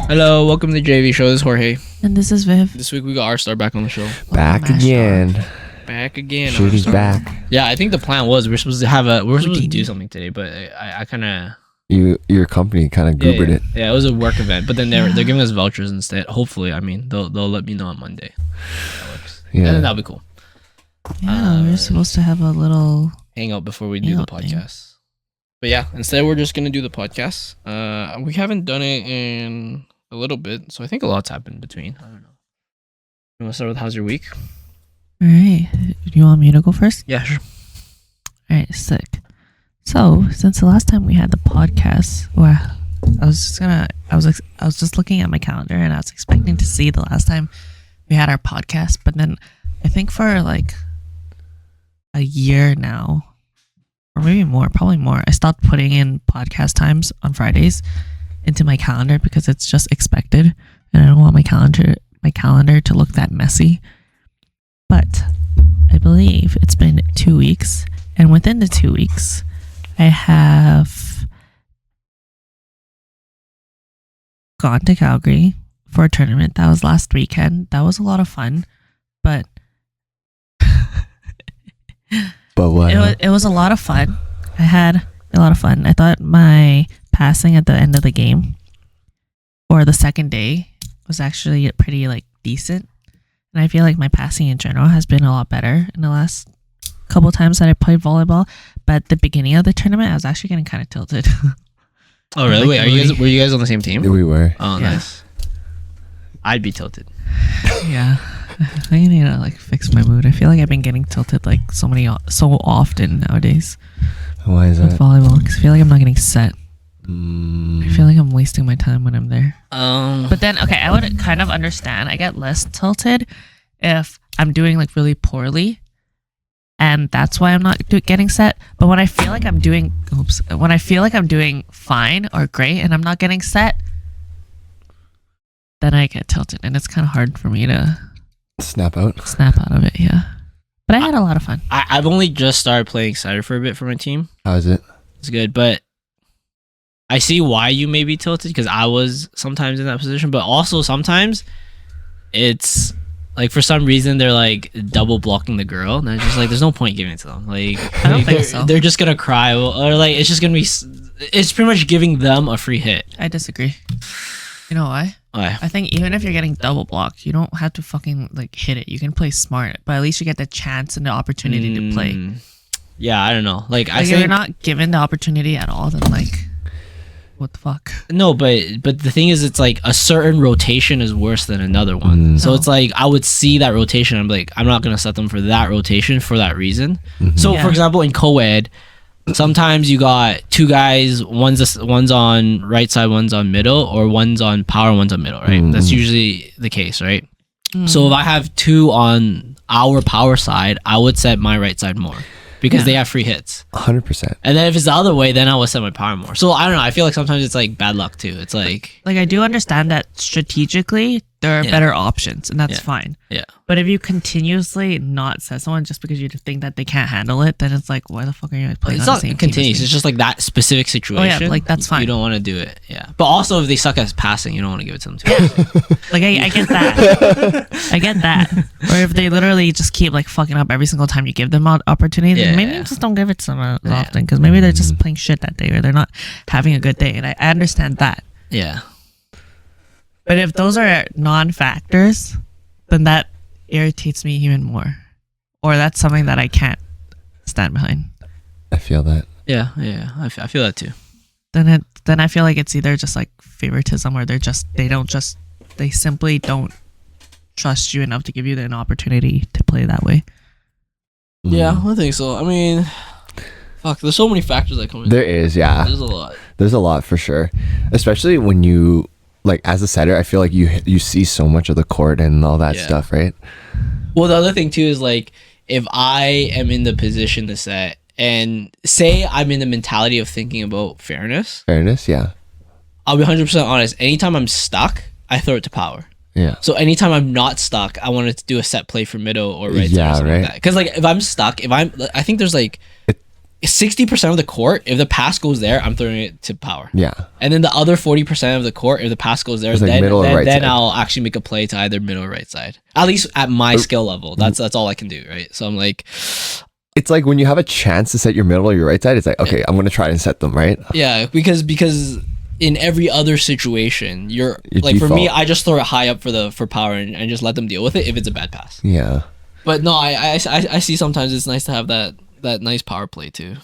Hello, welcome to the JAV Show. This is Jorge. And this is Viv. This week we got Rstar back on the show. Back again. Back again. Shooty's back. Yeah, I think the plan was we were supposed to do something today, but I kind of... Your company kind of goobered it. Yeah, it was a work event, but then they're giving us vouchers instead. Hopefully, I mean, they'll let me know on Monday. That works. Yeah. And then that'll be cool. Yeah, we're supposed to have a little... hang out before we do the podcast. But yeah, instead we're just going to do the podcast. We haven't done it in a little bit, so I think a lot's happened in between. I don't know. You want to start with how's your week? All right. Do you want me to go first? Yeah, sure. All right, sick. So, since the last time we had the podcast, well, I was just looking at my calendar and I was expecting to see the last time we had our podcast, but then I think for like a year now, or maybe more, probably more, I stopped putting in podcast times on Fridays into my calendar because it's just expected and I don't want my calendar to look that messy. But I believe it's been 2 weeks, and within the 2 weeks I have gone to Calgary for a tournament. That was last weekend. That was a lot of fun, but what? It was a lot of fun. I had a lot of fun. I thought my passing at the end of the game or the second day was actually pretty like decent. And I feel like my passing in general has been a lot better in the last couple times that I played volleyball. But at the beginning of the tournament, I was actually getting kind of tilted. Oh, really? Wait, were you guys on the same team? We were. Oh, yeah. Nice. I'd be tilted. Yeah. I need to like fix my mood. I feel like I've been getting tilted like so often nowadays. Why is with that? Volleyball, because I feel like I'm not getting set. I feel like I'm wasting my time when I'm there. But then, okay, I would kind of understand. I get less tilted if I'm doing like really poorly, and that's why I'm not getting set. But when I feel like I'm doing, fine or great, and I'm not getting set, then I get tilted, and it's kind of hard for me to snap out of it. Yeah, but I had a lot of fun. I've only just started playing cider for a bit for my team. How is it? It's good, but I see why you may be tilted because I was sometimes in that position, but also sometimes it's like for some reason they're like double blocking the girl, and it's just like there's no point giving it to them. Like I don't think so. They're just gonna cry, or like it's just gonna be. It's pretty much giving them a free hit. I disagree. You know why? Why? I think even if you're getting double blocked, you don't have to fucking like hit it. You can play smart, but at least you get the chance and the opportunity to play. Yeah, I don't know. Like I think think if you're not given the opportunity at all, then like, what the fuck? No, but the thing is, it's like a certain rotation is worse than another one. So it's like I would see that rotation. I'm like, I'm not gonna set them for that rotation for that reason. So for example, in co-ed, sometimes you got two guys. One's on right side, one's on middle, or one's on power, one's on middle. Right? That's usually the case, right? So if I have two on our power side, I would set my right side more. Because they have free hits. 100%. And then if it's the other way, then I will set my power more. So I don't know. I feel like sometimes it's like bad luck too. It's like I do understand that strategically there are better options, and that's fine. Yeah. But if you continuously not set someone just because you think that they can't handle it, then it's like, why the fuck are you playing on the same team? It's not continuous. It's just like that specific situation. Oh yeah, like that's fine. You don't want to do it. Yeah. But also if they suck at passing, you don't want to give it to them too. Like I get that. I get that. Or if they literally just keep like fucking up every single time you give them an opportunity, then maybe just don't give it to them as often, because maybe they're just playing shit that day or they're not having a good day, and I understand that. Yeah. But if those are non-factors, then that irritates me even more, or that's something that I can't stand behind. I feel that. Yeah. I feel that too. Then I feel like it's either just like favoritism, or they simply don't trust you enough to give you an opportunity to play that way. Yeah, I think so. I mean, fuck, there's so many factors that come in. There is, yeah. There's a lot for sure. Especially when you, like, as a setter, I feel like you see so much of the court and all that stuff, right? Well, the other thing too is like, if I am in the position to set, and say I'm in the mentality of thinking about fairness, yeah. I'll be 100% honest. Anytime I'm stuck, I throw it to power. Yeah. So anytime I'm not stuck, I wanted to do a set play for middle or right side or something like that. Because like if I'm stuck, I think there's like 60% of the court, if the pass goes there, I'm throwing it to power. Yeah. And then the other 40% of the court, if the pass goes there, It's like middle or right then side. I'll actually make a play to either middle or right side. At least at my skill level. That's all I can do, right? So I'm like, it's like when you have a chance to set your middle or your right side, it's like, okay, I'm gonna try and set them, right? yeah, because in every other situation, you're Your like, for me, default. I just throw it high up for power and just let them deal with it if it's a bad pass. Yeah. But no, I see sometimes it's nice to have that nice power play too.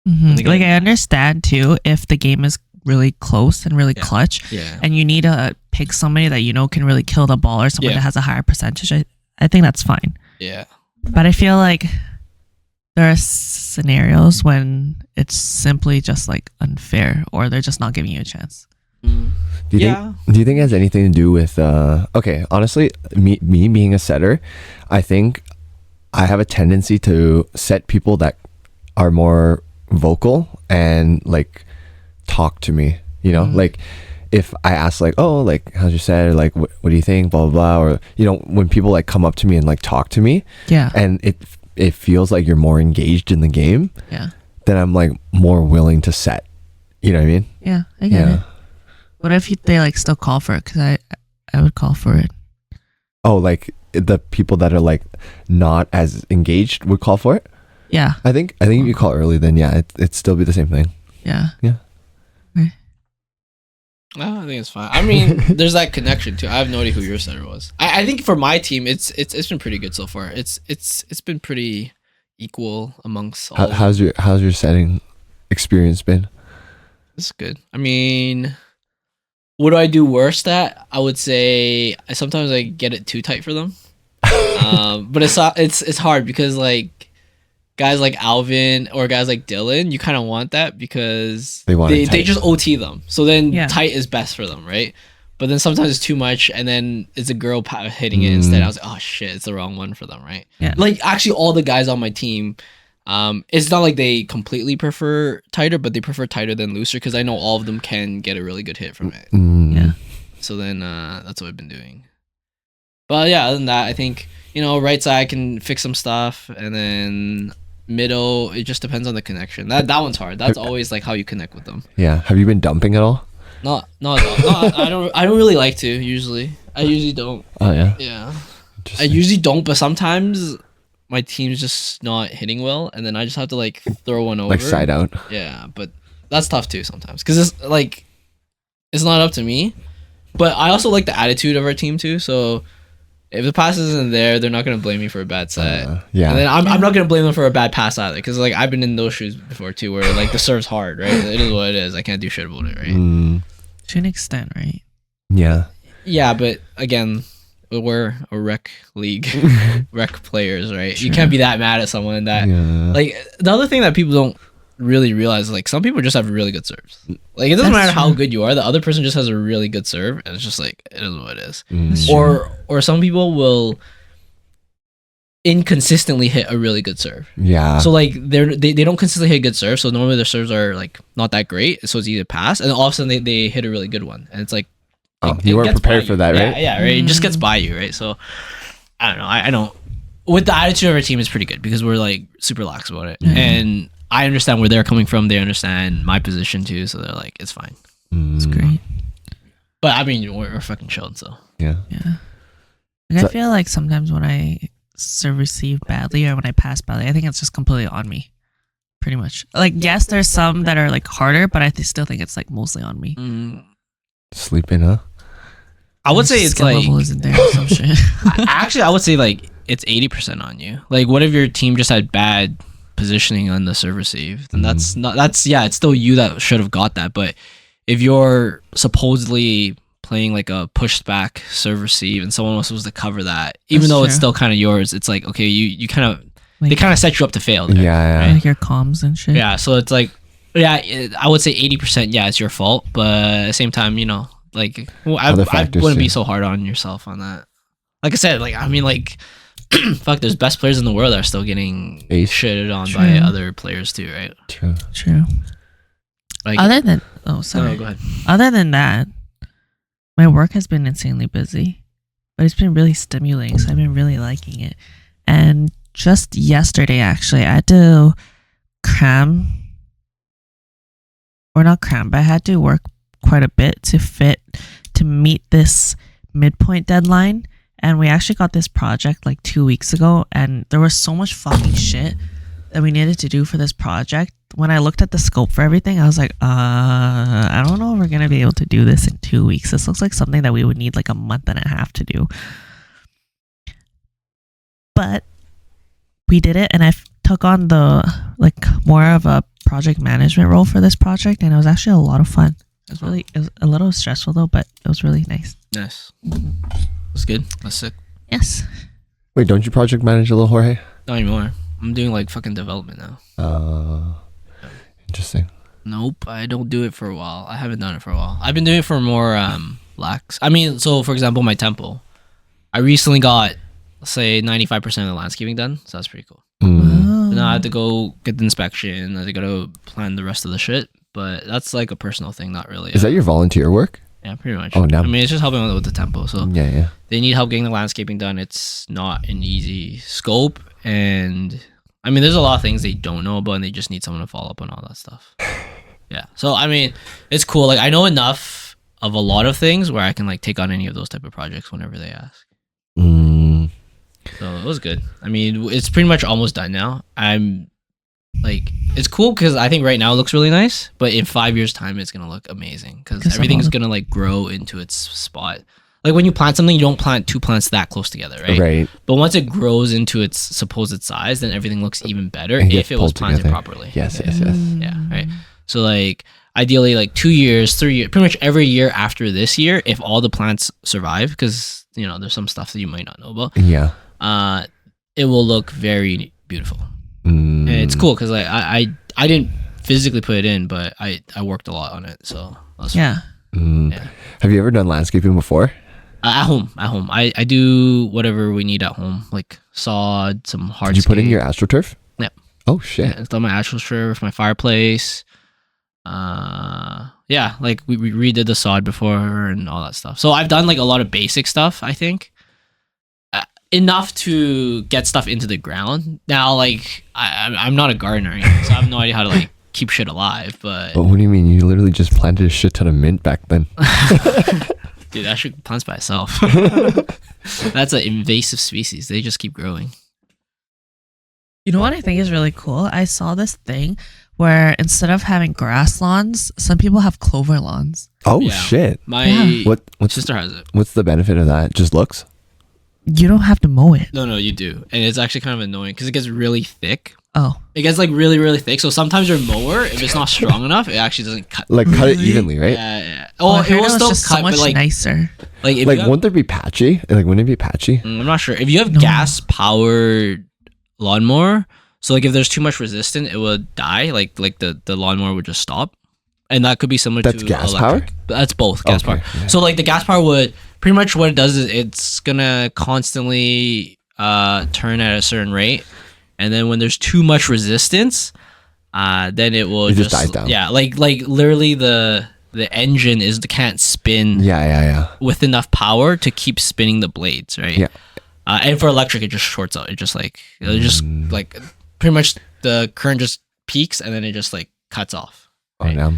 Mm-hmm. Like I understand too if the game is really close and really clutch, and you need to pick somebody that you know can really kill the ball or someone that has a higher percentage. I think that's fine. Yeah. But I feel like there are scenarios when it's simply just like unfair, or they're just not giving you a chance. Do you think it has anything to do with okay, honestly, me being a setter, I think I have a tendency to set people that are more vocal and like talk to me, you know, like if I ask like, oh, like how's your set, or like what do you think, blah blah blah, or you know, when people like come up to me and like talk to me, and it feels like you're more engaged in the game, then I'm like more willing to set, you know what I mean? I get it. What if they like still call for it? Because I would call for it. Oh, like the people that are like not as engaged would call for it. I think if you call early, then it'd still be the same thing. Right. I think it's fine. I mean, there's that connection too. I have no idea who your setter was. I think for my team, it's been pretty good so far. It's been pretty equal amongst all. How's your setting experience been? It's good. I mean, what do I do worst at? I would say sometimes I get it too tight for them. But it's hard because like guys like Alvin or guys like Dylan, you kind of want that because they just OT them. So then tight is best for them, right? But then sometimes it's too much, and then it's a girl hitting it instead. I was like, oh shit, it's the wrong one for them, right? Like actually, all the guys on my team, it's not like they completely prefer tighter, but they prefer tighter than looser because I know all of them can get a really good hit from it. So then that's what I've been doing. But yeah, other than that, I think, you know, right side can fix some stuff, and then middle, it just depends on the connection. That one's hard. That's always like how you connect with them. Have you been dumping at all? No, I don't really like to usually. I usually don't. Oh yeah. Yeah. I usually don't, but sometimes my team's just not hitting well, and then I just have to like throw one over. Like side out. Yeah, but that's tough too sometimes because it's like it's not up to me. But I also like the attitude of our team too. So if the pass isn't there, they're not gonna blame me for a bad set. And then I'm not gonna blame them for a bad pass either, because like I've been in those shoes before too, where like the serve's hard, right? It is what it is. I can't do shit about it, right? To an extent, right? Yeah, but again, we're a rec league, rec players, right? You can't be that mad at someone that like the other thing that people don't really realize, like some people just have really good serves. Like it doesn't matter how good you are, the other person just has a really good serve, and it's just like it is what it is. Or some people will inconsistently hit a really good serve. So like they don't consistently hit a good serve, so normally their serves are like not that great, so it's easy to pass, and then all of a sudden they hit a really good one, and it's like you weren't prepared for that, right? Yeah, right. It just gets by you, right? So I don't know. I don't. With the attitude of our team is pretty good because we're like super lax about it, and I understand where they're coming from. They understand my position too, so they're like, it's fine. It's great. But I mean, we're fucking chilled, so Like, I feel like sometimes when I serve receive badly or when I pass badly, I think it's just completely on me. Pretty much. Like, yes, there's some that are like harder, but I still think it's like mostly on me. Sleeping, huh? I would say it's like level isn't there or some shit. Actually, I would say like it's 80% on you. Like, what if your team just had bad positioning on the serve receive? Then that's it's still you that should have got that. But if you're supposedly playing like a pushed back serve receive and someone else was to cover that, even though it's still kind of yours, it's like, okay, you kind of like, they kind of set you up to fail there, right? Like your comms and shit. Yeah, so it's like, I would say 80%. Yeah, it's your fault, but at the same time, you know, like I wouldn't be so hard on yourself on that. Like I said, like I mean, like fuck, there's best players in the world that are still getting shitted on by other players too, right? True. Like, other than go ahead. Other than that, my work has been insanely busy, but it's been really stimulating, so I've been really liking it. And just yesterday, actually, I had to cram, or not cram, but I had to work quite a bit to meet this midpoint deadline. And we actually got this project like 2 weeks ago, and there was so much fucking shit that we needed to do for this project. When I looked at the scope for everything, I was like, I don't know if we're gonna be able to do this in 2 weeks. This looks like something that we would need like a month and a half to do. But we did it, and I took on the like more of a project management role for this project, and it was actually a lot of fun. It was a little stressful though, but it was really nice. Nice. That's good. That's sick. Yes. Wait, don't you project manage a little, Jorge? Not anymore. I'm doing like fucking development now. Interesting. Nope, I don't do it for a while. I haven't done it for a while. I've been doing it for more lax. I mean, so for example, my temple, I recently got, let's say, 95% of the landscaping done. So that's pretty cool. Oh. Now I have to go get the inspection. I gotta plan the rest of the shit. But that's like a personal thing, not really. Is that your volunteer work? Yeah, pretty much. Oh, no. I mean, it's just helping with the tempo. So Yeah. they need help getting the landscaping done. It's not an easy scope. And I mean, there's a lot of things they don't know about, and they just need someone to follow up on all that stuff. Yeah. So, I mean, it's cool. Like, I know enough of a lot of things where I can, like, take on any of those type of projects whenever they ask. So, it was good. I mean, it's pretty much almost done now. I'm, like, it's cool because I think right now it looks really nice, but in 5 years' time, it's going to look amazing because everything's going to, like, grow into its spot. Like, when you plant something, you don't plant two plants that close together, right? Right. But once it grows into its supposed size, then everything looks even better if it was planted properly. Yes. Yeah, right. So, like, ideally, like 2 years, 3 years, pretty much every year after this year, if all the plants survive, because, you know, there's some stuff that you might not know about. Yeah. It will look very beautiful. And it's cool because I didn't physically put it in, but I worked a lot on it. So, yeah. Yeah. Have you ever done landscaping before? At home. I do whatever we need at home, like sod, some hard. Did you put in your AstroTurf? Yeah. Oh shit. Yeah, I've done my AstroTurf, my fireplace. Yeah, like we redid the sod before and all that stuff. So I've done like a lot of basic stuff, I think. Enough to get stuff into the ground. Now, like I'm not a gardener, so I have no idea how to like keep shit alive. But what do you mean? You literally just planted a shit ton of mint back then. Dude, that shit plants by itself. That's an invasive species. They just keep growing. You know what I think is really cool? I saw this thing where instead of having grass lawns, some people have clover lawns. Oh Yeah. shit. My What sister has it. What's the benefit of that? Just looks? You don't have to mow it. No, you do. And it's actually kind of annoying because it gets really thick. Oh. It gets like really, really thick. So sometimes your mower, if it's not strong enough, it actually doesn't cut. Like cut it evenly, right? Yeah. Oh, Oh, it will still just cut, so much but like, nicer. like, if Like you have, wouldn't there be patchy? Like wouldn't it be patchy? I'm not sure. If you have No. gas powered lawnmower, so like if there's too much resistance, it would die. Like the lawnmower would just stop. And that could be similar That's to gas electric. powered? That's both gas Okay, powered. yeah. So like the gas power would pretty much what it does is it's gonna constantly turn at a certain rate, and then when there's too much resistance, then it will It just dies down. Yeah, like literally the engine can't spin Yeah. with enough power to keep spinning the blades, right? Yeah. And for electric, it just shorts out. It just like like pretty much the current just peaks and then it just like cuts off. Oh Right? no.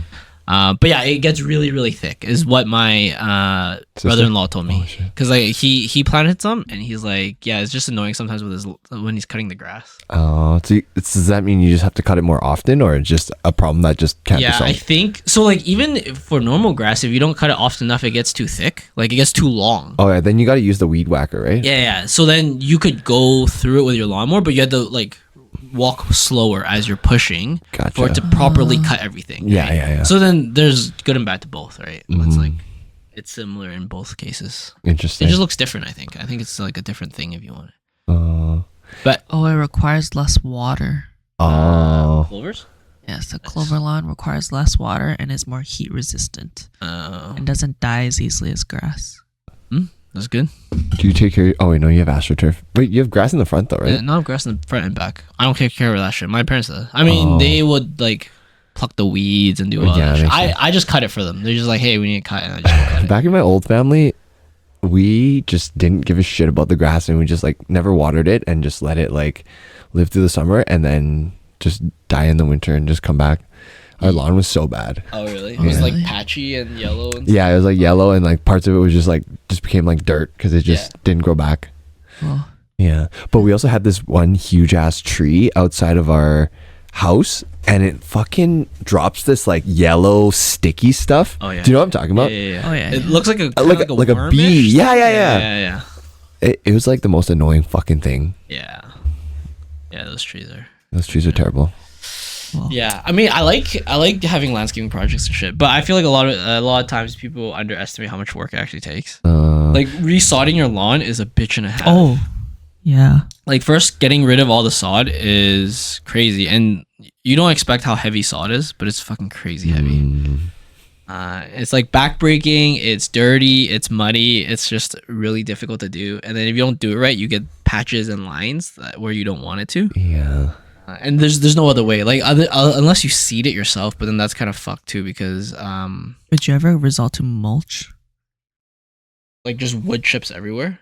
But yeah, it gets really, really thick is what my brother-in-law told me. Oh, shit. Because like he planted some and he's like, yeah, it's just annoying sometimes with when he's cutting the grass. Oh, so does that mean you just have to cut it more often, or it's just a problem that just can't be Yeah, solved? I think so. Like even for normal grass, if you don't cut it often enough, it gets too thick. Like it gets too long. Oh yeah, then you got to use the weed whacker, right? Yeah. So then you could go through it with your lawnmower, but you had to like walk slower as you're pushing for it to properly cut everything. Yeah, right? yeah. So then there's good and bad to both, right? It's like it's similar in both cases. Interesting. It just looks different, I think. I think it's like a different thing if you want it. But Oh, it requires less water. clovers? Yes, a clover lawn requires less water and is more heat resistant and doesn't die as easily as grass. That's good. Do you take care? Oh wait, no, you have AstroTurf. Wait, you have grass in the front though, right? Yeah, not grass in the front and back. I don't take care of that shit. My parents do. I mean, they would like pluck the weeds and do all that shit. I just cut it for them. They're just like, hey, we need to cut, and I just cut it. Back in my old family, we just didn't give a shit about the grass, and we just like never watered it and just let it like live through the summer and then just die in the winter and just come back. Our lawn was so bad. Oh really? It was like patchy and yellow. And yeah, it was like yellow, and like parts of it was just became like dirt because it just didn't grow back. Oh. Yeah, but we also had this one huge ass tree outside of our house, and it fucking drops this like yellow sticky stuff. Oh yeah. Do you know what I'm talking about? Yeah. Oh yeah. It looks like a like a bee. Yeah. It was like the most annoying fucking thing. Yeah, those trees are terrible. Well, yeah. I mean, I like having landscaping projects and shit, but I feel like a lot of times people underestimate how much work it actually takes. Like resodding your lawn is a bitch and a half. Oh, yeah. Like first getting rid of all the sod is crazy, and you don't expect how heavy sod is, but it's fucking crazy heavy. It's like backbreaking, it's dirty, it's muddy, it's just really difficult to do. And then if you don't do it right, you get patches and lines where you don't want it to. Yeah. And there's no other way, like unless you seed it yourself, but then that's kind of fucked too because Would you ever resort to mulch? like just wood chips everywhere.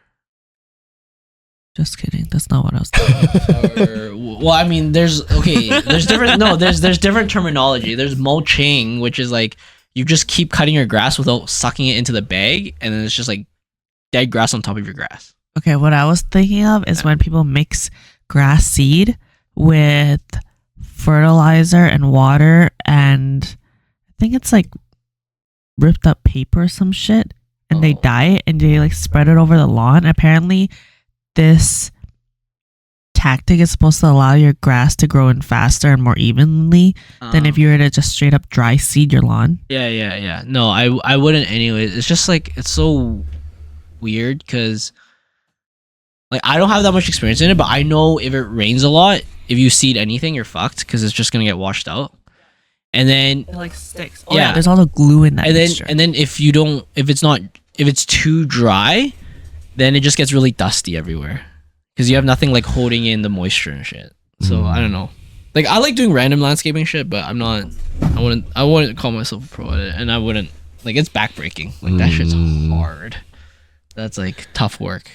Just kidding. That's not what I was thinking. Well, I mean, there's different terminology. There's mulching, which is like you just keep cutting your grass without sucking it into the bag, and then it's just like dead grass on top of your grass. Okay, what I was thinking of is when people mix grass seed with fertilizer and water, and I think it's like ripped up paper or some shit, and they dye it and they like spread it over the lawn. Apparently, this tactic is supposed to allow your grass to grow in faster and more evenly than if you were to just straight up dry seed your lawn. Yeah. No, I wouldn't anyways. It's just like it's so weird because like I don't have that much experience in it, but I know if it rains a lot, if you seed anything, you're fucked because it's just gonna get washed out. And then it like sticks. Oh yeah, there's also glue in that. And then if it's too dry, then it just gets really dusty everywhere because you have nothing like holding in the moisture and shit. So I don't know. Like I like doing random landscaping shit, but I wouldn't call myself a pro at it, and I wouldn't like it's backbreaking. Like that shit's hard. That's like tough work.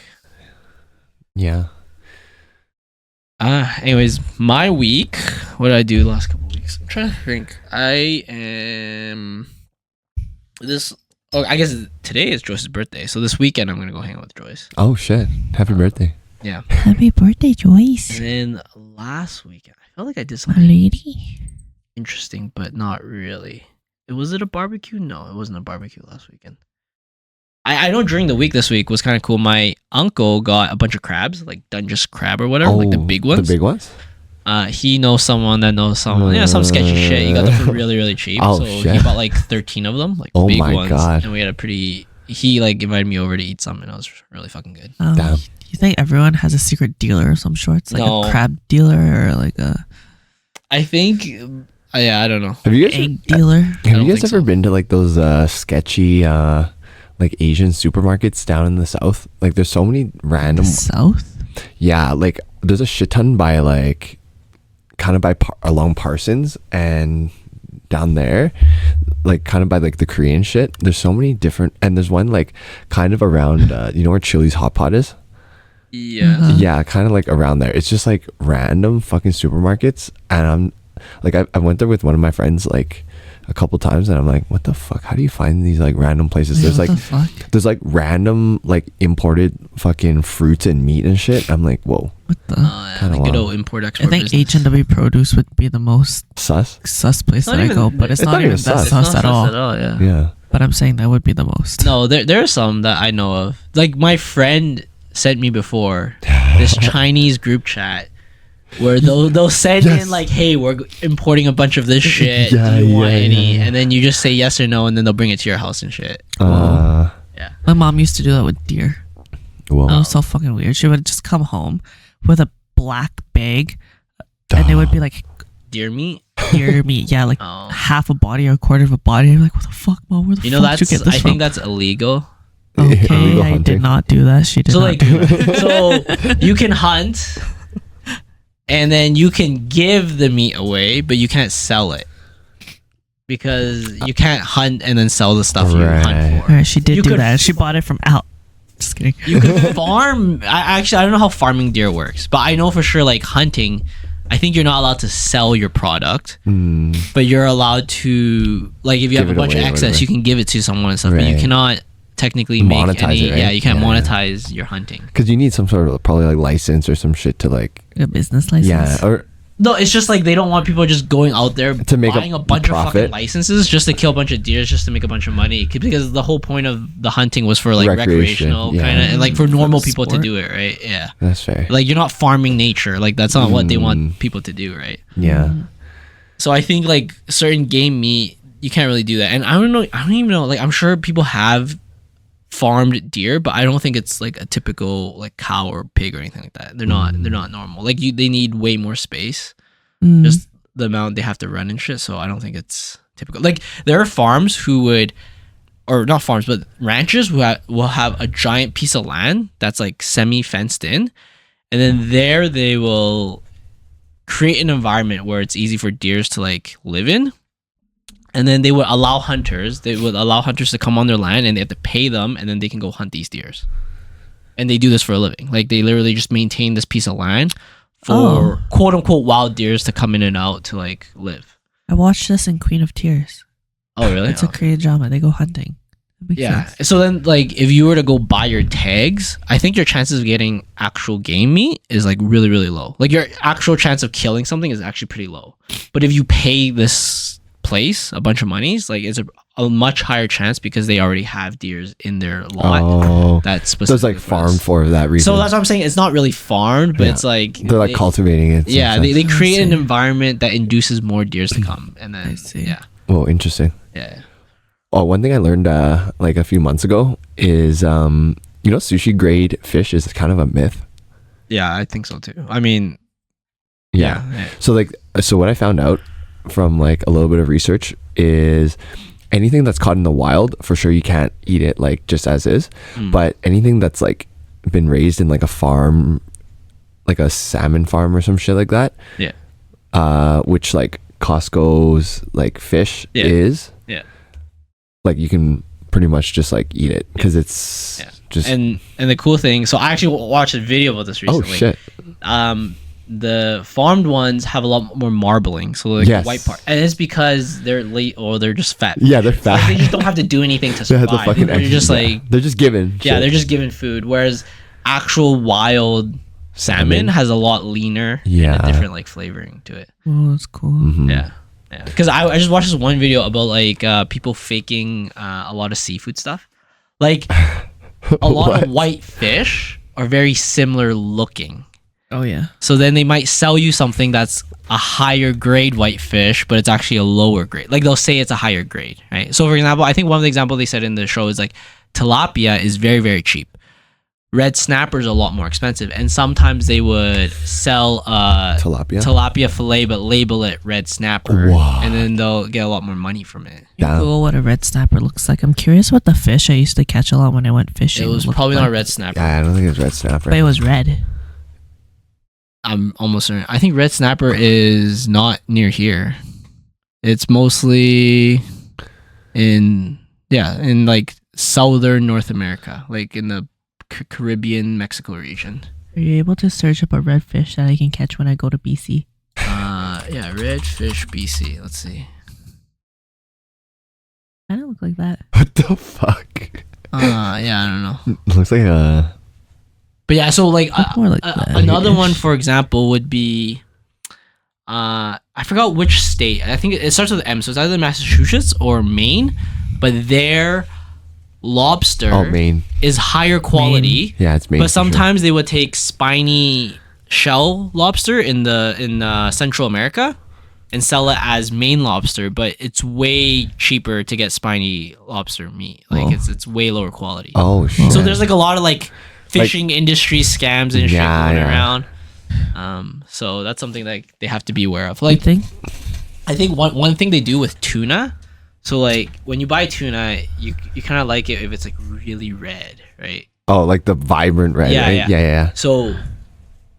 Yeah. Anyways, my week. What did I do the last couple of weeks? I'm trying to think. I guess today is Joyce's birthday, so this weekend I'm gonna go hang out with Joyce. Oh shit! Happy birthday! Yeah. Happy birthday, Joyce. And then last weekend, I felt like I did My something lady. interesting, but not really. Was it a barbecue? No, it wasn't a barbecue last weekend. I know during the week this week was kind of cool. My uncle got a bunch of crabs, like Dungeness crab or whatever, like the big ones. The big ones? He knows someone that knows someone. Yeah, some sketchy shit. He got them for really, really cheap. Oh, so shit. he bought like 13 of them, like Oh big my ones. God. And we had he like invited me over to eat some, and it was really fucking good. Damn. You think everyone has a secret dealer of some sorts, like No. a crab dealer or like a I think, yeah, I don't know. Have you guys egg dealer? Have you don't guys think ever so. been to like those sketchy like Asian supermarkets down in the south? Like there's so many random South? Yeah, like there's a shit ton by like kind of by along Parsons and down there, like kind of by like the Korean shit. There's so many different, and there's one like kind of around you know where Chili's hot pot is? Yeah. Yeah, kind of like around there. It's just like random fucking supermarkets, and I'm like I went there with one of my friends like a couple times, and I'm like, what the fuck? How do you find these like random places? There's What like the fuck? there's like random like imported fucking fruits and meat and shit. I'm like, whoa, What the? Kinda The good wild. old import I export think business. H&W Produce would be the most sus. sus place Not that I even- go, but it's not even that sus. sus at all. Yeah. Yeah. But I'm saying that would be the most. No, there are some that I know of. Like my friend sent me before this Chinese group chat where they'll send in like, hey, we're importing a bunch of this shit. Do you want any? And then you just say yes or no, and then they'll bring it to your house and shit. Uh, Yeah. My mom used to do that with deer. well, That was so fucking weird. She would just come home with a black bag, and it would be like Deer meat. deer meat. Yeah, like Oh. half a body or a quarter of a body. I'm like, what the fuck, mom? Where the You know fuck did you that's get this I from? think that's illegal. Okay, illegal I hunting. did not do that. She did So not like do that. so you can hunt and then you can give the meat away, but you can't sell it. Because you can't hunt and then sell the stuff you Right. hunt for. Alright, she did You do could that. She bought it from out. Just kidding. You can farm. I don't know how farming deer works, but I know for sure like hunting, I think you're not allowed to sell your product, but you're allowed to, like, if you have a bunch of excess, you can give it to someone and stuff, but you cannot technically monetize it, right? Yeah, you can't monetize your hunting. Because you need some sort of probably like license or some shit to like a business license. Yeah, or no, it's just like they don't want people just going out there to make buying a bunch of fucking licenses just to kill a bunch of deers just to make a bunch of money, because the whole point of the hunting was for like recreational kind of, and like for normal people to do it, right? Yeah, that's fair. Like you're not farming nature, like that's not what they want people to do, right? Yeah. So I think like certain game meat, you can't really do that, and I don't even know. Like I'm sure people have farmed deer, but I don't think it's like a typical like cow or pig or anything like that. They're not normal. Like they need way more space, just the amount they have to run and shit. So I don't think it's typical. Like there are farms who would, or not farms, but ranchers who will have a giant piece of land that's like semi fenced in, and then there they will create an environment where it's easy for deers to like live in. And then they would allow hunters to come on their land, and they have to pay them, and then they can go hunt these deers. And they do this for a living. Like they literally just maintain this piece of land for quote unquote wild deers to come in and out to like live. I watched this in Queen of Tears. Oh really? It's a Korean drama. They go hunting. Yeah. Sense. So then like if you were to go buy your tags, I think your chances of getting actual game meat is like really, really low. Like your actual chance of killing something is actually pretty low. But if you pay this place a bunch of monies, like it's a much higher chance because they already have deers in their lot. That's specific. So it's like farmed for that reason. So that's what I'm saying. It's not really farmed, but it's like they're like cultivating it. Yeah, they create an environment that induces more deers to come, and then Oh, interesting. Yeah. Oh, one thing I learned like a few months ago is sushi grade fish is kind of a myth. Yeah, I think so too. I mean, yeah. So what I found out from like a little bit of research is anything that's caught in the wild, for sure you can't eat it like just as is, but anything that's like been raised in like a farm, like a salmon farm or some shit like that, which like Costco's like fish is, like you can pretty much just like eat it because it's just and the cool thing, so I actually watched a video about this recently. Oh shit. The farmed ones have a lot more marbling, so like the white part, and it's because they're late or they're just fat. Yeah, they're fat. Like, they just don't have to do anything to survive. They're just like they're just given. Yeah, they're just given food. Whereas actual wild salmon has a lot leaner and a different like flavoring to it. Oh, that's cool. Mm-hmm. Yeah. Because I just watched this one video about like people faking a lot of seafood stuff. Like a lot of white fish are very similar looking. Oh yeah. So then they might sell you something that's a higher grade white fish, but it's actually a lower grade. Like they'll say it's a higher grade, right? So for example, I think one of the examples they said in the show is like tilapia is very, very cheap. Red snapper is a lot more expensive, and sometimes they would sell tilapia fillet but label it red snapper. Wow. And then they'll get a lot more money from it. Google what a red snapper looks like. I'm curious what the fish I used to catch a lot when I went fishing. It was probably not red snapper. Yeah, I don't think it's red snapper. But it was red. I'm almost certain. I think red snapper is not near here. It's mostly in like southern North America, like in the Caribbean, Mexico region. Are you able to search up a red fish that I can catch when I go to BC? Yeah, red fish BC. Let's see. Kind of look like that. What the fuck? Yeah, I don't know. It looks like a. But yeah, so like, like another one, for example, would be, I forgot which state. I think it starts with M, so it's either Massachusetts or Maine, but their lobster Maine is higher quality. Maine. Yeah, it's Maine. But sometimes they would take spiny shell lobster in Central America and sell it as Maine lobster, but it's way cheaper to get spiny lobster meat. Like it's way lower quality. Oh shit. So there's like a lot of like fishing industry scams and shit going around. So that's something that they have to be aware of. Like I think one thing they do with tuna, so like when you buy tuna, you kind of like it if it's like really red, right? Oh, like the vibrant red, right? Yeah. So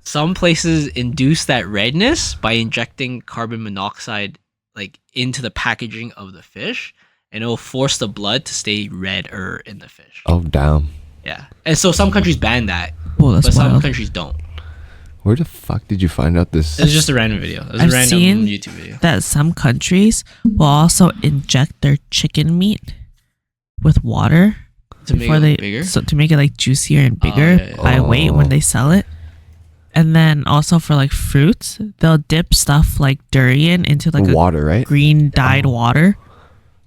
some places induce that redness by injecting carbon monoxide like into the packaging of the fish, and it will force the blood to stay redder in the fish. Oh, damn. Yeah. And so some countries ban that, but some countries don't. Where the fuck did you find out this? It was just a random video. It was I've a random seen YouTube video. that some countries will also inject their chicken meat with water To make it look bigger? to make it like juicier and bigger by weight when they sell it. And then also for like fruits, they'll dip stuff like durian into like water, right? green dyed water,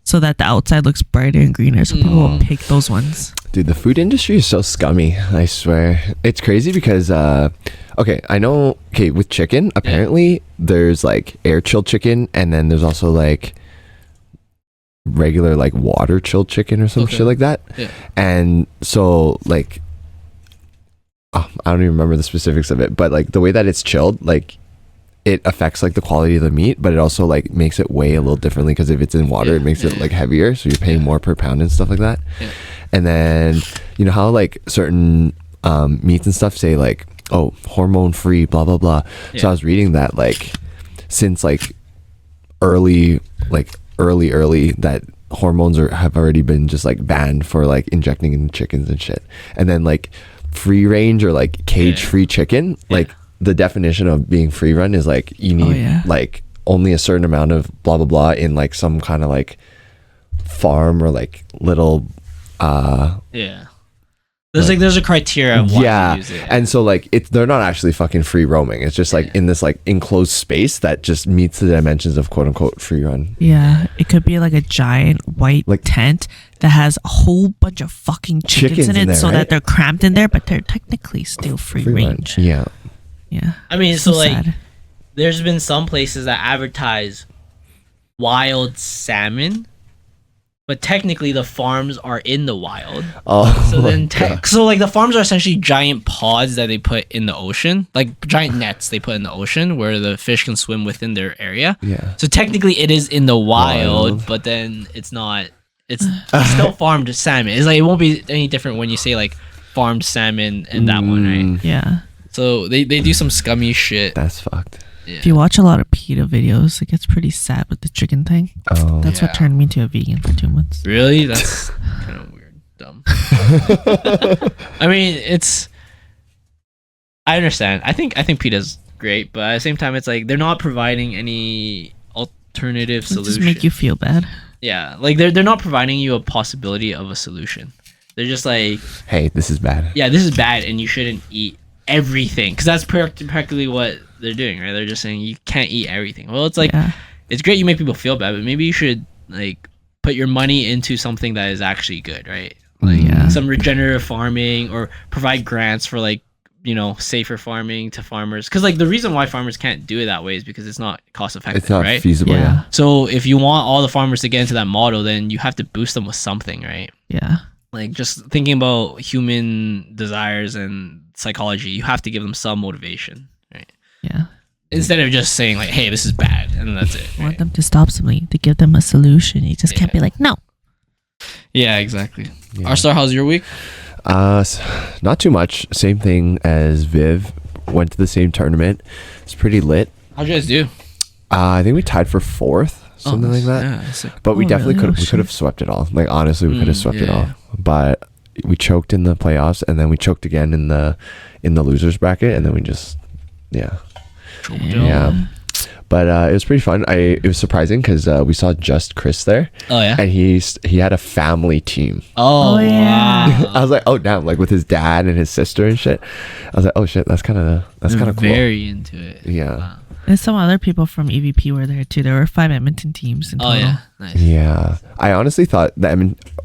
so that the outside looks brighter and greener. So people will pick those ones. Dude, the food industry is so scummy. I swear, it's crazy because okay, I know. Okay, with chicken, apparently there's like air chilled chicken, and then there's also like regular like water chilled chicken or some shit like that. Yeah. And so like, I don't even remember the specifics of it, but like the way that it's chilled, like it affects like the quality of the meat, but it also like makes it weigh a little differently because if it's in water, it makes it like heavier, so you're paying more per pound and stuff like that. And then you know how like certain meats and stuff say like, oh, hormone free, blah blah blah. So I was reading that like since like early that hormones have already been just like banned for like injecting in chickens and shit. And then like free range or like cage free chicken, like the definition of being free run is like you need like only a certain amount of blah blah blah in like some kind of like farm or like little there's a criteria of why you use it. And so like they're not actually fucking free roaming. It's just like in this like enclosed space that just meets the dimensions of quote unquote free run. Yeah, it could be like a giant white like tent that has a whole bunch of fucking chickens in it, there, so right? that they're cramped in there, but they're technically still free range. Yeah. I mean, so like sad. there's been some places that advertise wild salmon, but technically the farms are in the wild. So then so like the farms are essentially giant pods that they put in the ocean, like giant nets they put in the ocean where the fish can swim within their area. So technically it is in the wild, but then it's not, it's still farmed salmon. It's like it won't be any different when you say like farmed salmon and that one, right? Yeah. So they do some scummy shit. That's fucked. If you watch a lot of PETA videos, it gets pretty sad with the chicken thing. That's what turned me to a vegan for 2 months. Really? That's kind of weird. Dumb. I mean, I understand. I think PETA's great, but at the same time, it's like they're not providing any alternative solution. Just make you feel bad. Yeah, like they're not providing you a possibility of a solution. They're just like, hey, this is bad. Yeah, this is bad, and you shouldn't eat everything, because that's practically what they're doing, right? They're just saying you can't eat everything. Well, it's like it's great you make people feel bad, but maybe you should like put your money into something that is actually good, right? Like some regenerative farming, or provide grants for like, you know, safer farming to farmers, because like the reason why farmers can't do it that way is because it's not cost effective. It's not right? feasible. Yeah. So if you want all the farmers to get into that model, then you have to boost them with something, right? Yeah. Like just thinking about human desires and psychology, you have to give them some motivation, right? Yeah. Instead of just saying like, hey, this is bad, and that's it. You want them to stop something, to give them a solution. You just can't be like, no. Yeah, exactly. Rstar, how's your week? Not too much. Same thing as Viv. Went to the same tournament. It's pretty lit. How'd you guys do? I think we tied for 4th, something like that. Yeah, sick. But we definitely really? could have swept it all. Like honestly, we could have swept it all. yeah. But we choked in the playoffs, and then we choked again in the losers bracket, and then we just yeah. But it was pretty fun. It was surprising because we saw just Chris there. Oh yeah. And he had a family team. Oh yeah. wow. I was like, oh damn, like with his dad and his sister and shit. I was like, oh shit, that's kind of cool. Very into it. Yeah. Wow. And some other people from EVP were there too. There were 5 Edmonton teams in total. Oh yeah. Nice. Yeah. I honestly thought that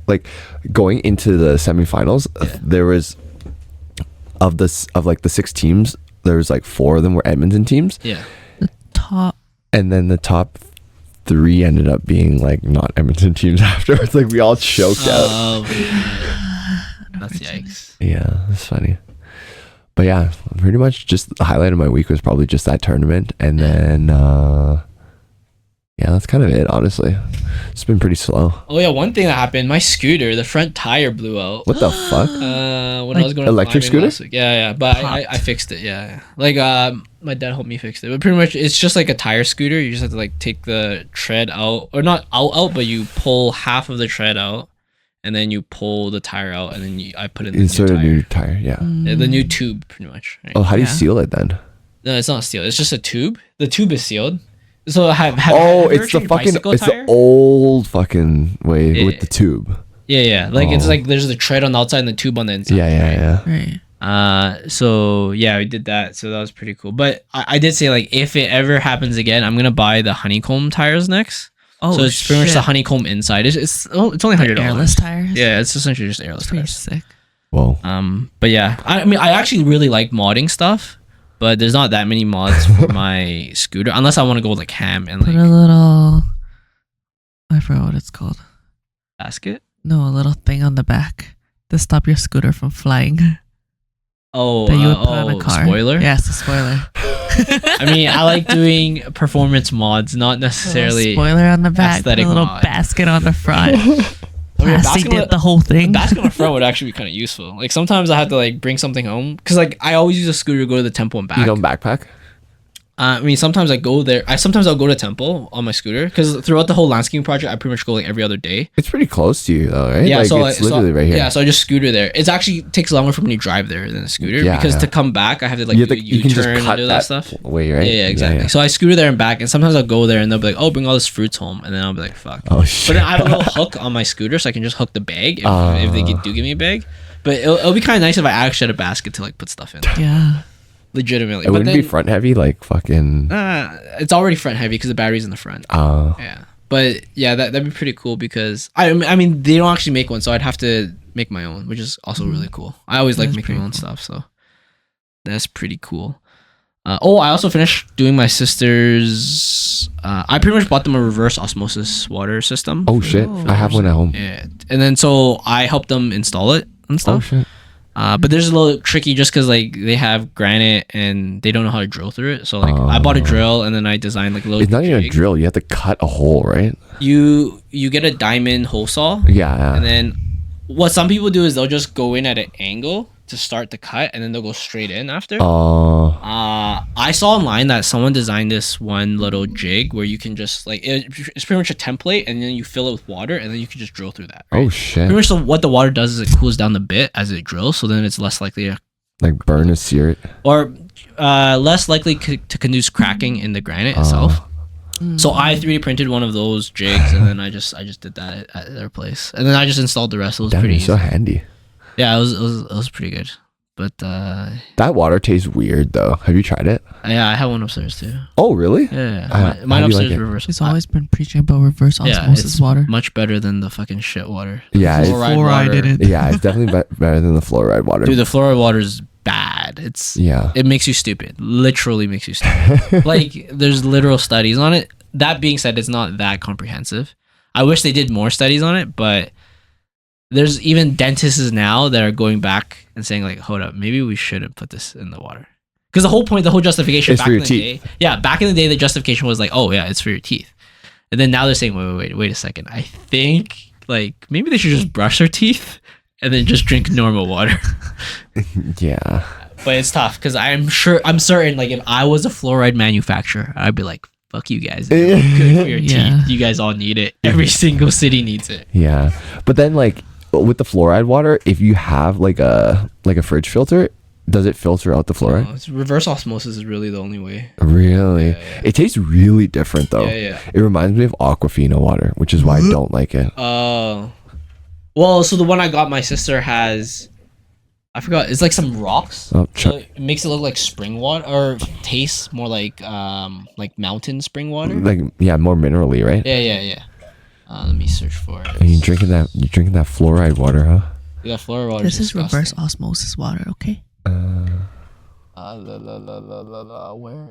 like going into the semifinals, there was of the 6 teams, there was like 4 of them were Edmonton teams. Yeah. Top. And then the top 3 ended up being like not Edmonton teams afterwards. Like we all choked out. Oh, that's yikes. Yeah, that's funny. But yeah, pretty much just the highlight of my week was probably just that tournament. And then, yeah, that's kind of it, honestly. It's been pretty slow. Oh yeah, one thing that happened, my scooter, the front tire blew out. What the fuck? When I was going electric climbing scooter? last week. Yeah, but I fixed it. Yeah. Like my dad helped me fix it. But pretty much it's just like a tire scooter. You just have to like take the tread out, or not out, but you pull half of the tread out, and then you pull the tire out, and then I put in the Insert new a tire. new tire, yeah. The new tube, pretty much. Right? Oh, how do you seal it then? No, it's not sealed. It's just a tube. The tube is sealed. So it's the old fucking way with the tube. Yeah. Like it's like there's the tread on the outside and the tube on the inside. Yeah. Right. So yeah, we did that. So that was pretty cool. But I did say like if it ever happens again, I'm gonna buy the honeycomb tires next. Oh, so it's pretty much the honeycomb inside. It's only $100. Airless tires. Yeah, it's essentially just airless pretty tires. Sick. Whoa. But yeah, I mean, I actually really like modding stuff, but there's not that many mods for my scooter unless I want to go like ham and put like a little. I forgot what it's called. Basket. No, a little thing on the back to stop your scooter from flying. Oh, that you would put on a car. Spoiler. Yes, a spoiler. I mean, I like doing performance mods, not necessarily spoiler on the back, a little mod. Basket on the front. Plastic did the whole thing. A basket on the front would actually be kind of useful. Like sometimes I have to like bring something home because like I always use a scooter to go to the temple and back. You don't backpack? I mean, sometimes I go there. Sometimes I'll go to temple on my scooter because throughout the whole landscaping project, I pretty much go like every other day. It's pretty close to you though, right? Yeah, like, it's literally right here. Yeah, so I just scooter there. It actually takes longer for me to drive there than a scooter because to come back, I have to like you can turn just cut and do that stuff. way, right? Yeah, exactly. Yeah. So I scooter there and back, and sometimes I'll go there and they'll be like, "Oh, bring all this fruits home," and then I'll be like, "Fuck." Oh shit! But then I have a little hook on my scooter, so I can just hook the bag if they do give me a bag. But it'll be kind of nice if I actually had a basket to like put stuff in. Yeah. Legitimately. It wouldn't be front heavy, like fucking. It's already front heavy because the battery's in the front. Yeah, but yeah, that'd be pretty cool because I mean they don't actually make one, so I'd have to make my own, which is also really cool. I always like making my own stuff, so that's pretty cool. I also finished doing my sister's. I pretty much bought them a reverse osmosis water system. Oh shit! I have one at home. Yeah, and then so I helped them install it and stuff. Oh shit! But there's a little tricky just because like they have granite and they don't know how to drill through it. So like I bought a drill and then I designed like a little. It's not even a drill. You have to cut a hole, right? You get a diamond hole saw. Yeah. And then what some people do is they'll just go in at an angle to start the cut and then they'll go straight in after. I saw online that someone designed this one little jig where you can just like it's pretty much a template and then you fill it with water and then you can just drill through that. Right? Oh shit! Pretty much what the water does is it cools down the bit as it drills, so then it's less likely to like burn or sear it, or less likely to conduce cracking in the granite itself. So I 3D printed one of those jigs and then I just did that at their place and then I just installed the rest. It was pretty easy. So handy. Yeah, it was pretty good. But that water tastes weird though. Have you tried it? Yeah, I have one upstairs too. Oh really? Yeah, mine upstairs is reverse. He's always been preaching about reverse osmosis water. Much better than the fucking shit water. Yeah, fluoride in it. Yeah, it's definitely better than the fluoride water. Dude, the fluoride water is bad. It makes you stupid. Literally makes you stupid. Like there's literal studies on it. That being said, it's not that comprehensive. I wish they did more studies on it, but there's even dentists now that are going back and saying like, hold up, maybe we shouldn't put this in the water. Because the whole justification it's back in the day, back in the day, the justification was like, oh yeah, it's for your teeth. And then now they're saying, wait a second. I think like maybe they should just brush their teeth and then just drink normal water. Yeah. But it's tough because I'm certain like if I was a fluoride manufacturer, I'd be like, fuck you guys. It's good for your teeth. You guys all need it. Every single city needs it. Yeah. But then like with the fluoride water, if you have like a fridge filter, does it filter out the fluoride? No, it's reverse osmosis is really the only way. Really? Yeah. It tastes really different though. Yeah. It reminds me of Aquafina water, which is why I don't like it. Well, so the one I got my sister has, I forgot, it's like some rocks. So it makes it look like spring water or tastes more like mountain spring water. Like more minerally, right? Yeah. Let me search for it. And you're drinking that fluoride water, huh? Yeah, fluoride water. This is reverse osmosis water, okay? Where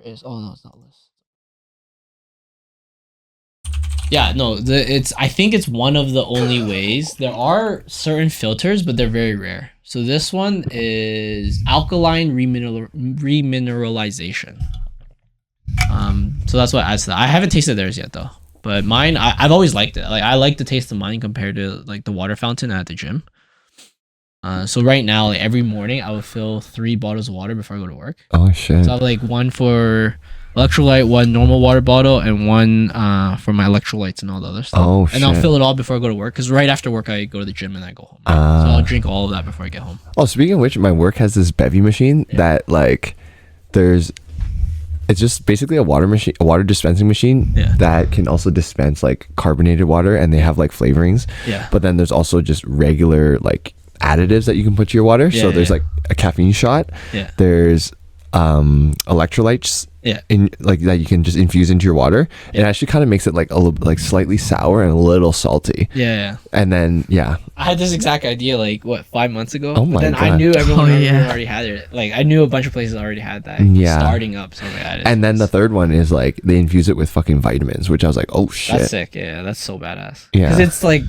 is? Oh no, it's not list. Yeah, no, I think it's one of the only ways. There are certain filters, but they're very rare. So this one is alkaline remineralization. So that's what adds to that. I haven't tasted theirs yet though. But mine, I've always liked it. Like I like the taste of mine compared to like the water fountain at the gym. So right now, like every morning, I would fill 3 bottles of water before I go to work. Oh shit! So I have like one for electrolyte, one normal water bottle, and one for my electrolytes and all the other stuff. Oh shit! And I'll fill it all before I go to work because right after work I go to the gym and I go home. So I'll drink all of that before I get home. Oh, speaking of which, my work has this bevy machine that like there's it's just basically a water dispensing machine that can also dispense like carbonated water, and they have like flavorings. Yeah. But then there's also just regular like additives that you can put to your water. So there's like a caffeine shot. Yeah. There's electrolytes in like that you can just infuse into your water. It actually kind of makes it like a little like slightly sour and a little salty. And then I had this exact idea like 5 months ago. Oh my God. I knew everyone already had it. Like I knew a bunch of places already had that. Starting up. So and then the third one is like they infuse it with fucking vitamins, which I was like, oh shit, that's sick. Yeah, that's so badass. Yeah, because it's like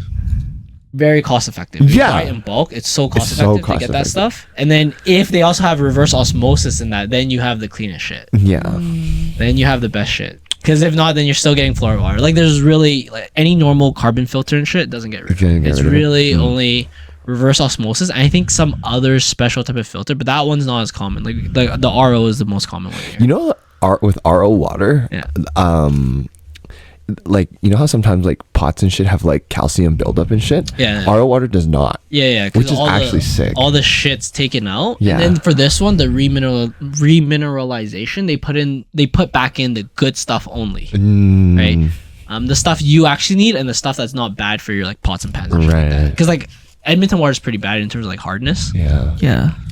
very cost effective. If you buy it in bulk, it's so cost effective to get that stuff. And then if they also have reverse osmosis in that, then you have the cleanest shit. Then you have the best shit. Because if not, then you're still getting fluoride water. Like there's really like any normal carbon filter and shit doesn't get rid of it. It's really only reverse osmosis. And I think some other special type of filter, but that one's not as common. Like the RO is the most common one here. You know, with RO water, like you know how sometimes like pots and shit have like calcium buildup and shit. RO water does not. Which is actually sick. All the shit's taken out. And then for this one, the remineralization, they put back in the good stuff only. Right. The stuff you actually need and the stuff that's not bad for your like pots and pans and shit like that. Because like Edmonton water is pretty bad in terms of like hardness. And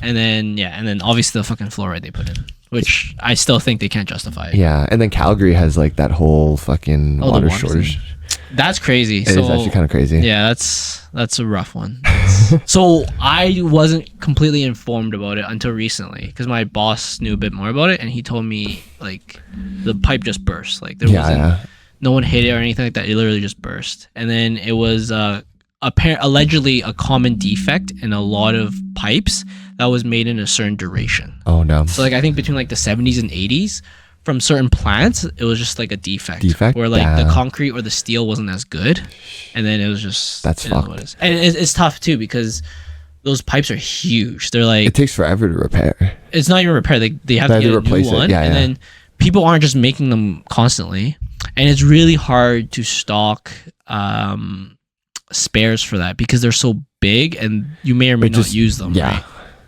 then obviously the fucking fluoride they put in, which I still think they can't justify it. And then Calgary has like that whole fucking water shortage. That's crazy. It is actually kind of crazy. Yeah, that's a rough one. So I wasn't completely informed about it until recently because my boss knew a bit more about it, and he told me like the pipe just burst. Like there wasn't no one hit it or anything like that. It literally just burst, and then it was allegedly a common defect in a lot of pipes that was made in a certain duration. Oh no. So like I think between like the 70s and 80s from certain plants it was just like a defect where like the concrete or the steel wasn't as good, and then it was just that's fucked. And it's tough too because those pipes are huge. They're like it takes forever to repair. It's not even repair. They have to get a new one, and then people aren't just making them constantly, and it's really hard to stock spares for that because they're so big and you may or may not use them. Right?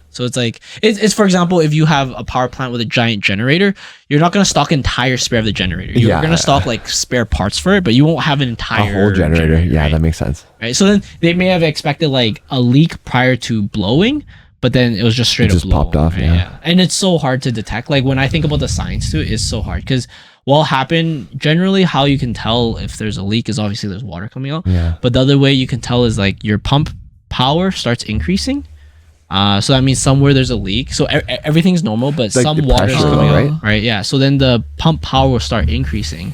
So it's like it's for example, if you have a power plant with a giant generator, you're not going to stock an entire spare of the generator. You're going to stock like spare parts for it, but you won't have an entire whole generator. Right? That makes sense. Right. So then they may have expected like a leak prior to blowing, but then it was just straight up popped off. Right? And it's so hard to detect. Like when I think about the science to it, it's so hard because what'll happen generally, how you can tell if there's a leak is obviously there's water coming out. But the other way you can tell is like your pump power starts increasing. So that means somewhere there's a leak. So everything's normal, but like some water is coming out. Right? Yeah. So then the pump power will start increasing.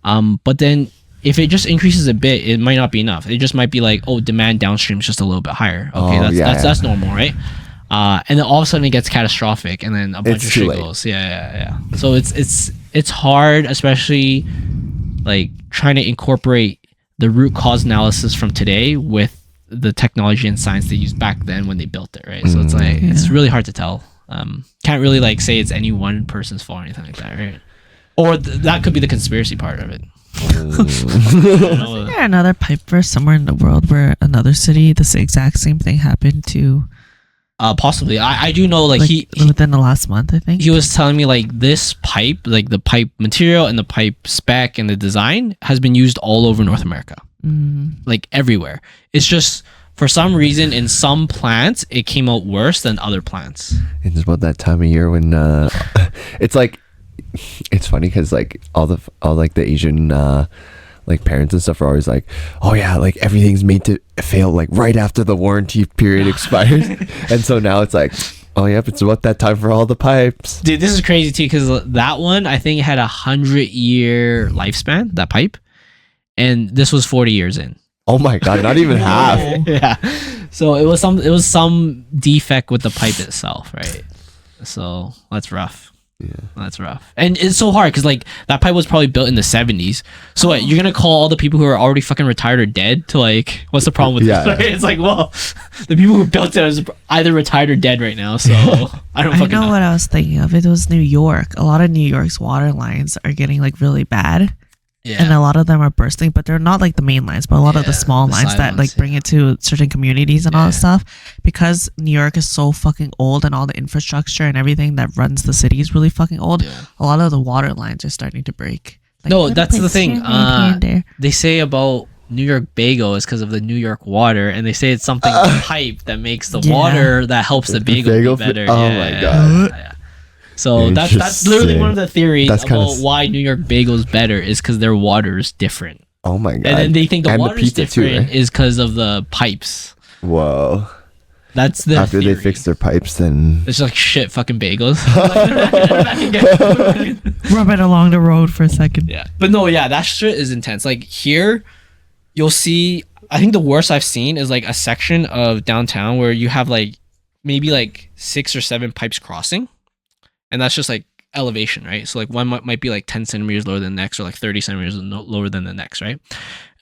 But then if it just increases a bit, it might not be enough. It just might be like, oh, demand downstream is just a little bit higher. Okay, that's normal, right? And then all of a sudden it gets catastrophic, and then a bunch of shit goes. Yeah. So it's hard, especially like trying to incorporate the root cause analysis from today with the technology and science they used back then when they built it, right? So it's like it's really hard to tell. Can't really like say it's any one person's fault or anything like that, right? Or that could be the conspiracy part of it. Wasn't there another pipe burst somewhere in the world where another city this exact same thing happened to? Possibly. I do know like he within the last month, I think. He was telling me like this pipe, like the pipe material and the pipe spec and the design has been used all over North America. Like everywhere. It's just for some reason in some plants it came out worse than other plants. It's about that time of year when it's like it's funny because like all like the Asian like parents and stuff are always like, oh yeah, like everything's made to fail like right after the warranty period expires. And so now it's like, oh yep, it's about that time for all the pipes. Dude, this is crazy too because that one I think had 100-year lifespan, that pipe, and this was 40 years in. Oh my god, not even half. Yeah. So it was some defect with the pipe itself, right? So that's rough. Yeah, that's rough. And it's so hard because like that pipe was probably built in the 70s. So what, you're gonna call all the people who are already fucking retired or dead to like, what's the problem with this? Right? It's like, well, the people who built it is either retired or dead right now. So I don't fucking know. What I was thinking of. It was New York. A lot of New York's water lines are getting like really bad. and a lot of them are bursting, but they're not like the main lines, but a lot of the small lines that like bring it to certain communities and all that stuff. Because New York is so fucking old and all the infrastructure and everything that runs the city is really fucking old. A lot of the water lines are starting to break. Like, no, that's the thing. They say about New York bagel is because of the New York water, and they say it's something pipe that makes the water that helps the bagel be better. Oh my god. So that's literally one of the theories about why New York bagel is better is because their water is different. Oh my god. And then they think the water is different is because of the pipes. Whoa. That's the after theory. They fix their pipes, then it's like shit fucking bagels. Rub it along the road for a second. Yeah, but no, that shit is intense. Like here, you'll see. I think the worst I've seen is like a section of downtown where you have like maybe like 6 or 7 pipes crossing, and that's just like elevation, right? So like one might be like 10 centimeters lower than the next, or like 30 centimeters lower than the next, right?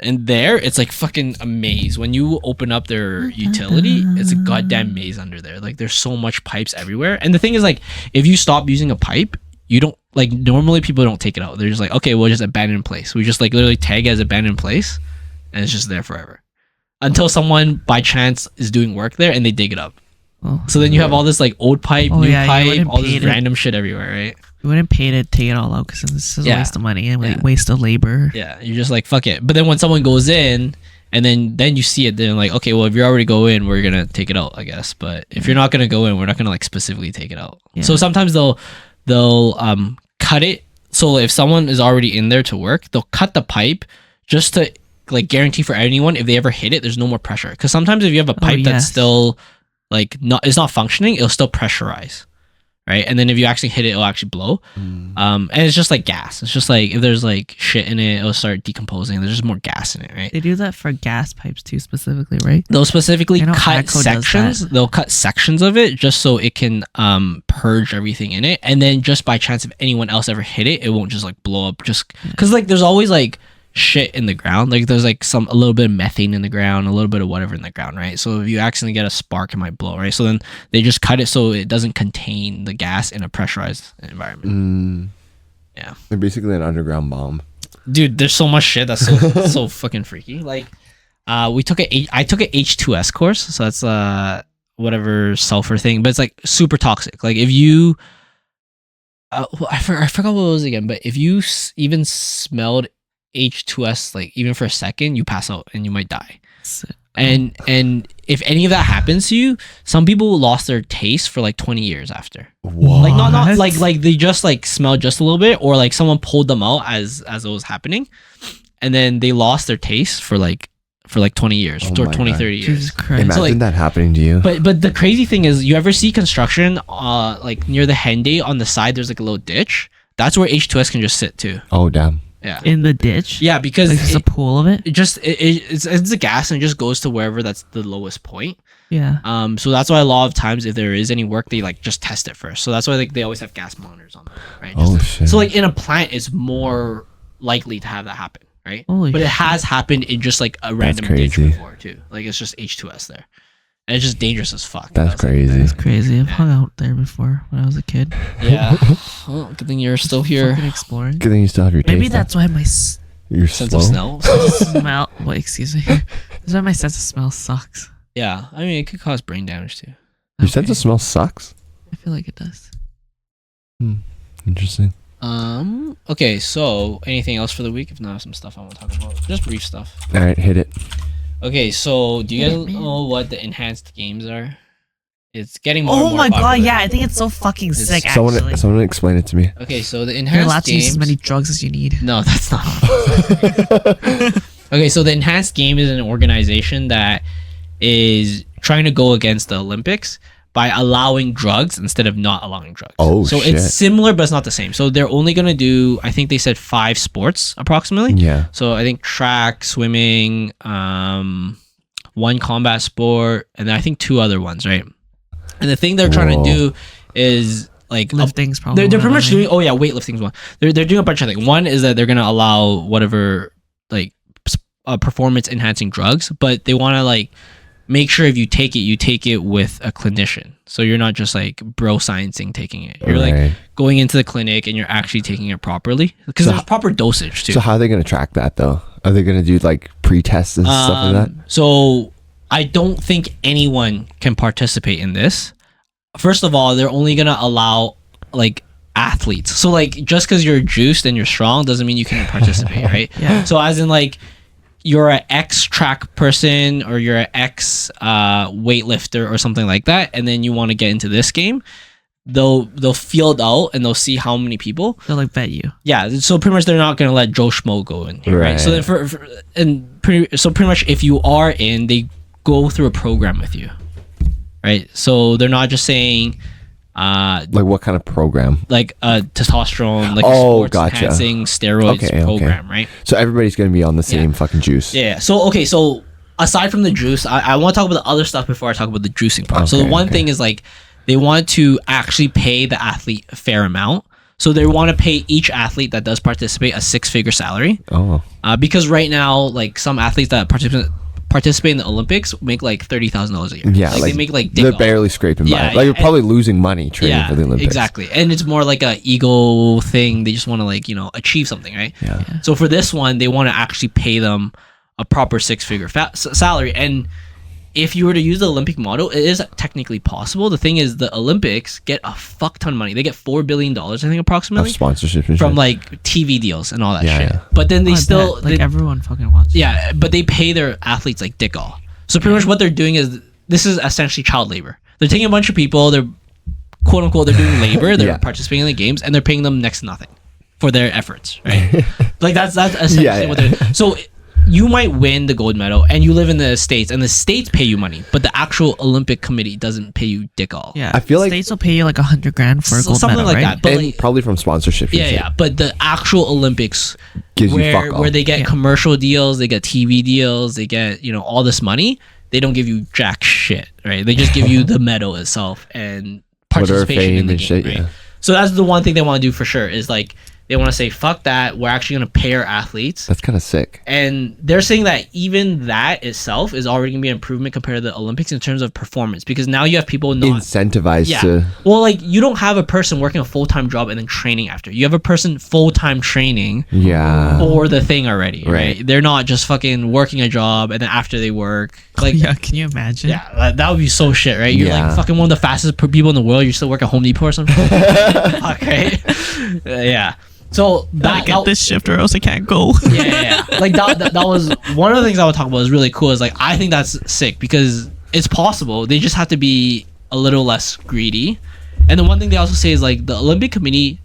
And there, it's like fucking a maze. When you open up their utility, it's a goddamn maze under there. Like there's so much pipes everywhere. And the thing is, like, if you stop using a pipe, you don't, like, normally people don't take it out. They're just like, okay, we'll just abandon in place. We just like literally tag it as abandoned in place, and it's just there forever until someone by chance is doing work there and they dig it up. So then you have all this like old pipe, new pipe, all this random shit everywhere, right? You wouldn't pay to take it all out because this is a waste of money and like waste of labor. Yeah, you're just like, fuck it. But then when someone goes in and then you see it, then like, okay, well, if you already go in, we're gonna take it out, I guess. But if you're not gonna go in, we're not gonna like specifically take it out. So sometimes they'll cut it. So if someone is already in there to work, they'll cut the pipe just to like guarantee for anyone, if they ever hit it, there's no more pressure. Because sometimes if you have a pipe that's still like it's not functioning, it'll still pressurize, right? And then if you actually hit it, it'll actually blow. And it's just like gas. It's just like if there's like shit in it, it'll start decomposing. There's just more gas in it, right? They do that for gas pipes too, specifically, right? They'll specifically cut sections. They'll cut sections of it just so it can purge everything in it. And then just by chance, if anyone else ever hit it, it won't just like blow up. Just because like there's always like shit in the ground, like there's like a little bit of methane in the ground, a little bit of whatever in the ground, right? So if you accidentally get a spark, it might blow, right? So then they just cut it so it doesn't contain the gas in a pressurized environment. Yeah, they're basically an underground bomb, dude. There's so much shit that's so fucking freaky. Like I took a H2S course, so that's whatever sulfur thing, but it's like super toxic. Like if you I forgot what it was again, but if you even smelled H2S like even for a second, you pass out and you might die. And if any of that happens to you, some people lost their taste for like 20 years after. What? Like not like they just like smelled just a little bit, or like someone pulled them out as it was happening, and then they lost their taste for like 20 years or 20 30 years. Jesus Christ. Imagine so, like, that happening to you. But the crazy thing is, you ever see construction like near the Henday on the side, there's like a little ditch. That's where H2S can just sit too. Oh damn. Yeah. In the ditch? Yeah, because like there's a pool of it? It's a gas, and it just goes to wherever that's the lowest point. Yeah. So that's why a lot of times if there is any work, they like just test it first. So that's why like they always have gas monitors on them, right? Shit. So like in a plant, it's more likely to have that happen, right? But it has happened in just like a random ditch before too. Like it's just H2S there. And it's just dangerous as fuck. That's crazy. That's crazy. I've hung out there before when I was a kid. Yeah. Well, good thing you're still here. Fucking exploring. Good thing you still have your taste. Maybe that's why my your sense of smell. smell. What? Excuse me. That's why my sense of smell sucks. Yeah. I mean, it could cause brain damage too. Your sense of smell sucks? I feel like it does. Interesting. Okay, so anything else for the week? If not, some stuff I want to talk about. Just brief stuff. All right, hit it. Okay, so do you guys know what the enhanced games are? It's getting more and more my popular. god, yeah, I think it's so fucking sick, actually. Someone explain it to me. Okay, so the You're enhanced allowed to games... use as many drugs as you need. No, that's not. Okay, so the enhanced game is an organization that is trying to go against the Olympics by allowing drugs instead of not allowing drugs. So it's similar, but it's not the same. So they're only going to do, I think they said 5 sports approximately. Yeah. So I think track, swimming, 1 combat sport, and then I think 2 other ones, right? And the thing they're trying to do is like lifting's probably they're pretty much doing weightlifting's one. They're doing a bunch of things. One is that they're going to allow whatever like performance enhancing drugs, but they want to like make sure if you take it with a clinician. So you're not just like bro sciencing taking it. You're like going into the clinic and you're actually taking it properly, because there's proper dosage too. So how are they going to track that though? Are they going to do like pre-tests and stuff like that? So I don't think anyone can participate in this. First of all, they're only going to allow like athletes. So like just because you're juiced and you're strong doesn't mean you can participate, right? Yeah. So as in like you're an ex track person or you're an ex weightlifter or something like that, and then you want to get into this game, they'll field out and they'll see how many people. They'll like bet you. Yeah, so pretty much they're not gonna let Joe Schmo go in here, right? So then pretty much if you are in, they go through a program with you, right? So they're not just saying like what kind of program? Like testosterone, like a sports enhancing steroids program, right? So everybody's gonna be on the same fucking juice. Yeah. So so aside from the juice, I want to talk about the other stuff before I talk about the juicing part. So the one thing is like they want to actually pay the athlete a fair amount. So they want to pay each athlete that does participate a 6-figure salary. Oh. Because right now, like some athletes that participate in the Olympics make like $30,000 a year. Yeah, like they make like they're barely scraping by. Like you're probably losing money training for the Olympics. Exactly. And it's more like a ego thing. They just want to like, achieve something, right? Yeah. So for this one, they want to actually pay them a proper 6-figure salary. And if you were to use the Olympic model, it is technically possible. The thing is, the Olympics get a fuck ton of money. They get $4 billion, I think, approximately, of sponsorship from like TV deals and all that shit. Yeah. But then they still everyone fucking wants. Yeah, but they pay their athletes like dick all. So pretty much what they're doing is this is essentially child labor. They're taking a bunch of people. They're quote unquote they're doing labor. They're participating in the games and they're paying them next to nothing for their efforts. Right? Like that's essentially what they're. So you might win the gold medal and you live in the States and the States pay you money, but the actual Olympic committee doesn't pay you dick all. Yeah, I feel like States will pay you like $100,000 for a gold something medal, like right? that. But and like, probably from sponsorship. Yeah. But the actual Olympics gives you fuck all. Where they get commercial deals, they get TV deals, they get all this money. They don't give you jack shit, right? They just give you the medal itself and participation in the game, shit, right? yeah. So that's the one thing they want to do for sure is like they want to say fuck that, we're actually going to pay our athletes. That's kind of sick. And they're saying that even that itself is already going to be an improvement compared to the Olympics in terms of performance, because now you have people not incentivized to. Well, like you don't have a person working a full-time job and then training after. You have a person full-time training for the thing already, right? They're not just fucking working a job and then after they work. Like, yeah, can you imagine? Yeah, that would be so shit, right? You're like fucking one of the fastest people in the world. You still work at Home Depot or something. Okay. Yeah. So that get this shift or else I can't go. Yeah. Like that was one of the things I would talk about is really cool. Is like I think that's sick because it's possible. They just have to be a little less greedy. And the one thing they also say is like the Olympic Committee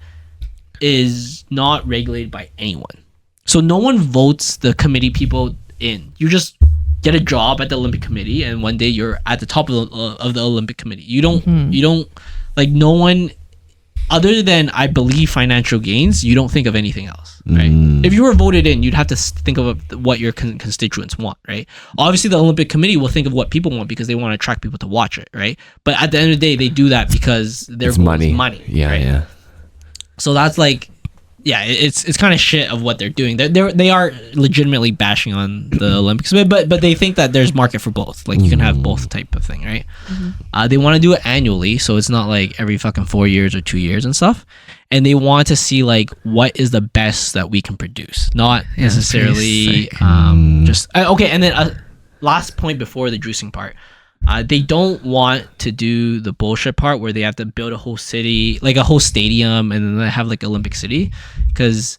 is not regulated by anyone. So no one votes the committee people in. You just get a job at the Olympic Committee and one day you're at the top of the Olympic Committee. You don't like no one other than, I believe, financial gains. You don't think of anything else, right? If you were voted in, you'd have to think of what your constituents want, right? Obviously, the Olympic Committee will think of what people want because they want to attract people to watch it, right? But at the end of the day, they do that because their goal is money. Yeah, right? Yeah. So that's like, it's kind of shit of what they're doing. They are legitimately bashing on the Olympics, but they think that there's market for both. Like you can have both type of thing, right? They want to do it annually, so it's not like every fucking 4 years or 2 years and stuff. And they want to see like what is the best that we can produce, not necessarily just okay. And then last point before the juicing part. They don't want to do the bullshit part where they have to build a whole city, like a whole stadium, and then they have like Olympic City, because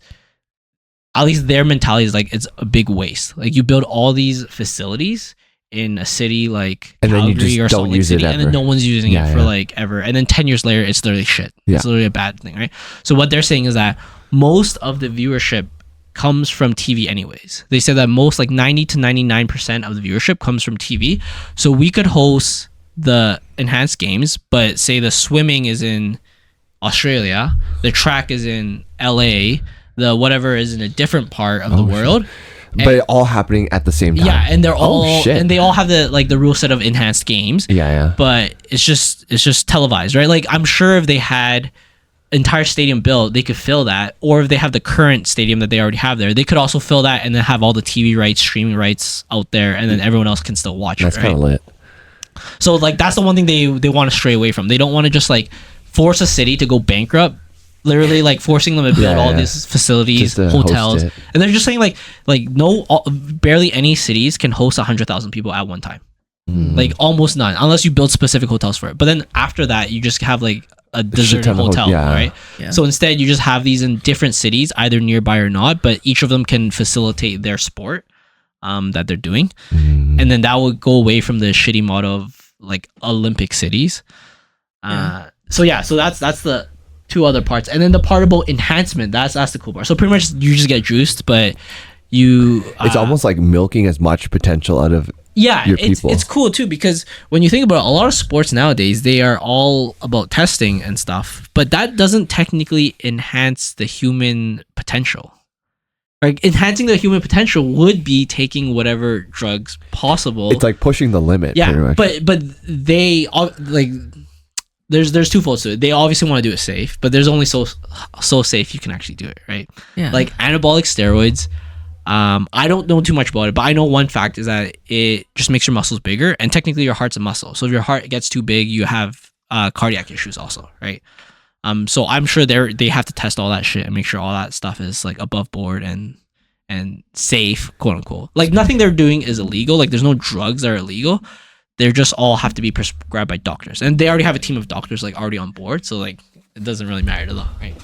at least their mentality is like it's a big waste. Like you build all these facilities in a city like and Calgary then you just or Salt Lake City, and then no one's using it for like ever. And then 10 years later, it's literally shit. It's literally a bad thing, right? So what they're saying is that most of the viewership comes from TV anyways. They said that most like 90 to 99% of the viewership comes from TV. So we could host the enhanced games, but say the swimming is in Australia, the track is in LA, the whatever is in a different part of the world. But it all happening at the same time. Yeah, and they're all and they all have the rule set of enhanced games. Yeah. But it's just televised, right? Like I'm sure if they had entire stadium built, they could fill that, or if they have the current stadium that they already have there, they could also fill that and then have all the TV rights, streaming rights out there, and then everyone else can still watch That's it. That's kind of lit. So like that's the one thing they want to stray away from. They don't want to just like force a city to go bankrupt, literally like forcing them to build all these facilities, hotels, and they're just saying like barely any cities can host 100,000 people at one time. Like almost none, unless you build specific hotels for it. But then after that, you just have like a deserted hotel, right? Yeah. So instead, you just have these in different cities, either nearby or not, but each of them can facilitate their sport that they're doing, and then that would go away from the shitty model of like Olympic cities. So that's the two other parts, and then the part about enhancement, that's the cool part. So pretty much you just get juiced, but it's almost like milking as much potential out of your people. It's cool too, because when you think about it, a lot of sports nowadays, they are all about testing and stuff, but that doesn't technically enhance the human potential. Like enhancing the human potential would be taking whatever drugs possible. It's like pushing the limit. Yeah, pretty much. But they like there's twofold to it. They obviously want to do it safe, but there's only so safe you can actually do it, right? Yeah. Like anabolic steroids. I don't know too much about it, but I know one fact is that it just makes your muscles bigger, and technically your heart's a muscle. So if your heart gets too big, you have cardiac issues also, right? So I'm sure they have to test all that shit and make sure all that stuff is like above board and safe, quote unquote. Like nothing they're doing is illegal. Like there's no drugs that are illegal. They're just all have to be prescribed by doctors, and they already have a team of doctors like already on board. So like it doesn't really matter to them, right?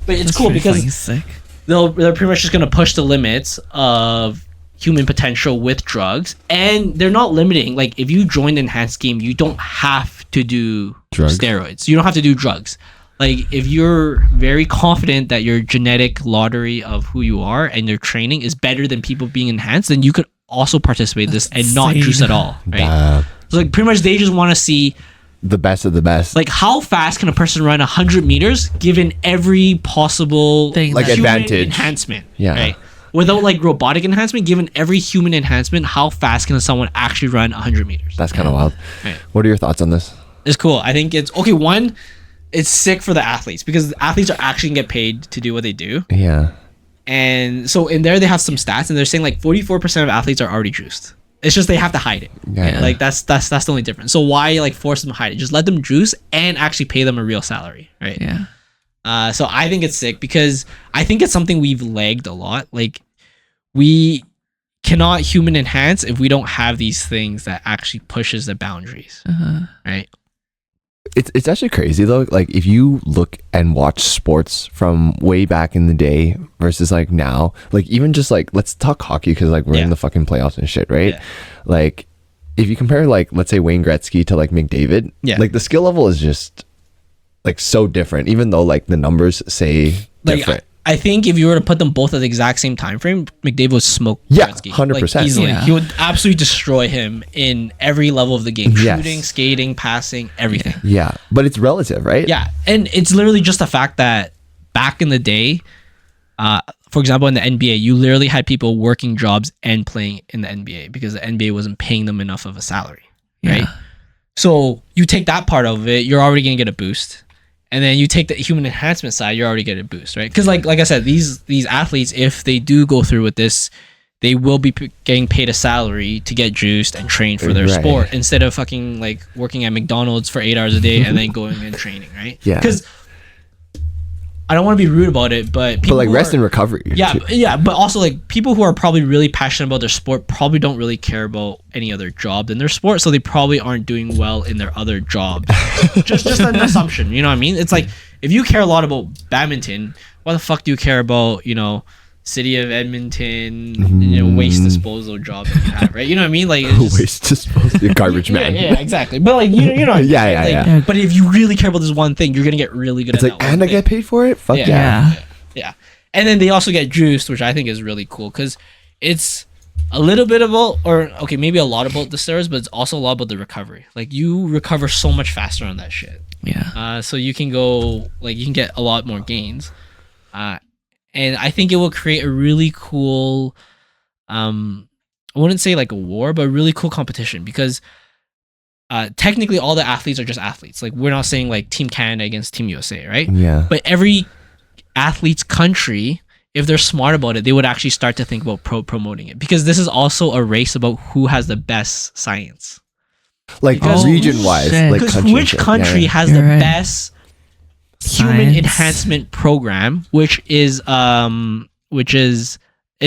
But it's cool because sick. They're pretty much just gonna push the limits of human potential with drugs, and they're not limiting. Like if you join the enhanced game, you don't have to do steroids. You don't have to do drugs. Like if you're very confident that your genetic lottery of who you are and your training is better than people being enhanced, then you could also participate in this and not juice at all, right? So like pretty much they just want to see the best of the best. Like how fast can a person run 100 meters given every possible thing, like advantage enhancement, right? Without like robotic enhancement, given every human enhancement, how fast can someone actually run 100 meters? That's kind of wild. Right. What are your thoughts on this? It's cool. I think it's okay. One, it's sick for the athletes because the athletes are actually gonna get paid to do what they do. Yeah. And so in there they have some stats, and they're saying like 44% of athletes are already juiced. It's just they have to hide it. Yeah. Like that's the only difference. So why like force them to hide it? Just let them juice and actually pay them a real salary, right? Yeah. So I think it's sick because I think it's something we've lagged a lot. Like we cannot human enhance if we don't have these things that actually pushes the boundaries, right? It's actually crazy though. Like if you look and watch sports from way back in the day versus like now, like even just like let's talk hockey because like we're in the fucking playoffs and shit, right? Yeah. Like if you compare like let's say Wayne Gretzky to like McDavid, like the skill level is just like so different. Even though like the numbers say different. I think if you were to put them both at the exact same time frame, McDavid would smoke Gretzky. 100%. Like, easily. Yeah. He would absolutely destroy him in every level of the game. Shooting, skating, passing, everything. Yeah. But it's relative, right? Yeah. And it's literally just the fact that back in the day, for example, in the NBA, you literally had people working jobs and playing in the NBA because the NBA wasn't paying them enough of a salary, right? So you take that part of it, you're already going to get a boost. And then you take the human enhancement side, you're already getting a boost, right? Because like I said, these athletes, if they do go through with this, they will be getting paid a salary to get juiced and trained for their sport instead of fucking like working at McDonald's for 8 hours a day and then going and training, right? Yeah. Because I don't want to be rude about it, but people like rest and recovery. Yeah, yeah, but also like people who are probably really passionate about their sport probably don't really care about any other job than their sport, so they probably aren't doing well in their other jobs. just an assumption, you know what I mean? It's like if you care a lot about badminton, why the fuck do you care about, you know, City of Edmonton, you know, waste disposal job that you have, right? You know what I mean? Like waste disposal, garbage man. Yeah, exactly. But like you know, yeah. But if you really care about this one thing, you're gonna get really good at it. It's like, and I get paid for it. Fuck yeah. And then they also get juiced, which I think is really cool because it's a little bit about, or okay, maybe a lot about the steroids, but it's also a lot about the recovery. Like you recover so much faster on that shit. Yeah. So you can go like you can get a lot more gains. And I think it will create a really cool, I wouldn't say like a war, but a really cool competition because technically all the athletes are just athletes. Like we're not saying like Team Canada against Team USA, right? Yeah. But every athlete's country, if they're smart about it, they would actually start to think about promoting it because this is also a race about who has the best science. like region wise, like because which country has the best human enhancement program, which is in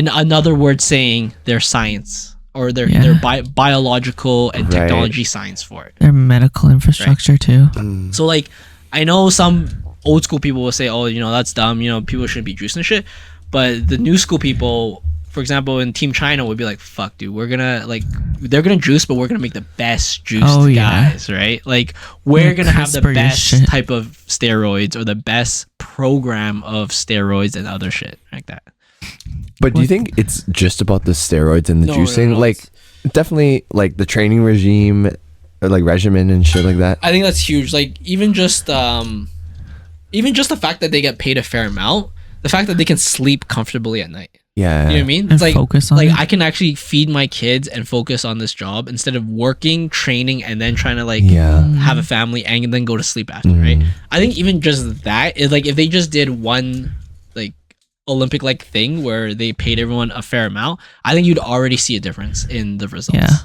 another word saying their science or their biological and technology science for it. Their medical infrastructure too. So like, I know some old school people will say, oh, that's dumb, people shouldn't be juicing shit, but the new school people, for example, in Team China, would be like, fuck, dude, they're gonna juice, but we're gonna make the best juiced guys, right? Like, we're gonna have the best type of steroids or the best program of steroids and other shit like that. But do you think it's just about the steroids and the juicing? No. Like, definitely, like the training regime, or like regimen and shit like that. I think that's huge. Like, even just the fact that they get paid a fair amount, the fact that they can sleep comfortably at night. Yeah. You know what I mean? It's like, focus on I can actually feed my kids and focus on this job instead of working, training, and then trying to have a family and then go to sleep after, right? I think even just that is like, if they just did one like Olympic like thing where they paid everyone a fair amount, I think you'd already see a difference in the results. Yeah.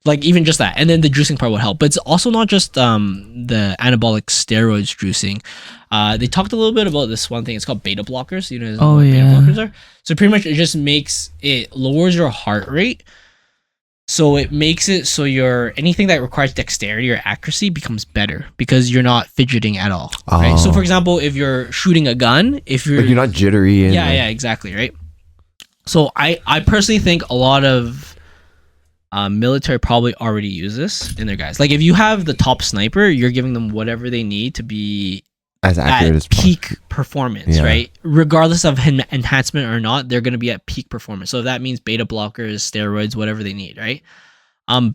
Like, even just that, and then the juicing part would help. But it's also not just the anabolic steroids juicing. They talked a little bit about this one thing. It's called beta blockers. You know what beta blockers are? So pretty much it lowers your heart rate. So it makes it so anything that requires dexterity or accuracy becomes better because you're not fidgeting at all. Right? So for example, if you're shooting a gun, if you're not jittery. And yeah, exactly, right? So I personally think a lot of military probably already use this in their guys. Like, if you have the top sniper, you're giving them whatever they need to be as accurate as peak performance, right? Regardless of enhancement or not, they're going to be at peak performance. So if that means beta blockers, steroids, whatever they need, right?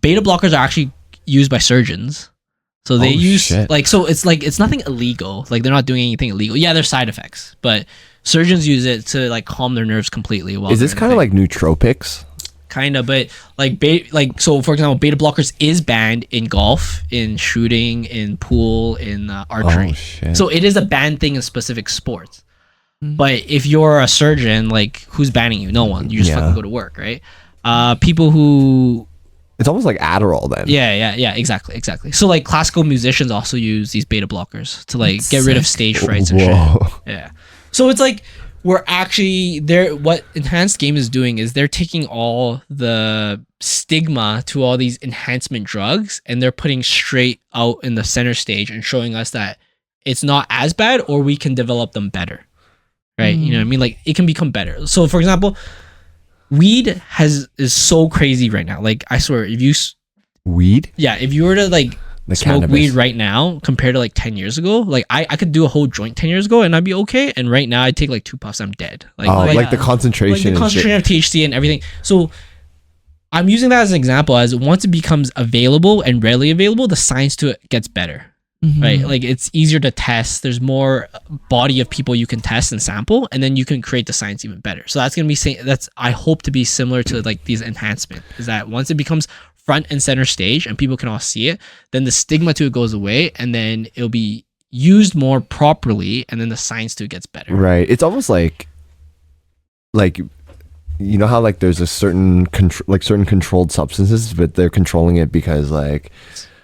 Beta blockers are actually used by surgeons. So they it's nothing illegal. Like, they're not doing anything illegal. Yeah, there's side effects, but surgeons use it to like calm their nerves completely. Is this kind of like nootropics? Kind of, but so for example, beta blockers is banned in golf, in shooting, in pool, in archery. So it is a banned thing in specific sports. But if you're a surgeon, like, who's banning you? No one. You just fucking go to work, right? People who, it's almost like Adderall then. Yeah, exactly. So like, classical musicians also use these beta blockers to like get rid of stage frights and shit. Yeah. So it's like, we're actually what Enhanced Game is doing is they're taking all the stigma to all these enhancement drugs and they're putting straight out in the center stage and showing us that it's not as bad, or we can develop them better, right? You know what I mean? Like, it can become better. So for example, weed is so crazy right now. Like, I swear, if you were to like smoke cannabis. Weed right now compared to like 10 years ago, like I could do a whole joint 10 years ago and I'd be okay, and right now I take like 2 puffs, I'm dead. Like the concentration, of THC and everything. So I'm using that as an example, as once it becomes available and readily available, the science to it gets better. Right? Like, it's easier to test, there's more body of people you can test and sample, and then you can create the science even better. So that's gonna be I hope to be similar to like these enhancement, is that once it becomes front and center stage and people can all see it, then the stigma to it goes away, and then it'll be used more properly, and then the science to it gets better. Right. It's almost like you know how like there's a certain certain controlled substances, but they're controlling it because like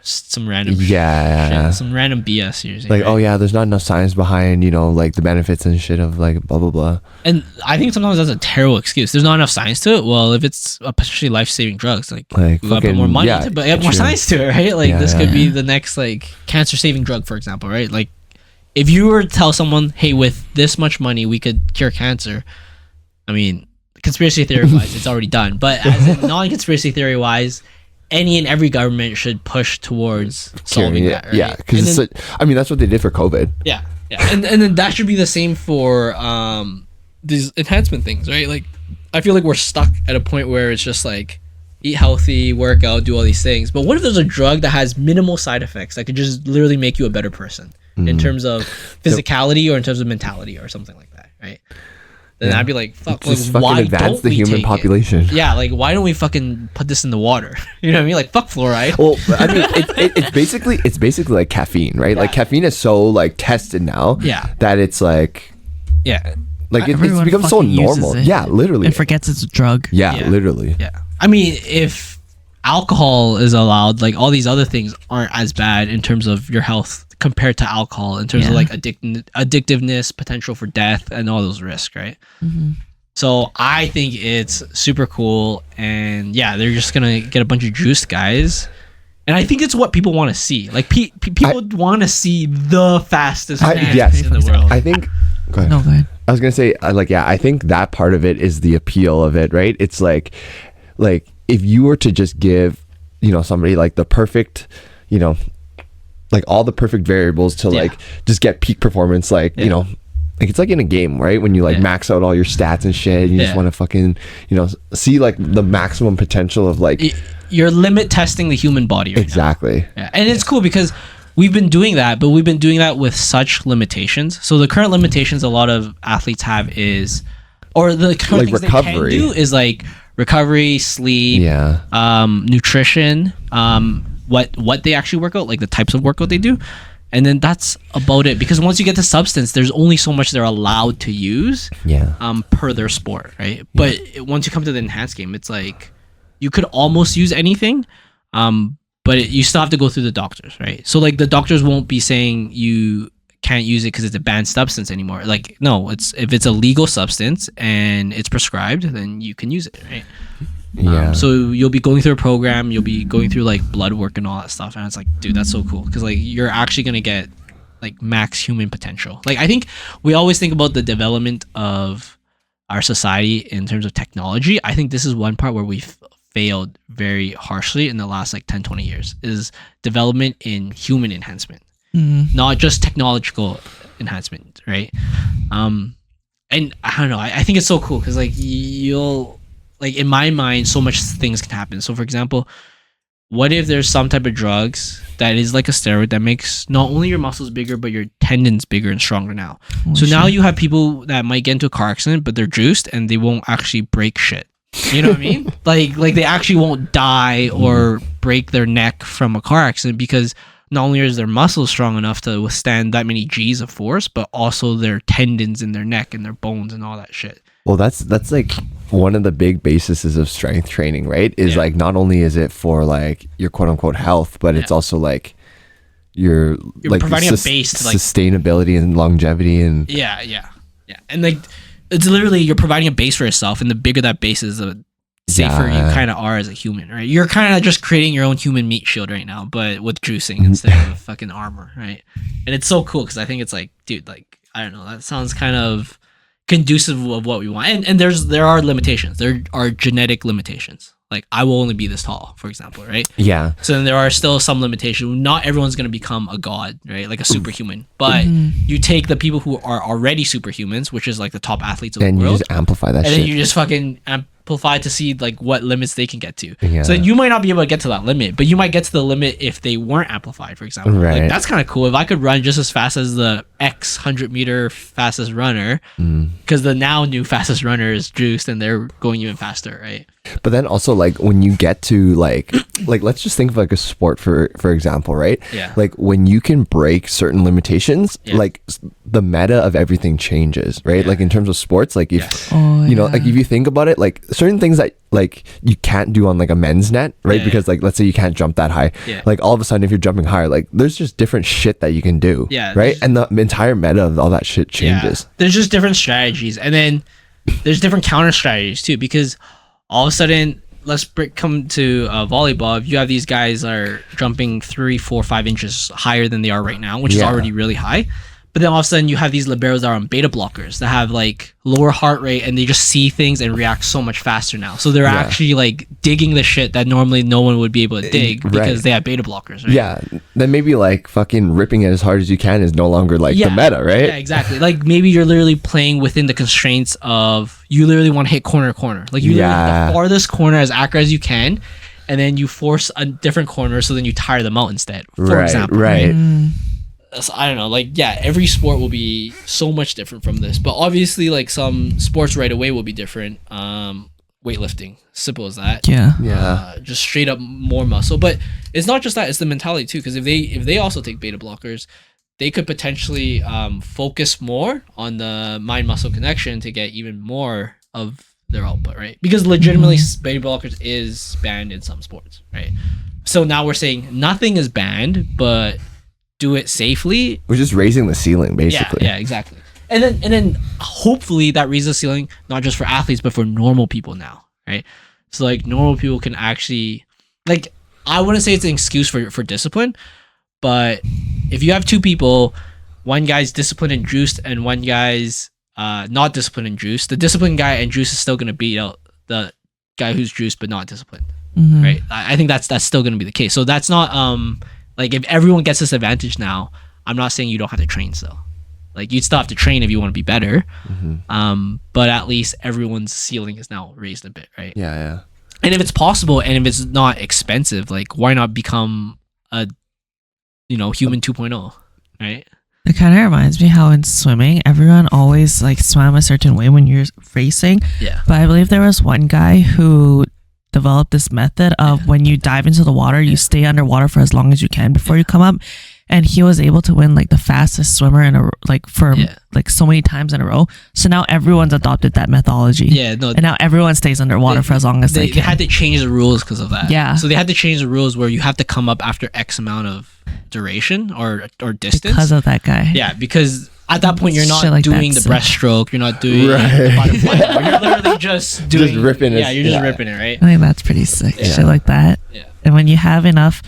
some random shit, some random BS usually. Like, right? There's not enough science behind, like the benefits and shit of like blah blah blah. And I think sometimes that's a terrible excuse. There's not enough science to it. Well, if it's potentially life-saving drugs, like we gotta put more money to it, but more science to it, right? Like, this could be the next like cancer-saving drug, for example, right? Like, if you were to tell someone, hey, with this much money we could cure cancer, I mean, conspiracy theory wise it's already done, but as a non-conspiracy theory wise, any and every government should push towards solving that, right? Yeah, because that's what they did for COVID. Yeah, and then that should be the same for these enhancement things, right? Like, I feel like we're stuck at a point where it's just like, eat healthy, work out, do all these things. But what if there's a drug that has minimal side effects that could just literally make you a better person in terms of physicality or in terms of mentality or something like that, right? Then I'd be like, fuck, like, why advance the human population? Yeah, like, why don't we fucking put this in the water? You know what I mean? Like, fuck fluoride. Well, I mean, it's basically like caffeine, right? Yeah. Like, caffeine is so like tested now that it's like, like it's become so normal. Yeah, literally. It forgets it's a drug. Yeah, literally. Yeah. I mean, if alcohol is allowed, like all these other things aren't as bad in terms of your health compared to alcohol in terms of like addictiveness, potential for death, and all those risks, right? So I think it's super cool, and yeah, they're just gonna get a bunch of juiced guys, and I think it's what people want to see. Like people want to see the fastest man in the world. I think. Go ahead. No, go ahead. I was gonna say, I think that part of it is the appeal of it, right? It's like if you were to just give, somebody like the perfect, like all the perfect variables to like just get peak performance, like like it's like in a game, right? When you like max out all your stats and shit, you just want to fucking, see like the maximum potential of like you're limit testing the human body. Exactly. Now. Yeah. And it's cool because we've been doing that, but we've been doing that with such limitations. So the current limitations a lot of athletes have is, or the current like things recovery. They can do is like recovery, sleep, nutrition, what they actually work out, like the types of workout they do. And then that's about it, because once you get to substance, there's only so much they're allowed to use per their sport, right? But once you come to the enhanced game, it's like you could almost use anything, but you still have to go through the doctors, right? So like the doctors won't be saying you can't use it because it's a banned substance anymore. Like, no, if it's a legal substance and it's prescribed, then you can use it, right? So you'll be going through a program, you'll be going through like blood work and all that stuff, and it's like, dude, that's so cool, because like you're actually gonna get like max human potential. Like I think we always think about the development of our society in terms of technology. I think this is one part where we've failed very harshly in the last like 10-20 years, is development in human enhancement, not just technological enhancement, right? And I don't know, I think it's so cool because like you'll, like in my mind, so much things can happen. So for example, what if there's some type of drugs that is like a steroid that makes not only your muscles bigger, but your tendons bigger and stronger now? So now you have people that might get into a car accident, but they're juiced and they won't actually break shit. You know what I mean? Like they actually won't die or break their neck from a car accident, because not only is their muscles strong enough to withstand that many G's of force, but also their tendons in their neck and their bones and all that shit. Well, that's like one of the big bases of strength training, right? Is like not only is it for like your quote unquote health, but it's also like you're like providing a base to like sustainability and longevity and and like it's literally you're providing a base for yourself, and the bigger that base is, the safer you kind of are as a human, right? You're kind of just creating your own human meat shield right now, but with juicing instead of fucking armor, right? And it's so cool because I think it's like, dude, like I don't know, that sounds kind of conducive of what we want, and there are limitations. There are genetic limitations. Like I will only be this tall, for example, right? So then there are still some limitations. Not everyone's going to become a god, right? Like a superhuman. But you take the people who are already superhumans, which is like the top athletes of the world, and you just amplify that and shit. then you just fucking amplify to see like what limits they can get to. So you might not be able to get to that limit, but you might get to the limit if they weren't amplified, for example. Like that's kind of cool. If I could run just as fast as the X 100-meter fastest runner, because the now new fastest runner is juiced and they're going even faster, right? But then also like when you get to like let's just think of like a sport for example, right? Like when you can break certain limitations, like the meta of everything changes, right? Like in terms of sports, like if you know, like if you think about it, like certain things that like you can't do on like a men's net, right? Because like let's say you can't jump that high, like all of a sudden if you're jumping higher, like there's just different shit that you can do, right? And the entire meta of all that shit changes. There's just different strategies, and then there's different counter strategies too, because all of a sudden, let's come to volleyball. If you have these guys that are jumping 3, 4, 5 inches higher than they are right now, which is already really high. But then all of a sudden you have these liberos that are on beta blockers that have like lower heart rate, and they just see things and react so much faster now. So they're actually like digging the shit that normally no one would be able to dig because they have beta blockers, right? Then maybe like fucking ripping it as hard as you can is no longer like the meta, right? Yeah, exactly. Like maybe you're literally playing within the constraints of you literally want to hit corner to corner. Like you literally hit the farthest corner as accurate as you can, and then you force a different corner, so then you tire them out instead, for example. So I don't know, like every sport will be so much different from this, but obviously like some sports right away will be different. Weightlifting, simple as that. Just straight up more muscle. But it's not just that, it's the mentality too, because if they also take beta blockers, they could potentially focus more on the mind muscle connection to get even more of their output, right? Because legitimately beta blockers is banned in some sports, right? So now we're saying nothing is banned, but do it safely. We're just raising the ceiling, basically. Yeah, exactly. And then hopefully that raises the ceiling not just for athletes but for normal people now, right? So like normal people can actually, like, I wouldn't say it's an excuse for discipline, but if you have two people, one guy's disciplined and juiced and one guy's not disciplined and juiced, the disciplined guy and juiced is still going to beat out the guy who's juiced but not disciplined, right? I think that's still going to be the case. So that's not like if everyone gets this advantage now, I'm not saying you don't have to train still. Like you'd still have to train if you want to be better, but at least everyone's ceiling is now raised a bit, right? Yeah. And if it's possible and if it's not expensive, like why not become a human 2.0, right? It kind of reminds me how in swimming, everyone always like swam a certain way when you're racing. Yeah. But I believe there was one guy who developed this method of when you dive into the water, you stay underwater for as long as you can before you come up. And he was able to win like the fastest swimmer for like so many times in a row. So now everyone's adopted that methodology. Yeah, no. And now everyone stays underwater for as long as they can. They had to change the rules because of that. Yeah. So they had to change the rules where you have to come up after X amount of duration or distance. Because of that guy. Yeah, because at that point you're not like doing the breaststroke, you're not doing the butterfly. You're literally just doing. Just ripping it. Yeah, you're just ripping it, right? I think that's pretty sick. Yeah. Shit like that. Yeah. And when you have enough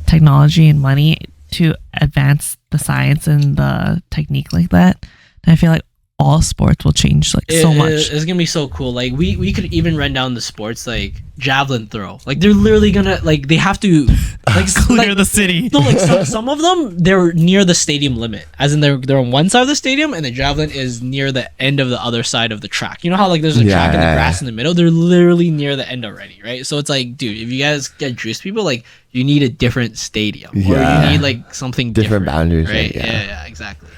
technology and money to advance the science and the technique like that, then I feel like all sports will change so much. It's gonna be so cool. Like we could even run down the sports like javelin throw. Like they're literally gonna they have to clear the city. No, like some of them they're near the stadium limit, as in they're on one side of the stadium and the javelin is near the end of the other side of the track. You know how like there's a track and the grass in the middle? They're literally near the end already, right? So it's like, dude, if you guys get juice people, like you need a different stadium or you need like something different boundaries, right? Yeah, exactly.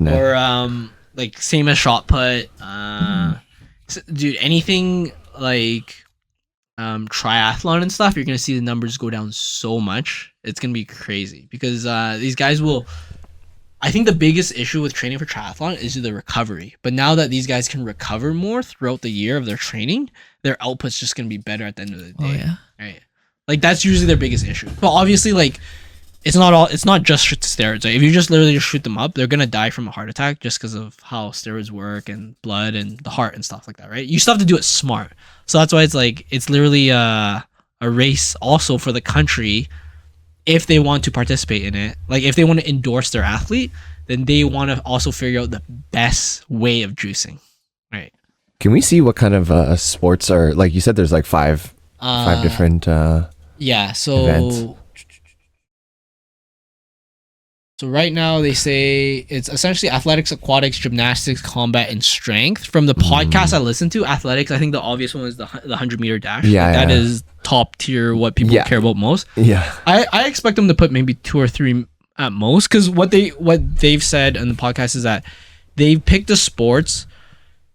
Or like same as shot put, dude, anything like triathlon and stuff, you're gonna see the numbers go down so much. It's gonna be crazy because these guys will. I think the biggest issue with training for triathlon is the recovery. But now that these guys can recover more throughout the year of their training, their output's just gonna be better at the end of the day. Oh yeah. Right. Like that's usually their biggest issue. But obviously, like it's not just steroids. Like, if you just literally just shoot them up, they're gonna die from a heart attack just because of how steroids work and blood and the heart and stuff like that, right? You still have to do it smart. So that's why it's literally a race also for the country if they want to participate in it. Like if they want to endorse their athlete, then they want to also figure out the best way of juicing, right? Can we see what kind of sports are, like you said, there's like five different yeah, so events. So right now they say it's essentially athletics, aquatics, gymnastics, combat, and strength. From the podcast I listened to, athletics, I think the obvious one is the 100-meter dash. Yeah, that is top tier, what people care about most. Yeah. I expect them to put maybe 2 or 3 at most, because what they've said in the podcast is that they've picked the sports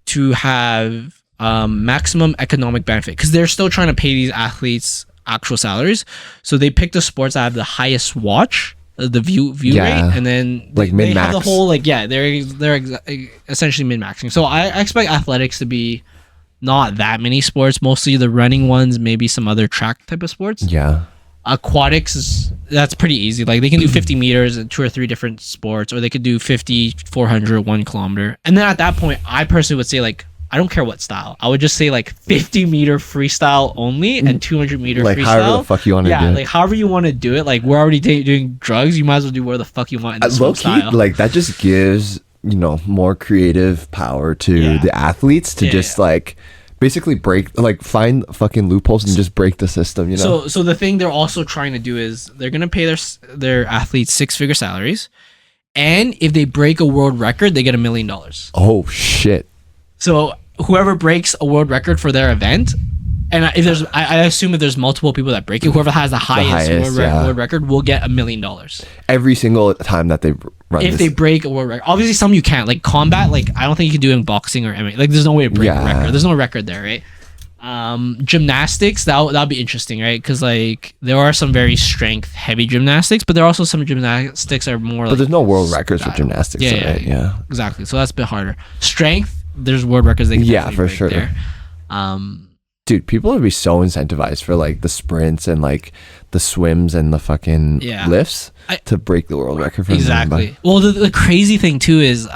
to have maximum economic benefit, because they're still trying to pay these athletes actual salaries. So they picked the sports that have the highest watch, the view rate, and then like they have the whole they're essentially min-maxing. So I expect athletics to be not that many sports, mostly the running ones, maybe some other track type of sports. Yeah. Aquatics that's pretty easy. Like they can do 50 meters in 2 or 3 different sports, or they could do 50, 400, 1 kilometer. And then at that point, I personally would say, like, I don't care what style. I would just say like 50-meter freestyle only and 200-meter like freestyle. However the fuck you want to do it. Yeah, like however you want to do it. Like we're already doing drugs. You might as well do whatever the fuck you want in the swim style. Like that just gives, more creative power to the athletes to just like basically find fucking loopholes and just break the system, So the thing they're also trying to do is they're going to pay their athletes 6-figure salaries. And if they break a world record, they get $1 million. Oh shit. So whoever breaks a world record for their event, and if there's, I assume if there's multiple people that break it, whoever has the highest world record will get $1 million every single time that they run. If they break a world record, obviously some you can't. Like combat, like I don't think you can do in boxing or MMA. Like there's no way to break a record. There's no record there, right? Gymnastics, that'll be interesting, right? Because like there are some very strength heavy gymnastics, but there are also some gymnastics that are more. But there's no world records for gymnastics. Yeah, exactly. So that's a bit harder. Strength, there's world records they can for sure there. Dude, people would be so incentivized for like the sprints and like the swims and the fucking lifts to break the world record for exactly. Well, the crazy thing too is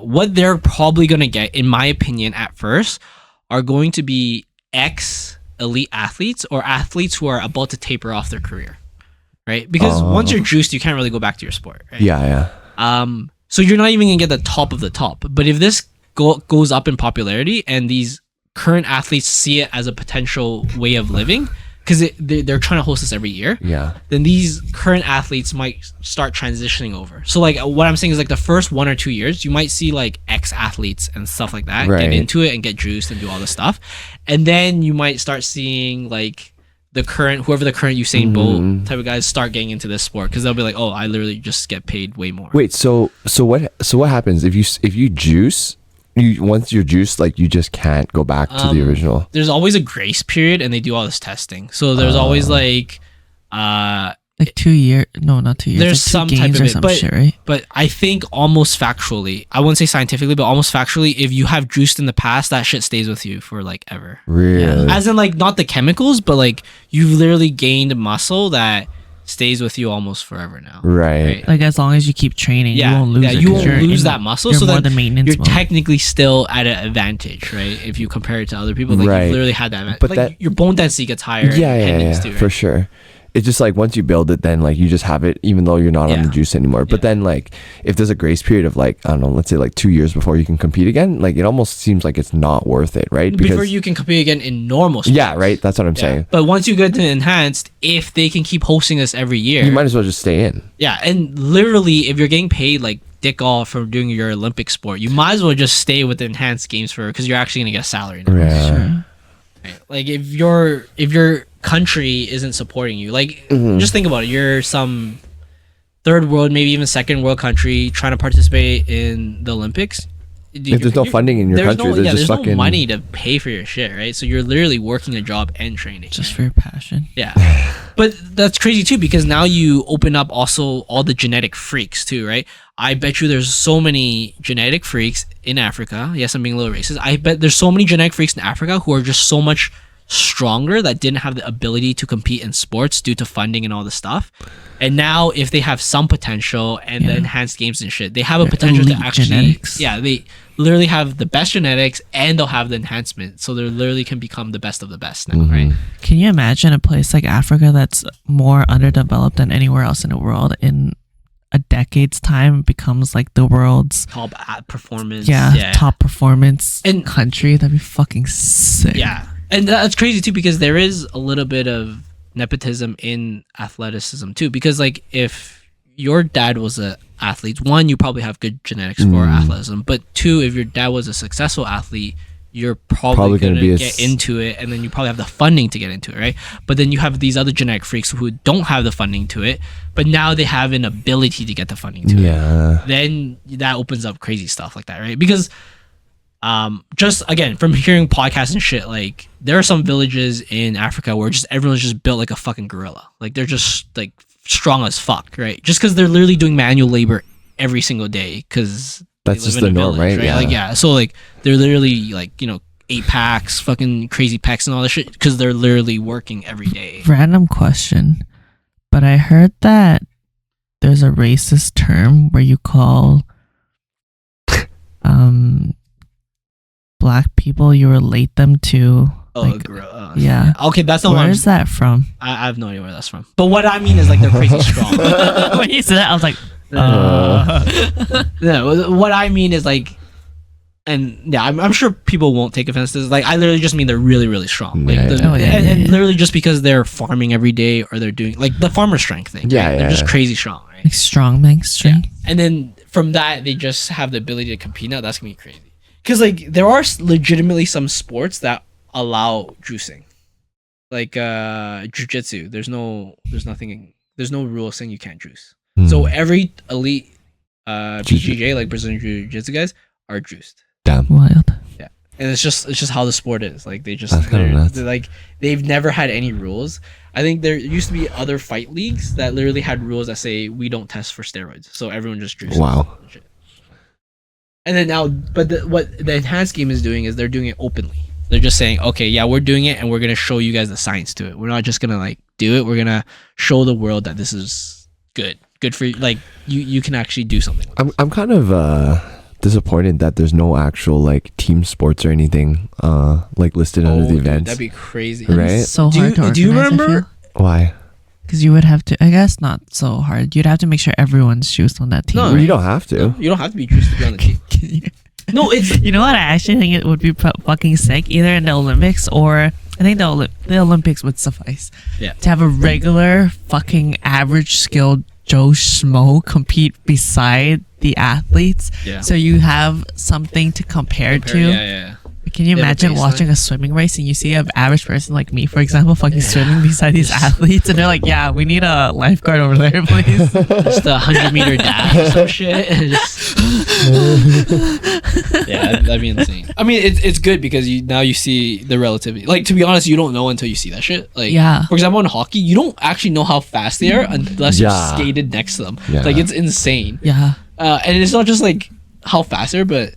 what they're probably gonna get, in my opinion, at first, are going to be elite athletes or athletes who are about to taper off their career, right? Because once you're juiced, you can't really go back to your sport, right? Yeah. So you're not even gonna get the top of the top. But if this goes up in popularity and these current athletes see it as a potential way of living, because they're trying to host this every year, then these current athletes might start transitioning over. So like what I'm saying is like the first 1 or 2 years, you might see like ex-athletes and stuff like that get into it and get juiced and do all this stuff. And then you might start seeing like whoever the current Usain Bolt type of guys start getting into this sport, because they'll be like, oh, I literally just get paid way more. Wait, so what happens if you juice? Once you're juiced, like you just can't go back to the original. There's always a grace period, and they do all this testing. So there's always like 2 years. No, not 2 years. There's like some games type of it, shit, right? But I think almost factually, I wouldn't say scientifically, but almost factually, if you have juiced in the past, that shit stays with you for like ever. Really? As in like not the chemicals, but like you've literally gained muscle that stays with you almost forever now. Right. Like as long as you keep training, you won't lose it. You won't lose that muscle. You're so more then than maintenance you're mode. technically still at an advantage, right? If you compare it to other people, like you've literally had that advantage. But like your bone density gets higher. Yeah, too, right? for sure. It's just like once you build it, then like you just have it even though you're not on the juice anymore. But then like if there's a grace period of like, I don't know, let's say like 2 years before you can compete again, like it almost seems like it's not worth it, right? Because before you can compete again in normal sports. Yeah, right? That's what I'm saying. But once you get to enhanced, if they can keep hosting this every year, you might as well just stay in. Yeah, and literally if you're getting paid like dick all for doing your Olympic sport, you might as well just stay with the enhanced games because you're actually gonna get a salary now. Yeah. Sure. Right? Like if your country isn't supporting you, like just think about it, you're some third world, maybe even second world country trying to participate in the Olympics. If there's no funding in your country, there's no money to pay for your shit, right? So you're literally working a job and training just for your passion. Yeah. But that's crazy too, because now you open up also all the genetic freaks too, right? I bet you there's so many genetic freaks in Africa. Yes, I'm being a little racist. I bet there's so many genetic freaks in Africa who are just so much stronger that didn't have the ability to compete in sports due to funding and all this stuff. And now if they have some potential and the enhanced games and shit, they have a potential to actually genetics. They literally have the best genetics and they'll have the enhancement, so they literally can become the best of the best now, right? Can you imagine a place like Africa that's more underdeveloped than anywhere else in the world in a decade's time becomes like the world's top performance top performance and country? That'd be fucking sick. And that's crazy too, because there is a little bit of nepotism in athleticism too, because like if your dad was an athlete, one, you probably have good genetics for athleticism, but two, if your dad was a successful athlete, you're probably gonna get into it, and then you probably have the funding to get into it, right? But then you have these other genetic freaks who don't have the funding to it, but now they have an ability to get the funding to it. Then that opens up crazy stuff like that, right? Because just again from hearing podcasts and shit, like there are some villages in Africa where just everyone's just built like a fucking gorilla. Like they're just like strong as fuck, right? Just because they're literally doing manual labor every single day, because that's just the norm, right? So like they're literally like, you know, 8 packs, fucking crazy pecs and all that shit, because they're literally working every day. Random question, but I heard that there's a racist term where you call black people, you relate them to okay, that's not where's that from? I have no idea where that's from, but what I mean is like they're crazy strong. When you said that, I was like no, what I mean is like, and I'm sure people won't take offense to this, like I literally just mean they're really, really strong, like and literally just because they're farming every day or they're doing like the farmer strength thing, they're just crazy strong, right? Like strong man strength. And then from that they just have the ability to compete. Now that's gonna be crazy, because like there are legitimately some sports that allow juicing, like jiu-jitsu. There's no rule saying you can't juice. So every elite BJJ, like Brazilian jiu-jitsu guys, are juiced. Damn. Wild. Yeah. And it's just how the sport is. Like they're like they've never had any rules. I think there used to be other fight leagues that literally had rules that say we don't test for steroids, so everyone just juices. Wow. And then now, but what the enhanced game is doing is they're doing it openly. They're just saying, okay, yeah, we're doing it, and we're gonna show you guys the science to it. We're not just gonna like do it. We're gonna show the world that this is good for you. Like you can actually do something. I'm kind of disappointed that there's no actual like team sports or anything like listed under the events. That'd be crazy, right? It's so hard to organize. Do you remember why? Because you would have to, I guess not so hard. You'd have to make sure everyone's juiced on that team. No, Well, you don't have to. You don't have to be juiced to be on the team. No, it's You know what? I actually think it would be fucking sick, either in the Olympics or I think the Olympics would suffice. Yeah. To have a regular fucking average skilled Joe Schmo compete beside the athletes. Yeah. So you have something to compare to. Yeah. Can you Yeah, the imagine baseline. watching a swimming race and you see an average person like me, for example, fucking swimming beside these athletes, and they're like, "Yeah, we need a lifeguard over there, please." Just the 100-meter dash or some shit. And just... yeah, that'd be insane. I mean, it's good because now you see the relativity. Like, to be honest, you don't know until you see that shit. Like, Yeah. for example, in hockey, you don't actually know how fast they are unless Yeah. you've skated next to them. Yeah. Like, it's insane. Yeah. And it's not just like how fast they are, but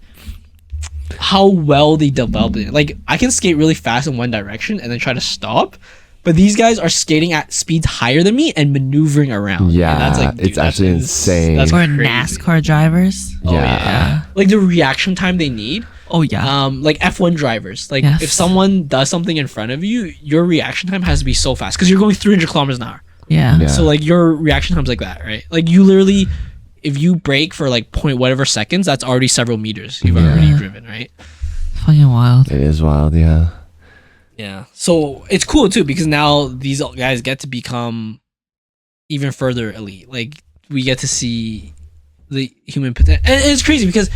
how well they develop it. Like, I can skate really fast in one direction and then try to stop, but these guys are skating at speeds higher than me and maneuvering around. Yeah, and that's like, dude, it's actually insane. That's Or crazy. NASCAR drivers. Oh, Yeah. like the reaction time they need. Oh yeah. Like F1 drivers. Like, Yes. if someone does something in front of you, your reaction time has to be so fast because you're going 300 kilometers an hour. Yeah. Yeah. So like your reaction time's like that, right? Like, you literally, if you brake for like point whatever seconds, that's already several meters you've already driven, right? Fucking wild. It is wild, yeah. Yeah. So it's cool too because now these guys get to become even further elite. Like, we get to see the human potential. And it's crazy because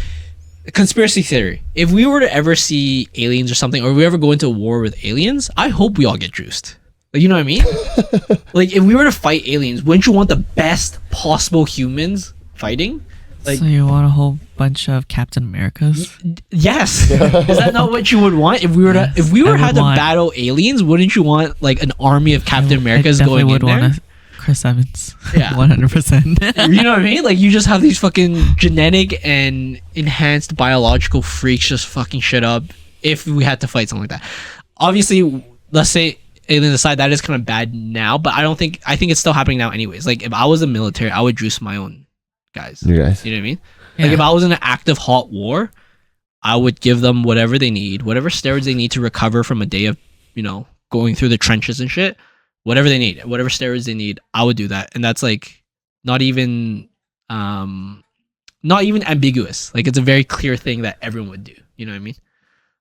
conspiracy theory. If we were to ever see aliens or something, or we ever go into war with aliens, I hope we all get juiced. Like, you know what I mean? Like, if we were to fight aliens, wouldn't you want the best possible humans fighting? Like, So you want a whole bunch of Captain Americas? yes. Is that not what you would want? If we were to, if we were I had would to want- battle aliens, wouldn't you want like an army of Captain Americas I going definitely in would there? want a Chris Evans. Yeah. 100%. You know what I mean? Like, you just have these fucking genetic and enhanced biological freaks just fucking shit up if we had to fight something like that. Obviously, let's say aliens aside, that is kind of bad now, but I think it's still happening now anyways. Like, if I was a military, I would juice my own guys. You guys. You know what I mean? Yeah. Like, if I was in an active hot war, I would give them whatever they need, whatever steroids they need to recover from a day of, going through the trenches and shit. Whatever they need, whatever steroids they need, I would do that. And that's like not even ambiguous. Like, it's a very clear thing that everyone would do. You know what I mean?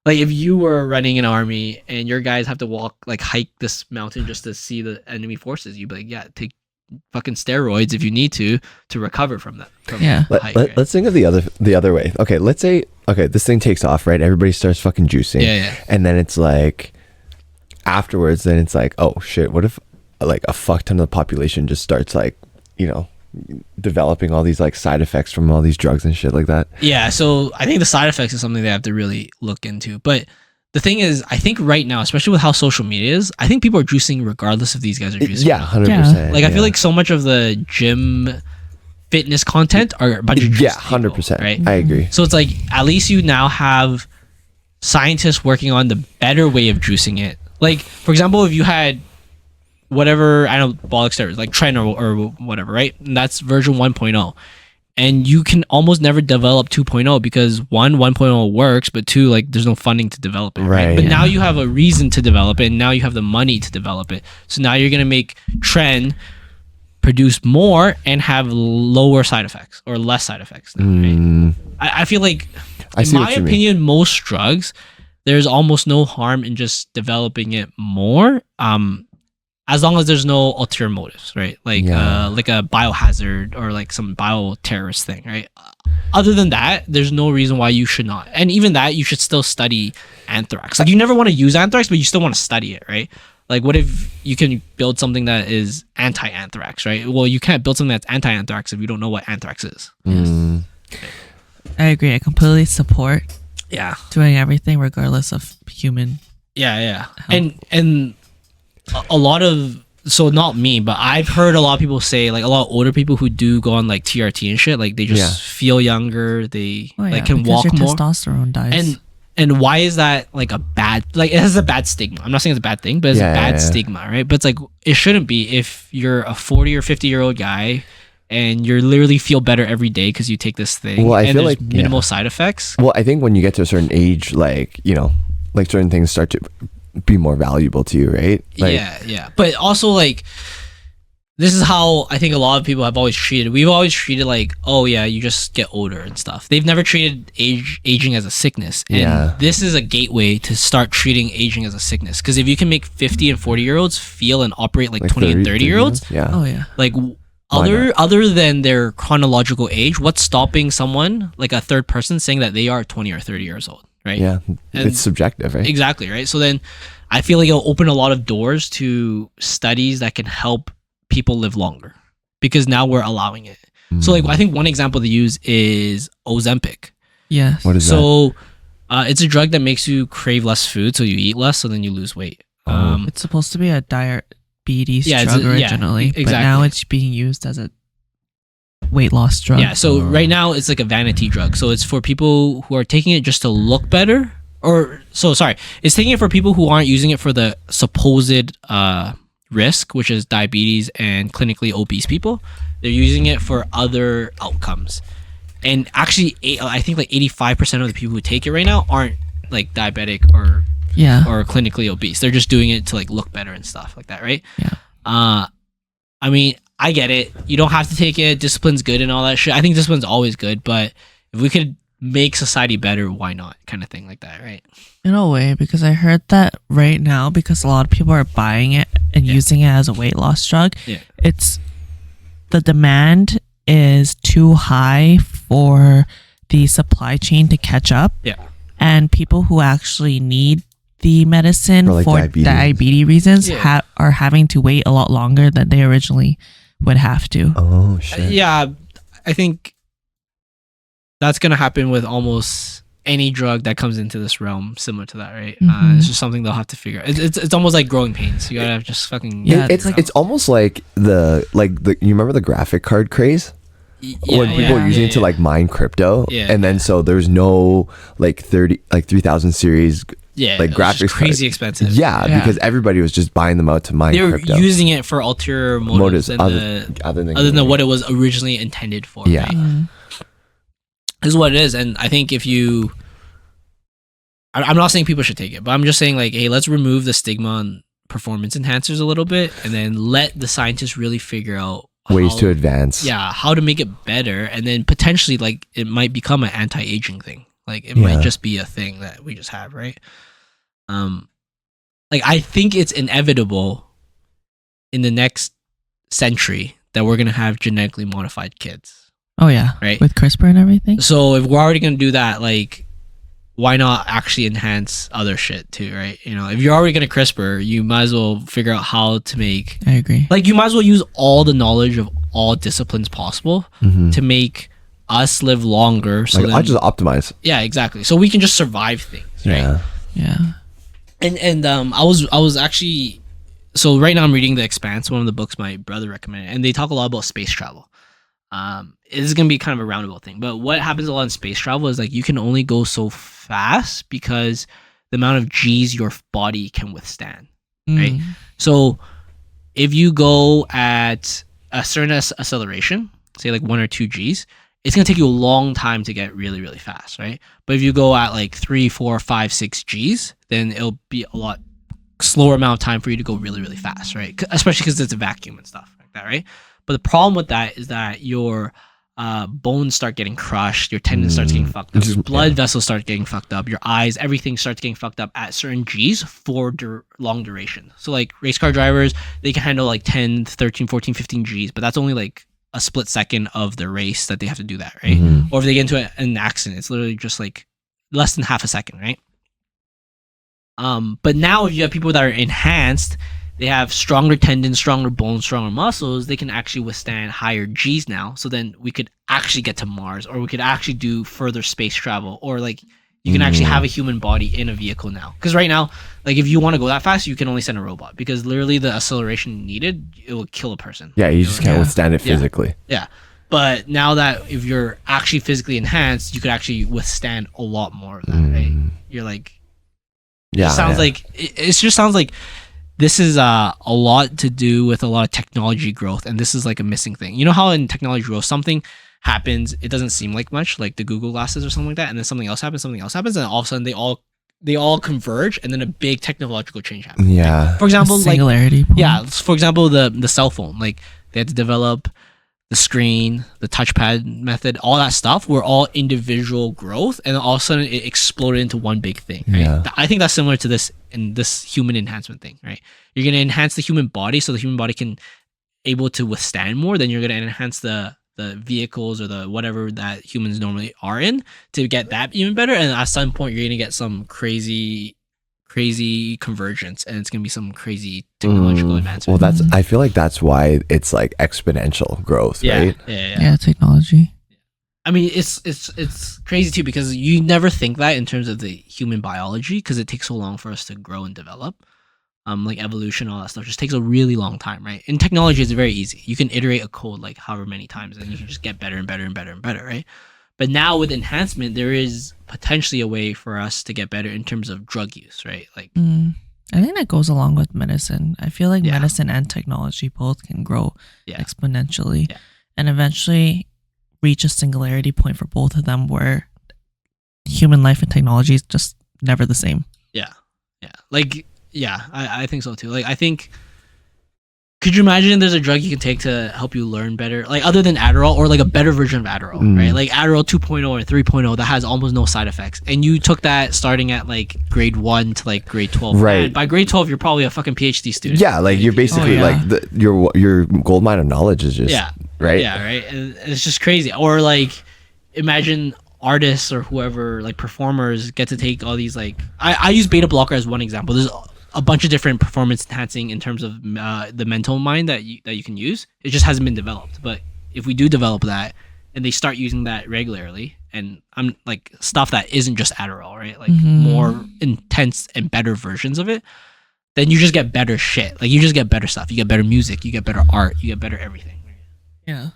Like, if you were running an army and your guys have to hike this mountain just to see the enemy forces, you'd be like, yeah, take fucking steroids if you need to recover from that. Yeah. Let's think of the other way. Okay, let's say this thing takes off, right? Everybody starts fucking juicing. Yeah. And then it's like afterwards, then it's like, oh shit, what if like a fuck ton of the population just starts like, developing all these like side effects from all these drugs and shit like that? Yeah, so I think the side effects is something they have to really look into. But the thing is, I think right now, especially with how social media is, I think people are juicing regardless if these guys are juicing. Yeah, 100%. Like, I feel like so much of the gym fitness content are a bunch of juiced 100%. people, right? I agree. So it's like, at least you now have scientists working on the better way of juicing it. Like, for example, if you had whatever, I don't know, anabolic steroids, like Tren or whatever, right? And that's version 1.0. And you can almost never develop 2.0 because 1.0 works, but 2, like, there's no funding to develop it, right? Right. But now you have a reason to develop it, and now you have the money to develop it. So now you're going to make Tren produce more and have lower side effects or less side effects. Now, right? I feel like, in my opinion, most drugs, there's almost no harm in just developing it more, as long as there's no ulterior motives, right? Like a biohazard or like some bioterrorist thing, right? Other than that, there's no reason why you should not. And even that, you should still study anthrax. Like, you never want to use anthrax, but you still want to study it, right? Like, what if you can build something that is anti-anthrax, right? Well, you can't build something that's anti-anthrax if you don't know what anthrax is. I agree. I completely support Yeah. doing everything regardless of human. Yeah. And a lot of, so not me, but I've heard a lot of people say, like, a lot of older people who do go on like TRT and shit, like, they just feel younger, they can because walk your more. testosterone dies. And why is that like a bad, like it has a bad stigma. I'm not saying it's a bad thing, but it's a bad stigma, right? But it's like, it shouldn't be. If you're a 40 or 50-year-old guy and you literally feel better every day because you take this thing, well, I and feel there's like minimal side effects. Well, I think when you get to a certain age, like, you know, like certain things start to be more valuable to you, right? Like, yeah. But also, like, this is how I think a lot of people have always treated. We've always treated like, oh yeah, you just get older and stuff. They've never treated aging as a sickness. And this is a gateway to start treating aging as a sickness. Because if you can make 50 and 40-year-olds feel and operate like 20 and 30-year-olds, like other than their chronological age, what's stopping someone, like a third person, saying that they are 20 or 30 years old, right? Yeah, and it's subjective, right? Exactly, right? So then I feel like it'll open a lot of doors to studies that can help people live longer, because now we're allowing it. So like, I think one example they use is Ozempic. Yes. What is that? It's a drug that makes you crave less food, so you eat less, so then you lose weight. It's supposed to be a diabetes drug originally, exactly. But now it's being used as a weight loss drug. Yeah, so right now it's like a vanity drug. So it's for people who are taking it just to look better, it's taking it for people who aren't using it for the supposed risk, which is diabetes and clinically obese people. They're using it for other outcomes. And actually, I think like 85% of the people who take it right now aren't like diabetic or clinically obese. They're just doing it to like look better and stuff like that, right? Yeah. I mean, I get it. You don't have to take it. Discipline's good and all that shit. I think discipline's always good, but if we could make society better, why not? Kind of thing like that, right? In a way, because I heard that right now, because a lot of people are buying it and using it as a weight loss drug, it's the demand is too high for the supply chain to catch up. Yeah. And people who actually need the medicine for diabetes reasons are having to wait a lot longer than they originally would have to. Oh, shit. Yeah, I think that's going to happen with almost any drug that comes into this realm, similar to that, right? It's just something they'll have to figure out. It's almost like growing pains. You gotta just fucking it's almost like the you remember the graphic card craze when people were using it to like mine crypto, and then so there's no like 3000 series like graphics crazy expensive, because everybody was just buying them out to mine crypto. They were using it for ulterior motives other than what it was originally intended for. Right? Is what it is. And I think if you, I'm not saying people should take it, but I'm just saying like, hey, let's remove the stigma on performance enhancers a little bit, and then let the scientists really figure out ways to advance. Yeah, how to make it better, and then potentially like it might become an anti-aging thing. Like it might just be a thing that we just have, right? Like I think it's inevitable in the next century that we're gonna have genetically modified kids. Oh yeah, right. With CRISPR and everything. So if we're already gonna do that, like, why not actually enhance other shit too, right? You know, if you're already gonna CRISPR, you might as well figure out how to make. I agree. Like, you might as well use all the knowledge of all disciplines possible to make us live longer. So like, I just optimize. Yeah, exactly. So we can just survive things, right? Yeah. And I was actually, so right now I'm reading The Expanse, one of the books my brother recommended, and they talk a lot about space travel. This is gonna be kind of a roundabout thing, but what happens a lot in space travel is like you can only go so fast because the amount of G's your body can withstand, right? So if you go at a certain acceleration, say like 1 or 2 G's, it's gonna take you a long time to get really, really fast, right? But if you go at like 3, 4, 5, 6 G's, then it'll be a lot slower amount of time for you to go really, really fast, right? Especially because it's a vacuum and stuff like that, right? But the problem with that is that your bones start getting crushed, your tendons starts getting fucked up, your blood vessels start getting fucked up, your eyes, everything starts getting fucked up at certain G's for long duration. So like race car drivers, they can handle like 10, 13, 14, 15 G's, but that's only like a split second of the race that they have to do that, right? Or if they get into an accident, it's literally just like less than half a second, right? But now if you have people that are enhanced, they have stronger tendons, stronger bones, stronger muscles, they can actually withstand higher G's now. So then we could actually get to Mars, or we could actually do further space travel, or like you can actually have a human body in a vehicle now. Because right now, like if you want to go that fast, you can only send a robot, because literally the acceleration needed, it will kill a person. Yeah, you just can't withstand it physically. Yeah. But now that if you're actually physically enhanced, you could actually withstand a lot more of that, right? You're like, it just sounds like this is a lot to do with a lot of technology growth, and this is like a missing thing. You know how in technology growth something happens, it doesn't seem like much, like the Google glasses or something like that, and then something else happens, and all of a sudden they all converge, and then a big technological change happens. Yeah. For example, singularity. For example, the cell phone, like they had to develop the screen, the touchpad method, all that stuff were all individual growth, and all of a sudden it exploded into one big thing. Right? Yeah. I think that's similar to this in this human enhancement thing, right? You're gonna enhance the human body so the human body can able to withstand more. Then you're gonna enhance the vehicles or the whatever that humans normally are in to get that even better. And at some point, you're gonna get some crazy convergence, and it's gonna be some crazy technological advancement. Well, I feel like that's why it's like exponential growth, right? Yeah, technology. I mean, it's crazy too, because you never think that in terms of the human biology, because it takes so long for us to grow and develop. Like evolution, all that stuff just takes a really long time, right? In technology, it's very easy. You can iterate a code like however many times, and you can just get better and better and better and better, right? But now with enhancement, there is potentially a way for us to get better in terms of drug use, right? Like, I think that goes along with medicine. I feel like medicine and technology both can grow exponentially and eventually reach a singularity point for both of them where human life and technology is just never the same. I think so too. Like, I think, could you imagine there's a drug you can take to help you learn better, like other than Adderall, or like a better version of Adderall, right? Like Adderall 2.0 or 3.0 that has almost no side effects, and you took that starting at like grade 1 to like grade 12, right? And by grade 12, you're probably a fucking PhD student. Yeah, like you're basically like your gold mine of knowledge is just right. Yeah, right. And it's just crazy. Or like, imagine artists or whoever, like performers, get to take all these like I use beta blocker as one example. There's a bunch of different performance enhancing in terms of the mental mind that you can use. It just hasn't been developed. But if we do develop that and they start using that regularly, and I'm like stuff that isn't just Adderall, right? Like more intense and better versions of it, then you just get better shit. Like you just get better stuff. You get better music. You get better art. You get better everything. Yeah.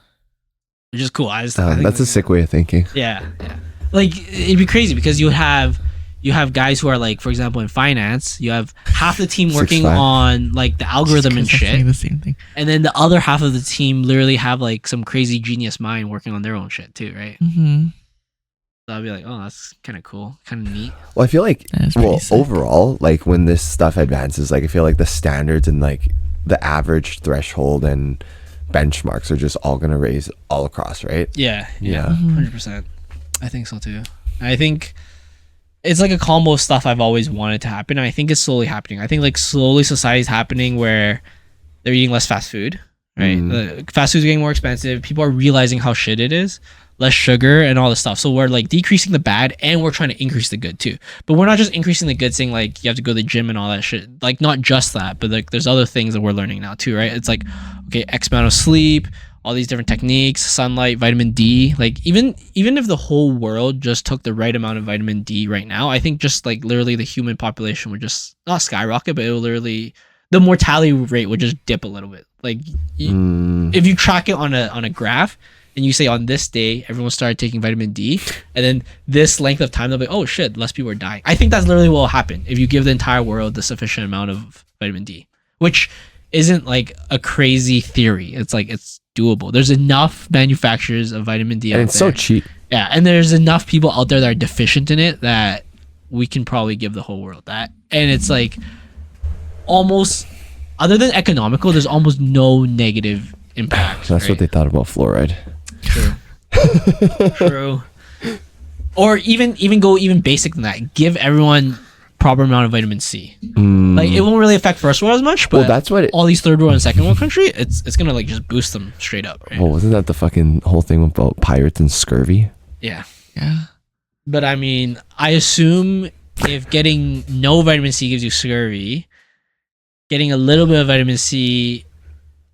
Which is cool. I think that's a sick way of thinking. Yeah. Like it'd be crazy because you have guys who are like, for example, in finance, you have half the team working on like the algorithm and shit, the same thing, and then the other half of the team literally have like some crazy genius mind working on their own shit too, right? So I'd be like, oh, that's kind of cool, kind of neat. Well, I feel like, overall, like when this stuff advances, like I feel like the standards and like the average threshold and benchmarks are just all gonna raise all across, right? Yeah, 100%. I think so too. I think it's like a combo of stuff I've always wanted to happen, and I think it's slowly happening. I think like slowly society's happening where they're eating less fast food, right? Fast food's getting more expensive. People are realizing how shit it is. Less sugar and all this stuff. So we're like decreasing the bad, and we're trying to increase the good too. But we're not just increasing the good, saying like you have to go to the gym and all that shit. Like not just that, but like there's other things that we're learning now too, right? It's like, okay, X amount of sleep, all these different techniques, sunlight, vitamin D. Like even if the whole world just took the right amount of vitamin D right now, I think just like literally the human population would just not skyrocket, but it would literally, the mortality rate would just dip a little bit. Like if you track it on a graph, and you say on this day everyone started taking vitamin D, and then this length of time they'll be, oh shit, less people are dying. I think that's literally what will happen if you give the entire world the sufficient amount of vitamin D, which isn't like a crazy theory. It's like it's doable. There's enough manufacturers of vitamin D, and out it's there. so cheap. Yeah, and there's enough people out there that are deficient in it that we can probably give the whole world that. And it's like almost, other than economical, there's almost no negative impact. That's what they thought about fluoride. True. Or even go even basic than that. Give everyone proper amount of vitamin C. Like it won't really affect first world as much, but that's what all these third world and second world country, it's gonna like just boost them straight up. Right? Well, wasn't that the fucking whole thing about pirates and scurvy? Yeah. Yeah. But I mean, I assume if getting no vitamin C gives you scurvy, getting a little bit of vitamin C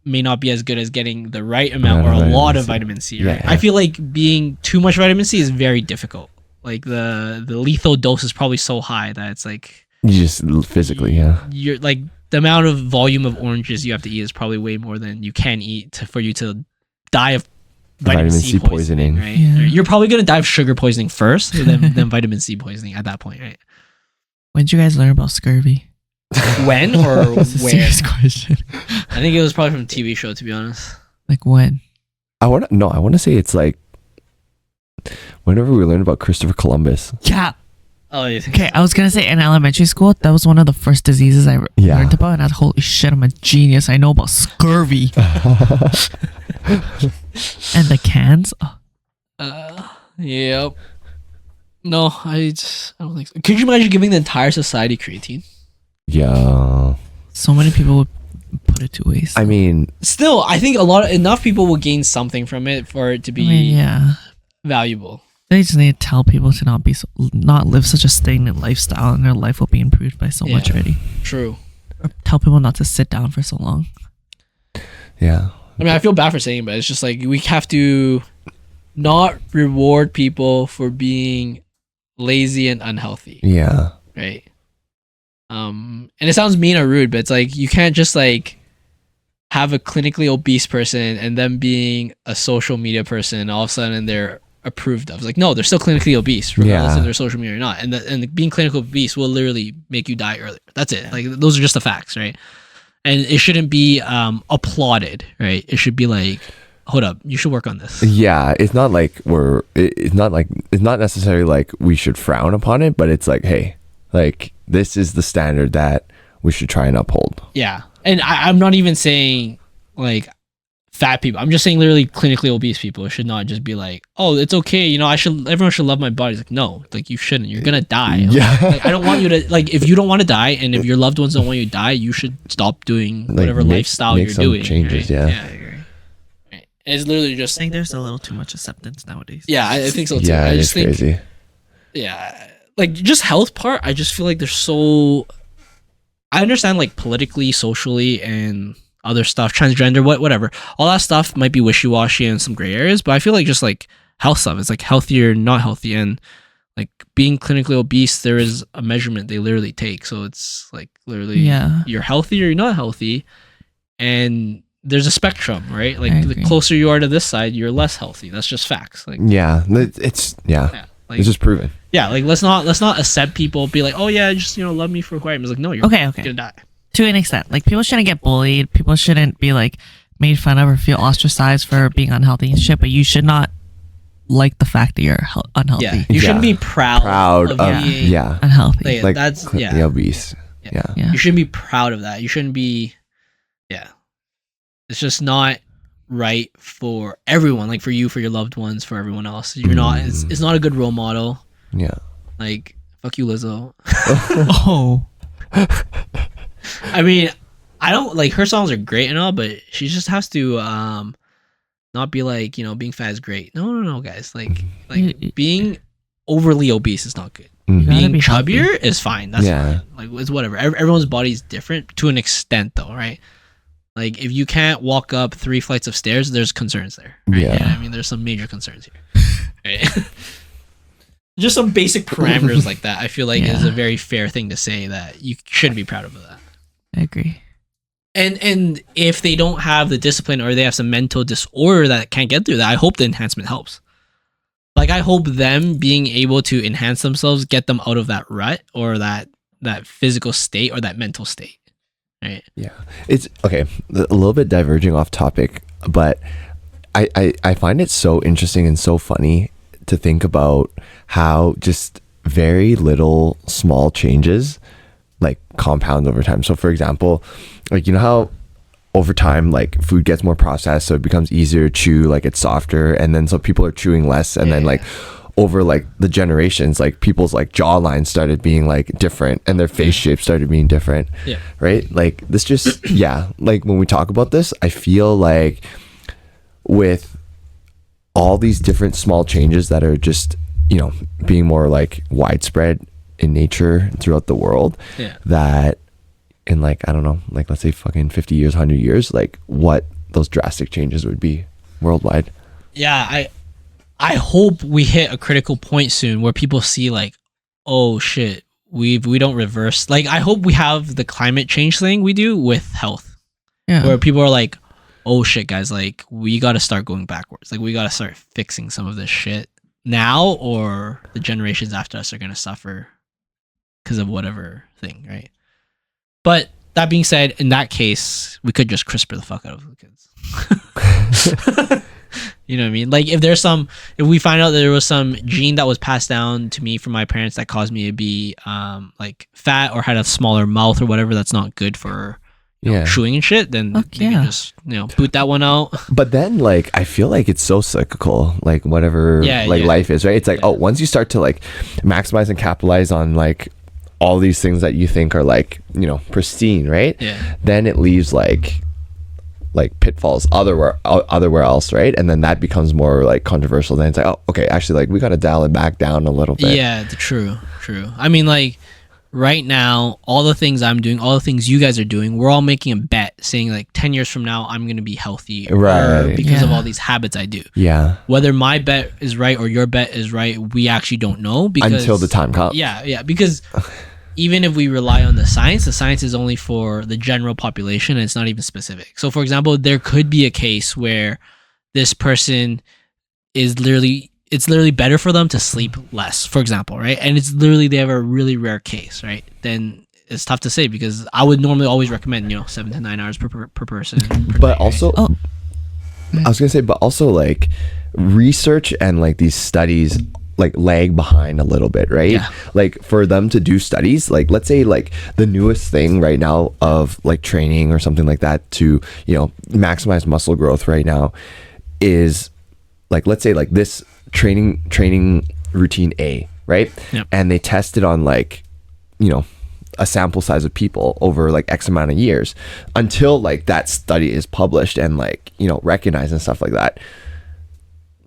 may not be as good as getting the right amount or a lot of vitamin C, right? Yeah. I feel like being too much vitamin C is very difficult. Like the lethal dose is probably so high that it's like you just physically, you're like the amount of volume of oranges you have to eat is probably way more than you can eat for you to die of vitamin C poisoning, right? Yeah. You're probably gonna die of sugar poisoning first, then vitamin C poisoning at that point, right? When did you guys learn about scurvy? When or That's a where? serious question. I think it was probably from a TV show, to be honest. Like when? I want to say it's like whenever we learned about Christopher Columbus. Yeah. Oh, you think? Okay, I was gonna say in elementary school, that was one of the first diseases I learned about, and I was, holy shit, I'm a genius. I know about scurvy. And the cans. Oh. Yep. No, I don't think so. Could you imagine giving the entire society creatine? Yeah. So many people would put it to waste. I mean, Still, I think enough people will gain something from it for it to be yeah. valuable. They just need to tell people to not live such a stagnant lifestyle, and their life will be improved by so much already. True. Or tell people not to sit down for so long. yeah. I mean, I feel bad for saying it, but it's just like we have to not reward people for being lazy and unhealthy, Yeah. right? And it sounds mean or rude, but it's like you can't just like have a clinically obese person and them being a social media person, all of a sudden they're approved of. It's like, no, they're still clinically obese regardless if they're social media or not. And being clinically obese will literally make you die earlier. That's it. Like those are just the facts, right? And it shouldn't be applauded, right? It should be like, hold up, you should work on this. Yeah, it's not like it's not necessarily like we should frown upon it, but it's like, hey, like this is the standard that we should try and uphold. Yeah. And I'm not even saying like fat people. I'm just saying literally clinically obese people should not just be like, oh, it's okay, you know, everyone should love my body. It's like, no, like you shouldn't. You're gonna die. Yeah. Like, I don't want you to, like, if you don't want to die and if your loved ones don't want you to die, you should stop doing whatever lifestyle make you're some doing. changes, right? yeah. Yeah, I agree. Right. It's literally just I think there's a little too much acceptance nowadays. yeah, I think so too. Yeah, I it's just think crazy. yeah, like just health part, I just feel like there's so I understand like politically, socially, and other stuff, transgender, whatever, all that stuff might be wishy-washy in some gray areas, but I feel like just like health stuff, it's like healthier, not healthy, and like being clinically obese, there is a measurement they literally take, so it's like literally you're healthy or you're not healthy, and there's a spectrum, right? Like the closer you are to this side, you're less healthy. That's just facts. Like it's like, it's just proven. Yeah, like let's not accept people be like, oh yeah, just love me for who I am. It's like, no, you're gonna die. To an extent, like people shouldn't get bullied. People shouldn't be like made fun of or feel ostracized for being unhealthy and shit. But you should not like the fact that you're unhealthy. Yeah, you shouldn't be proud of being unhealthy. Like that's obese. Yeah. You shouldn't be proud of that. You shouldn't be. Yeah, it's just not right for everyone. Like for you, for your loved ones, for everyone else. You're not. It's not a good role model. Yeah. Like fuck you, Lizzo. Oh. I mean, I don't like her songs are great and all, but she just has to not be like, being fat is great. No, guys. Like being overly obese is not good. Being chubbier is fine. That's fine. Like it's whatever. Everyone's body is different to an extent, though, right? Like if you can't walk up 3 flights of stairs, there's concerns there. Right? Yeah. I mean, there's some major concerns here. Right? Just some basic parameters like that. I feel like is a very fair thing to say that you shouldn't be proud of that. I agree. And if they don't have the discipline or they have some mental disorder that can't get through that, I hope the enhancement helps. Like I hope them being able to enhance themselves, get them out of that rut or that physical state or that mental state. Right. Yeah. It's okay. A little bit diverging off topic, but I find it so interesting and so funny to think about how just very little small changes like compound over time. So for example, like how over time like food gets more processed, so it becomes easier to chew, like it's softer, and then so people are chewing less, and then like over like the generations, like people's like jawlines started being like different and their face shape started being different. Right? Like this just like when we talk about this, I feel like with all these different small changes that are just being more like widespread in nature throughout the world, that in like I don't know, like let's say fucking 50 years, 100 years, like what those drastic changes would be worldwide. I hope we hit a critical point soon where people see like, oh shit, we don't reverse. Like I hope we have the climate change thing we do with health, where people are like, oh shit, guys, like we got to start going backwards. Like we got to start fixing some of this shit now, or the generations after us are going to suffer because of whatever thing, right? But that being said, in that case, we could just CRISPR the fuck out of the kids. You know what I mean? Like if we find out that there was some gene that was passed down to me from my parents that caused me to be like fat or had a smaller mouth or whatever, that's not good for chewing and shit, then you can just boot that one out. But then like I feel like it's so cyclical, like whatever life is, right? It's like once you start to like maximize and capitalize on like all these things that you think are like pristine, right? Then it leaves like pitfalls otherwhere else, right? And then that becomes more like controversial. Then it's like, oh, okay, actually, like we got to dial it back down a little bit. Yeah, true. I mean, like right now, all the things I'm doing, all the things you guys are doing, we're all making a bet saying like 10 years from now, I'm going to be healthy, right? Because of all these habits I do. Yeah. Whether my bet is right or your bet is right, we actually don't know until the time comes. Yeah, because even if we rely on the science is only for the general population and it's not even specific. So for example, there could be a case where this person is it's literally better for them to sleep less, for example, right? And it's literally, they have a really rare case, right? Then it's tough to say, because I would normally always recommend, 7 to 9 hours per person. But also, I was going to say, but also like research and like these studies like lag behind a little bit, right? Yeah. Like for them to do studies, like let's say like the newest thing right now of like training or something like that to, maximize muscle growth right now is like, let's say like this training routine A, right? Yep. And they test it on like, a sample size of people over like X amount of years until like that study is published and like, recognized and stuff like that.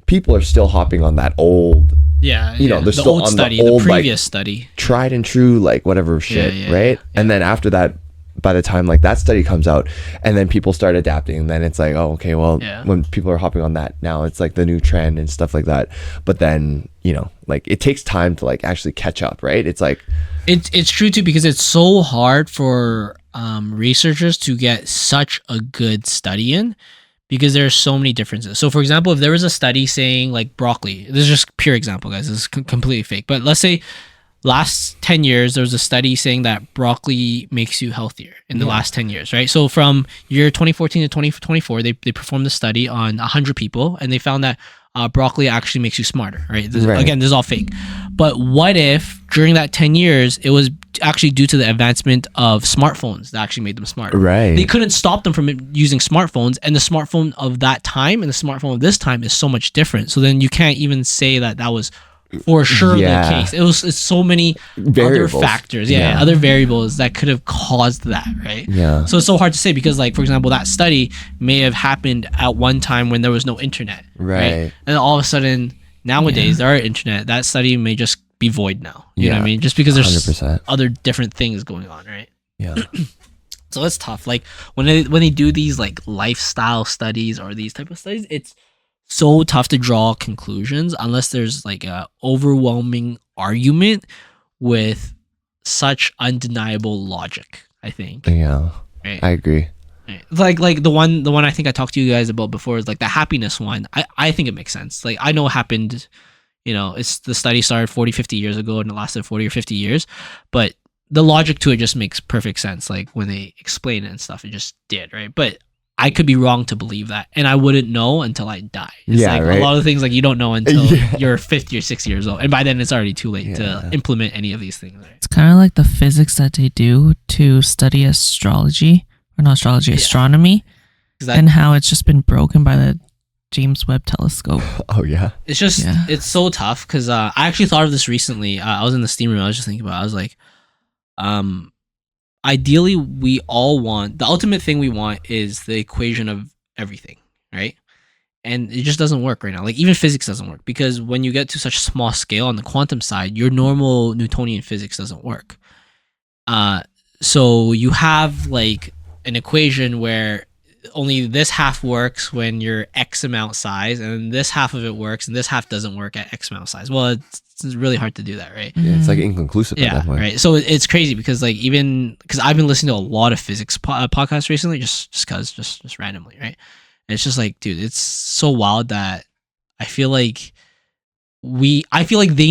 People are still hopping on that old, they're still old on study, the old, the previous like, study, tried and true, like whatever shit, right? Yeah. And then after that, by the time like that study comes out, and then people start adapting, and then it's like, oh, okay, well, when people are hopping on that now, it's like the new trend and stuff like that. But then, like it takes time to like actually catch up, right? It's like it's true too, because it's so hard for researchers to get such a good study in, because there are so many differences. So for example, if there was a study saying like broccoli, this is just pure example, guys, this is completely fake, but let's say last 10 years, there was a study saying that broccoli makes you healthier in the last 10 years, right? So from year 2014 to 2024, they performed a study on 100 people, and they found that broccoli actually makes you smarter, right? Again, this is all fake. But what if during that 10 years, it was actually due to the advancement of smartphones that actually made them smarter? Right. They couldn't stop them from using smartphones, and the smartphone of that time and the smartphone of this time is so much different. So then you can't even say that was for sure the case. It's so many variables. Other factors, other variables that could have caused that, right? Yeah. So it's so hard to say, because like, for example, that study may have happened at one time when there was no internet, right? And all of a sudden nowadays there are internet, that study may just be void now. You know what I mean? Just because there's 100%. Other different things going on, right? Yeah. So it's tough. Like when they do these like lifestyle studies or these type of studies, it's so tough to draw conclusions unless there's like a overwhelming argument with such undeniable logic, I think. Yeah. Right? I agree. Right. Like the one I think I talked to you guys about before is like the happiness one. I think it makes sense. Like I know it happened, it's the study started 40-50 years ago and it lasted 40 or 50 years, but the logic to it just makes perfect sense. Like when they explain it and stuff, it just did, right? But I could be wrong to believe that, and I wouldn't know until I die. It's like right? A lot of things like you don't know until you're 50 or 60 years old, and by then it's already too late to implement any of these things. Right? It's kind of like the physics that they do to study astronomy, astronomy, and how it's just been broken by the James Webb Telescope. Oh yeah, it's just it's so tough, because I actually thought of this recently. I was in the steam room. I was just thinking about it. I was like, ideally, we all want, the ultimate thing we want is the equation of everything, right? And it just doesn't work right now. Like even physics doesn't work, because when you get to such a small scale on the quantum side, your normal Newtonian physics doesn't work. So you have like an equation where only this half works when you're X amount size, and this half of it works, and this half doesn't work at X amount size. Well, it's really hard to do that, right? Yeah, it's like inconclusive at that point. Right. So it's crazy, because like even because I've been listening to a lot of physics podcasts recently, just randomly, right? And it's just like, dude, it's so wild that I feel like they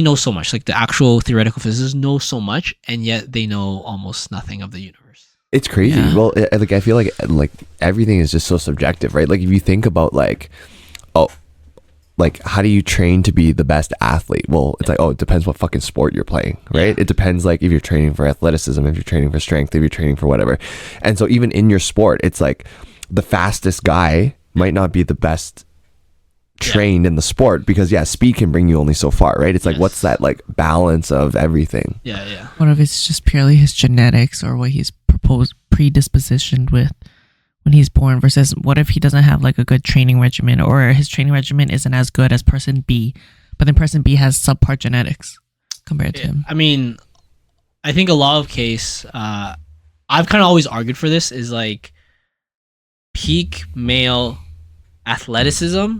know so much. Like the actual theoretical physicists know so much, and yet they know almost nothing of the universe. It's crazy. Yeah. Well, like I feel like everything is just so subjective, right? Like if you think about like how do you train to be the best athlete? Well, it's like, it depends what fucking sport you're playing, right? It depends like if you're training for athleticism, if you're training for strength, if you're training for whatever. And so even in your sport, it's like the fastest guy might not be the best trained in the sport, because speed can bring you only so far, right? It's like, what's that like balance of everything? What if it's just purely his genetics or what he's predispositioned with when he's born, versus what if he doesn't have like a good training regimen, or his training regimen isn't as good as person B, but then person B has subpar genetics compared to him? I mean, I think a lot of case, I've kind of always argued for this, is like peak male athleticism,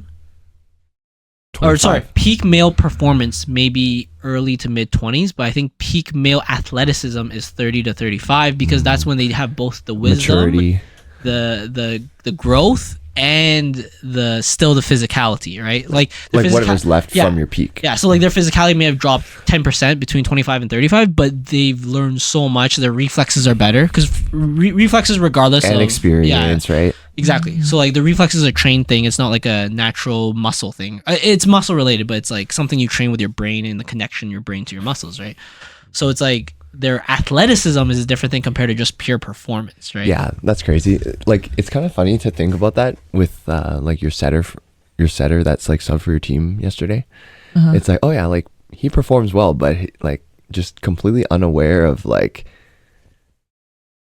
25. Peak male performance maybe early to mid 20s, but I think peak male athleticism is 30 to 35, because that's when they have both the wisdom, maturity, the growth, and the physicality, right? Like whatever's left from your peak. Yeah, so like their physicality may have dropped 10% between 25 and 35, but they've learned so much. Their reflexes are better, because reflexes regardless and of experience, right? Exactly. So like the reflexes are a trained thing. It's not like a natural muscle thing. It's muscle related, but it's like something you train with your brain and the connection your brain to your muscles, right? So it's like their athleticism is a different thing compared to just pure performance, right? Yeah, that's crazy. Like it's kind of funny to think about that with like your setter that's like sub for your team yesterday. It's like, like he performs well, but like just completely unaware of like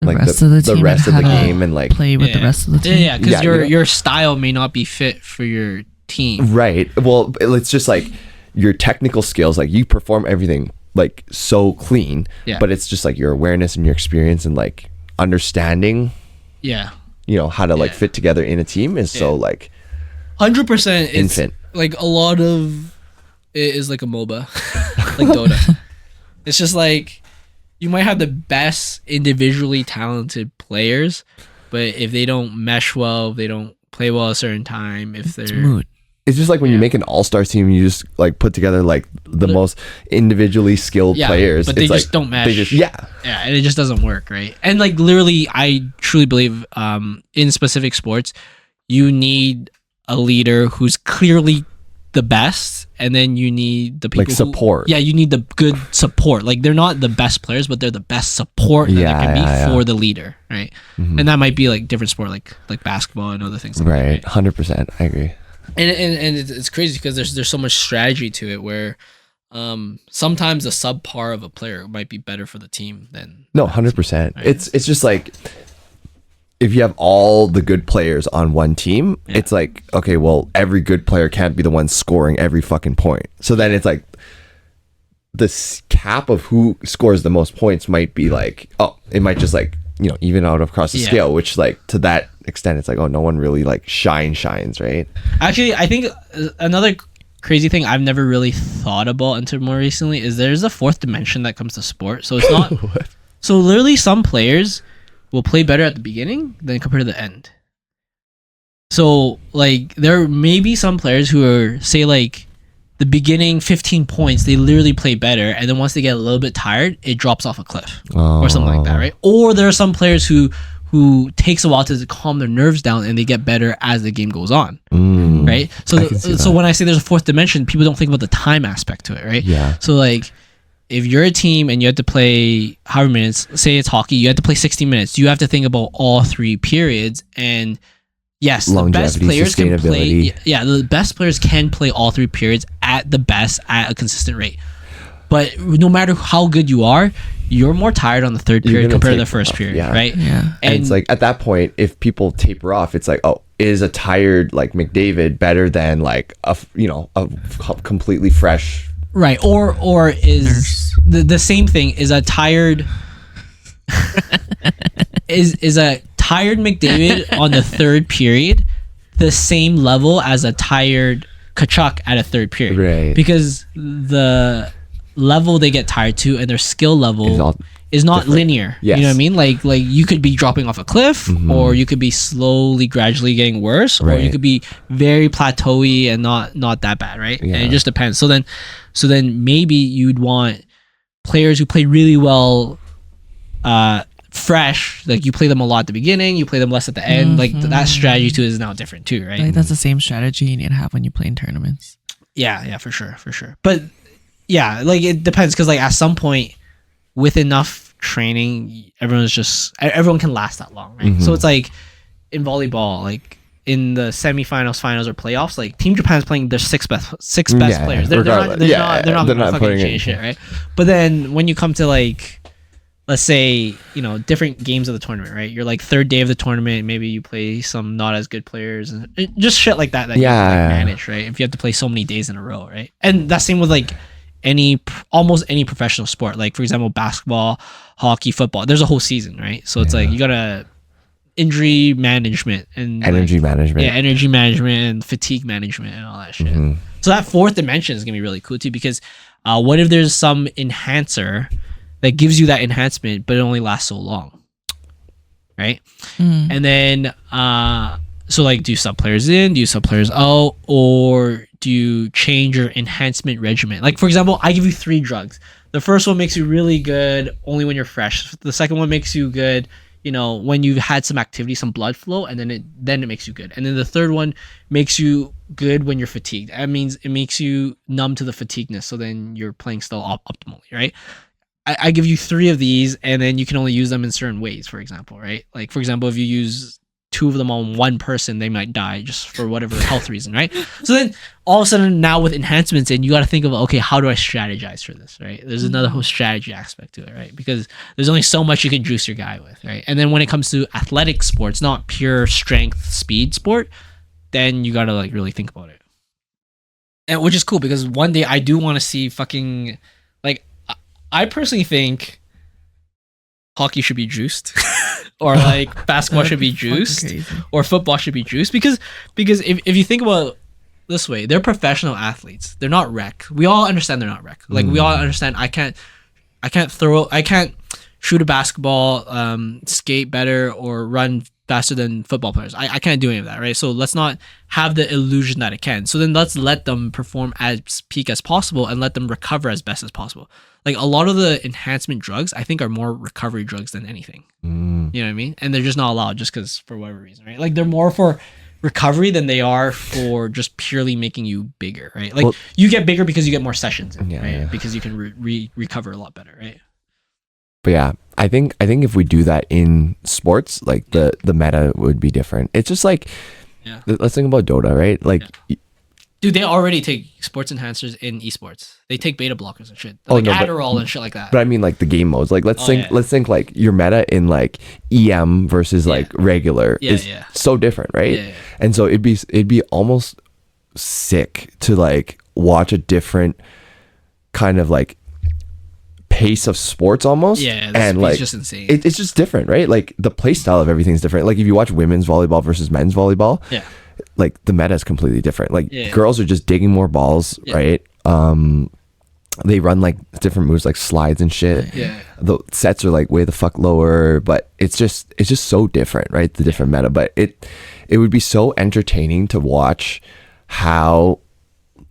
the rest of the game and like play with the rest of the team. Yeah, because your style may not be fit for your team. Right. Well, it's just like your technical skills, like you perform everything like so clean, but it's just like your awareness and your experience and like understanding how to like fit together in a team is so like 100% infant. Like a lot of it is like a MOBA, like Dota. It's just like you might have the best individually talented players, but if they don't mesh well, if they don't play well a certain time, if they're mood. It's just like when you make an all-star team, you just like put together like the most individually skilled players, but they just don't mesh. And it just doesn't work, right? And like literally, I truly believe in specific sports, you need a leader who's clearly the best, and then you need the people like support. You need the good support. Like they're not the best players, but they're the best support that they can be for the leader, right? And that might be like different sport, like basketball and other things. Right, 100%. I agree. And it's crazy because there's so much strategy to it where sometimes the subpar of a player might be better for the team than 100%. Right? It's just like if you have all the good players on one team, it's like, okay, well, every good player can't be the one scoring every fucking point. So then it's like this cap of who scores the most points might be like, it might just like, even out across the scale, which like to that extent, it's like, no one really like shines, right? Actually, I think another crazy thing I've never really thought about until more recently is there's a fourth dimension that comes to sport. So it's not, so literally some players will play better at the beginning than compared to the end. So like there may be some players who are, say like the beginning 15 points, they literally play better, and then once they get a little bit tired, it drops off a cliff or something like that, right? Or there are some players who takes a while to calm their nerves down and they get better as the game goes on, right? So when I say there's a fourth dimension, people don't think about the time aspect to it, right? Yeah. So like if you're a team and you have to play however minutes, say it's hockey, you have to play 60 minutes, you have to think about all three periods. And yes, the best players can play. The best players can play all three periods at the best at a consistent rate. But no matter how good you are, you're more tired on the third period compared to the first period, right? Yeah. And it's like at that point, if people taper off, it's like, is a tired like McDavid better than like a completely fresh, right? Or is the same thing? Is a tired is a tired McDavid on the third period the same level as a tired Kachuk at a third period? Right. Because the level they get tired to and their skill level is not different. Linear. Yes. You know what I mean? Like you could be dropping off a cliff, or you could be slowly, gradually getting worse, or you could be very plateauy and not that bad, right? Yeah. And it just depends. So then maybe you'd want players who play really well, fresh. Like you play them a lot at the beginning, you play them less at the end. Like that strategy too is now different too, right? Like that's the same strategy you need to have when you play in tournaments. Yeah, for sure. But yeah, like it depends, because like at some point with enough training, everyone can last that long, right? So it's like in volleyball, like in the semifinals, finals, or playoffs, like Team Japan's playing their six best players. They're not fucking change shit, right? But then when you come to like, let's say, you know, different games of the tournament, right? You're like third day of the tournament, maybe you play some not as good players and just shit like that you have to like manage, right? If you have to play so many days in a row, right? And that's same with like almost any professional sport. Like for example, basketball, hockey, football. There's a whole season, right? So it's like you gotta injury management and energy management. Yeah, energy management and fatigue management and all that shit. So that fourth dimension is gonna be really cool too, because what if there's some enhancer that gives you that enhancement, but it only lasts so long, right? And then, so like, do you sub players in? Do you sub players out? Or do you change your enhancement regimen? Like, for example, I give you 3 drugs. The first one makes you really good only when you're fresh. The second one makes you good, you know, when you've had some activity, some blood flow, and then it makes you good. And then the third one makes you good when you're fatigued. That means it makes you numb to the fatigueness, so then you're playing still optimally, right? I give you 3 of these, and then you can only use them in certain ways, for example, right? Like, for example, if you use 2 of them on one person, they might die just for whatever health reason, right? So then all of a sudden now with enhancements in, you got to think of, okay, how do I strategize for this, right? There's another whole strategy aspect to it, right? Because there's only so much you can juice your guy with, right? And then when it comes to athletic sports, not pure strength, speed sport, then you got to like really think about it. And which is cool, because one day I do want to see fucking, like, I personally think hockey should be juiced, or like basketball should be juiced, or football should be juiced, because if you think about it this way, they're professional athletes. They're not rec. We all understand they're not rec. Like we all understand I can't shoot a basketball, skate better, or run faster than football players. I can't do any of that, right? So let's not have the illusion that it can. So then let's let them perform as peak as possible and let them recover as best as possible. Like a lot of the enhancement drugs, I think, are more recovery drugs than anything. You know what I mean? And they're just not allowed just because for whatever reason, right? Like they're more for recovery than they are for just purely making you bigger, right? Like you get bigger because you get more sessions in, right? Yeah. Because you can recover a lot better, right? But yeah, I think if we do that in sports, like the meta would be different. It's just like, let's think about Dota, right? Like, dude, they already take sports enhancers in esports. They take beta blockers and shit, like Adderall and shit like that. But I mean, like the game modes. Like, let's think like your meta in like EM versus like regular is so different, right? Yeah. And so it'd be almost sick to like watch a different kind of like pace of sports almost. And like just insane. It's just different, right? Like the play style of everything's different. Like if you watch women's volleyball versus men's volleyball, like the meta is completely different. Like girls are just digging more balls, right? They run like different moves like slides and shit. The sets are like way the fuck lower, but it's just so different, right? The different meta. But it would be so entertaining to watch how,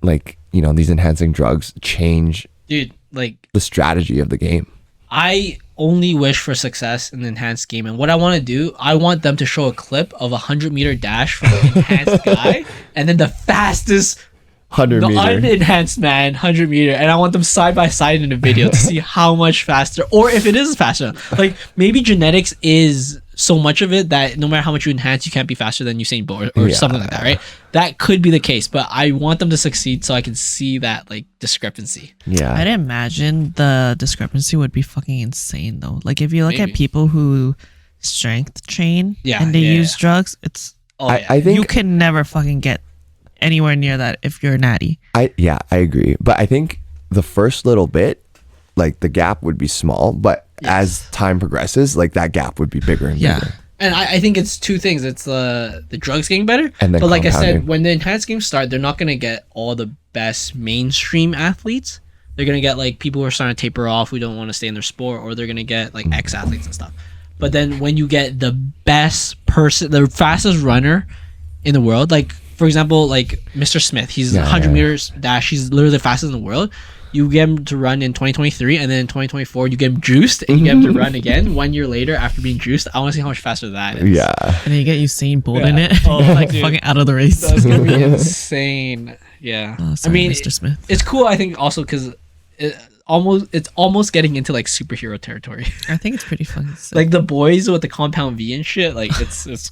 like, you know, these enhancing drugs change, dude, like the strategy of the game. I only wish for success in the enhanced game, and what I want to do, I want them to show a clip of a 100-meter dash from the enhanced guy, and then the fastest 100 meter unenhanced man 100 meter, and I want them side by side in a video to see how much faster, or if it is faster. Like maybe genetics is so much of it that no matter how much you enhance, you can't be faster than Usain Bolt or something like that, right? That could be the case, but I want them to succeed so I can see that like discrepancy. I'd imagine the discrepancy would be fucking insane though. Like if you look at people who strength train and they use drugs, it's I think you can never fucking get anywhere near that if you're natty. I agree, but I think the first little bit, like the gap would be small, but as time progresses, like that gap would be bigger and bigger. And I think it's two things. It's the drugs getting better, and then but like I said, when the enhanced games start, they're not gonna get all the best mainstream athletes, they're gonna get like people who are starting to taper off, who don't want to stay in their sport, or they're gonna get like ex-athletes and stuff. But then when you get the best person, the fastest runner in the world, like for example, like Mr. Smith, he's 100 meters dash, he's literally the fastest in the world. You get him to run in 2023, and then in 2024 you get him juiced, and you get him to run again 1 year later after being juiced. I want to see how much faster that is. Yeah. And then you get Usain Bolt in it. Oh, like fucking out of the race. That's gonna be insane. Yeah. Oh, sorry, I mean, Mr. Smith. It's cool. I think also because it's almost getting into like superhero territory. I think it's pretty fun. So. Like the boys with the compound V and shit. Like it's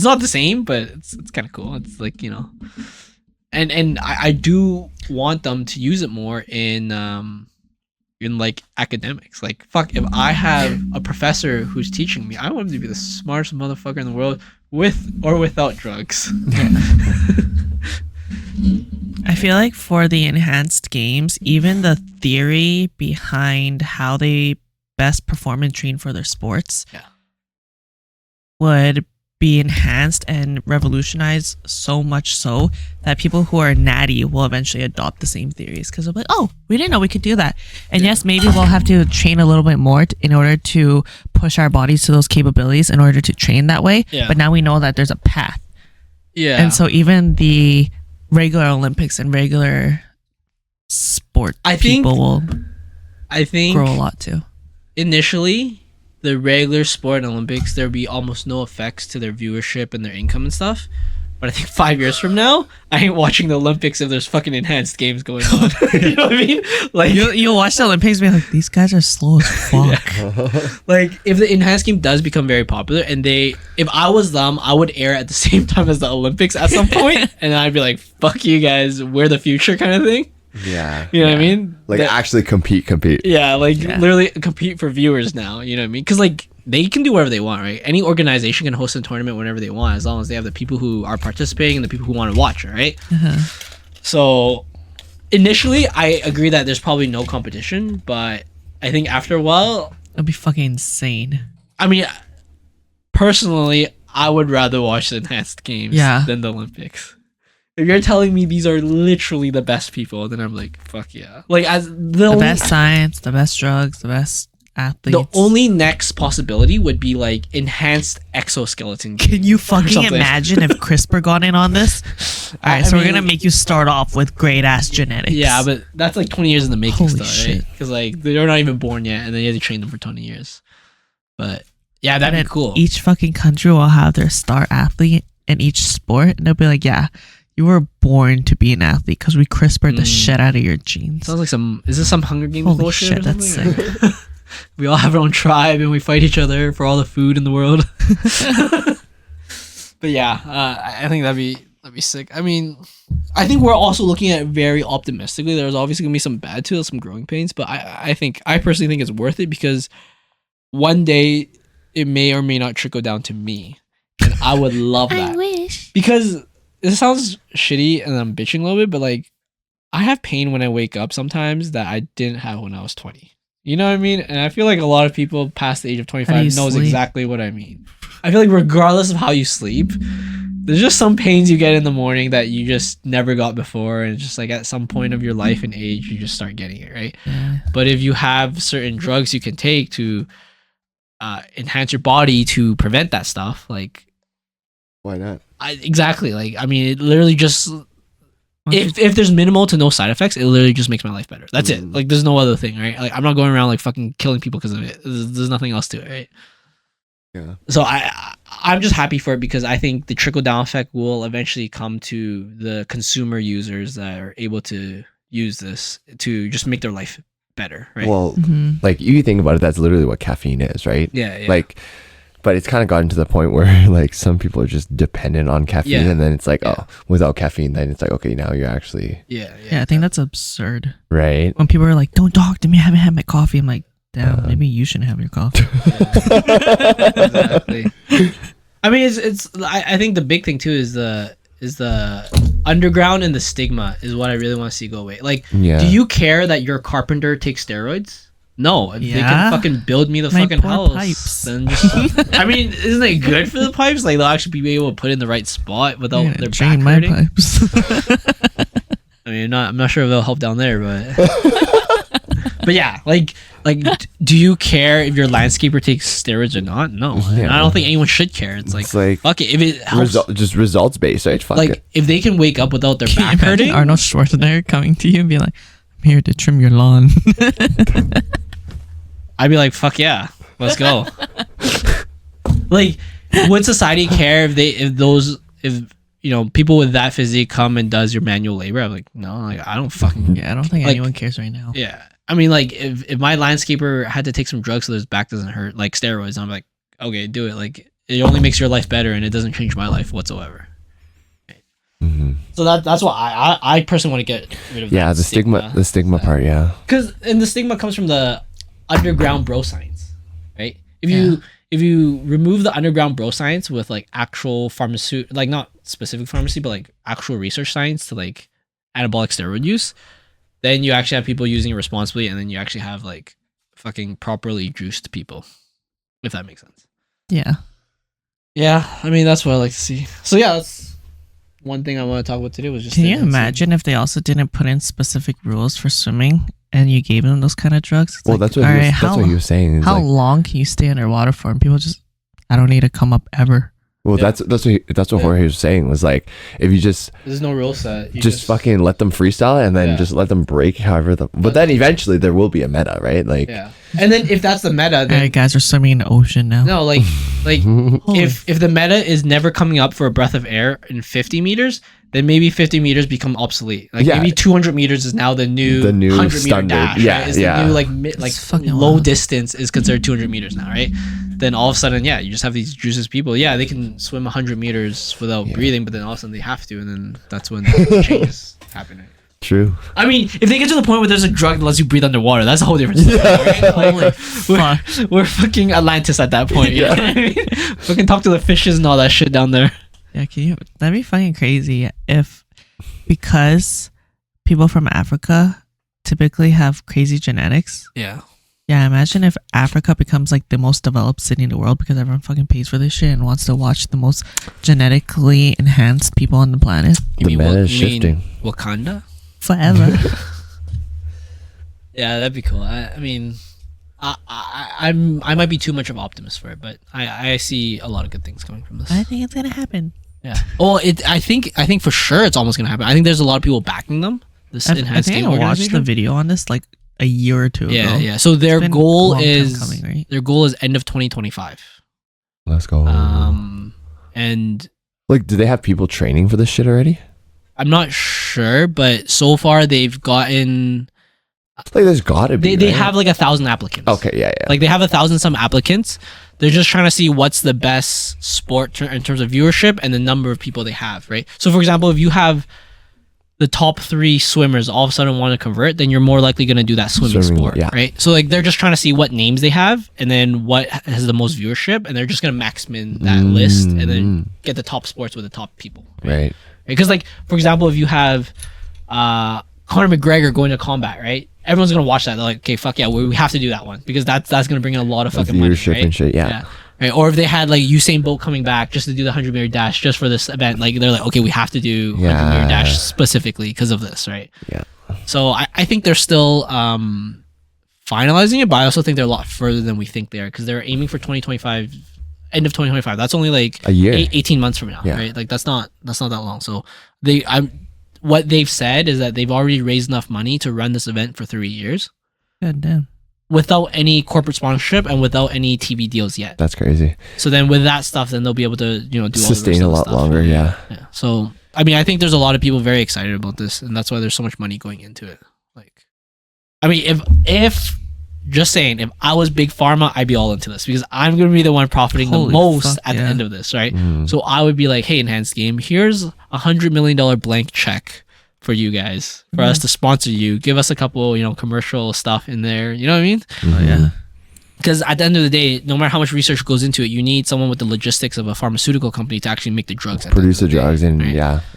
not the same, but it's kind of cool. It's like, you know, and I do want them to use it more in like academics. Like fuck, if I have a professor who's teaching me, I want him to be the smartest motherfucker in the world with or without drugs. I feel like for the enhanced games, even the theory behind how they best perform and train for their sports would be enhanced and revolutionized so much so that people who are natty will eventually adopt the same theories because they'll be like, oh, we didn't know we could do that. And yes, maybe we'll have to train a little bit more in order to push our bodies to those capabilities in order to train that way. Yeah. But now we know that there's a path. Yeah. And so even the regular Olympics and regular sport people will grow a lot too. Initially, the regular sport and Olympics, there'd be almost no effects to their viewership and their income and stuff. But I think 5 years from now, I ain't watching the Olympics if there's fucking enhanced games going on. You know what I mean? Like you'll watch the Olympics and be like, these guys are slow as fuck. Yeah. Like if the enhanced game does become very popular, and if I was them, I would air at the same time as the Olympics at some point, and I'd be like, fuck you guys, we're the future kind of thing. Yeah. You know what I mean? Like actually compete. Yeah, like literally compete for viewers now. You know what I mean? Because like they can do whatever they want, right? Any organization can host a tournament whenever they want, as long as they have the people who are participating and the people who want to watch it, right? So initially, I agree that there's probably no competition, but I think after a while, it'll be fucking insane. I mean, personally, I would rather watch the enhanced games than the Olympics. If you're telling me these are literally the best people, then I'm like, fuck yeah. Like as the best science, the best drugs, the best athletes. The only next possibility would be like enhanced exoskeleton. Can you fucking imagine if CRISPR got in on this? Alright, so we're gonna make you start off with great ass genetics. Yeah, but that's like 20 years in the making. Holy shit. Right? Because like they're not even born yet, and then you have to train them for 20 years. But yeah, that'd be cool. Each fucking country will have their star athlete in each sport, and they'll be like, yeah, you were born to be an athlete because we CRISPR'd the shit out of your genes. Sounds like is this some Hunger Games Holy bullshit? Shit, that's sick. We all have our own tribe and we fight each other for all the food in the world. But yeah, I think that'd be sick. I mean, I think we're also looking at it very optimistically. There's obviously gonna be some bad to it, some growing pains, but I personally think it's worth it because one day it may or may not trickle down to me, and I would love that. I wish. Because it sounds shitty and I'm bitching a little bit, but like I have pain when I wake up sometimes that I didn't have when I was 20. You know what I mean? And I feel like a lot of people past the age of 25 knows exactly what I mean. I feel like regardless of how you sleep, there's just some pains you get in the morning that you just never got before, and it's just like at some point of your life and age you just start getting it, right? Yeah. But if you have certain drugs you can take to enhance your body to prevent that stuff, like why not? Exactly. Like I mean, it literally just if there's minimal to no side effects, it literally just makes my life better. That's it. Like there's no other thing, right? Like I'm not going around like fucking killing people because of it. There's nothing else to it, right? Yeah. So I'm just happy for it because I think the trickle down effect will eventually come to the consumer users that are able to use this to just make their life better, right? Well, like you think about it, that's literally what caffeine is, right? Yeah. Like, but it's kind of gotten to the point where like some people are just dependent on caffeine, and then it's like, oh, without caffeine, then it's like, okay, now you're actually yeah. I think that's absurd, right? When people are like, don't talk to me, I haven't had my coffee. I'm like, damn, maybe you shouldn't have your coffee. Exactly. I mean, I think the big thing too is the underground and the stigma is what I really want to see go away. Like, do you care that your carpenter takes steroids? No, if they can fucking build me the fucking house, pipes. then just, I mean, isn't it good for the pipes? Like they'll actually be able to put in the right spot without their back hurting. My pipes. I mean, I'm not sure if it'll help down there, but but yeah, like, do you care if your landscaper takes steroids or not? No, I don't think anyone should care. It's like fuck it. If it helps, just results based, right? Fuck like it. if they can wake up without their back hurting. Arnold Schwarzenegger coming to you and be like, "I'm here to trim your lawn." I'd be like, fuck yeah, let's go. Like, would society care if people with that physique come and does your manual labor? I'm like, no, like I don't fucking. Yeah, I don't think anyone cares right now. Yeah, I mean, like if my landscaper had to take some drugs so his back doesn't hurt, like steroids, I'm like, okay, do it. Like it only makes your life better and it doesn't change my life whatsoever. Mm-hmm. So that's why I personally want to get rid of the stigma part, yeah. Because the stigma comes from the underground bro science, right? If you remove the underground bro science with like actual pharmaceutical, like not specific pharmacy, but like actual research science to like anabolic steroid use, then you actually have people using it responsibly, and then you actually have like fucking properly juiced people, if that makes sense. Yeah. Yeah, I mean that's what I like to see. So yeah, that's one thing I want to talk about today was just. Can you imagine if they also didn't put in specific rules for swimming and you gave them those kind of drugs? It's well, like, that's what he was saying. How long can you stay underwater for? And people just, I don't need to come up ever. Well, that's what Jorge was saying, was like, if you just there's no rule set, you just fucking let them freestyle and then just let them break however but then eventually there will be a meta, right? Like and then if that's the meta, then right, guys are swimming in the ocean now. No, like if the meta is never coming up for a breath of air in 50 meters, then maybe 50 meters become obsolete. Like maybe 200 meters is now the new 100 meter dash. Yeah, right? Is the new low distance is considered 200 meters now, right? Then all of a sudden, you just have these juices people. Yeah, they can swim 100 meters without breathing, but then all of a sudden they have to, and then that's when the changes happen. True. I mean, if they get to the point where there's a drug that lets you breathe underwater, that's a whole different story. Right? Like, we're fucking Atlantis at that point. You know what I mean? We can talk to the fishes and all that shit down there. Yeah, that'd be fucking crazy if, because people from Africa typically have crazy genetics. Yeah. Yeah, imagine if Africa becomes like the most developed city in the world because everyone fucking pays for this shit and wants to watch the most genetically enhanced people on the planet. The meta is shifting. Wakanda? Forever. Yeah, that'd be cool. I mean, I might be too much of an optimist for it, but I see a lot of good things coming from this. I think it's gonna happen. Yeah. Well, I think for sure it's almost gonna happen. I think there's a lot of people backing them. This enhanced game organization. I watched the video on this like a year or two ago. Yeah. So their goal is end of 2025. Let's go. And like, do they have people training for this shit already? I'm not sure, but so far they've gotten. Like, there's gotta be. They have like 1,000 applicants. Okay, yeah. Like they have 1,000 some applicants. They're just trying to see what's the best sport in terms of viewership and the number of people they have, right? So, for example, if you have the top 3 swimmers all of a sudden want to convert, then you're more likely going to do that swimming sport, right? So like they're just trying to see what names they have and then what has the most viewership, and they're just going to max min that list and then get the top sports with the top people, right? Because like, for example, if you have Conor McGregor going to combat, right? Everyone's going to watch that. They're like, okay, fuck yeah, we have to do that one because that's going to bring in a lot of fucking money, right? And shit, yeah. Right? Or if they had like Usain Bolt coming back just to do the 100 meter dash just for this event, like they're like, okay, we have to do 100 meter dash specifically because of this, right? Yeah. So I think they're still finalizing it, but I also think they're a lot further than we think they are because they're aiming for 2025, end of 2025. That's only like a year, 18 months from now, right? Like that's not that long. So what they've said is that they've already raised enough money to run this event for 3 years. God damn. Without any corporate sponsorship and without any TV deals yet. That's crazy. So then with that stuff, then they'll be able to, do sustain all a lot stuff. longer. Yeah. So, I mean, I think there's a lot of people very excited about this, and that's why there's so much money going into it. Like, I mean, if just saying, if I was Big Pharma, I'd be all into this because I'm going to be the one profiting the most at the end of this, right? So I would be like, hey, Enhanced Game, here's $100 million blank check for you guys, for us to sponsor you. Give us a couple, commercial stuff in there. You know what I mean? Yeah. Because at the end of the day, no matter how much research goes into it, you need someone with the logistics of a pharmaceutical company to actually make the drugs. Produce the drugs and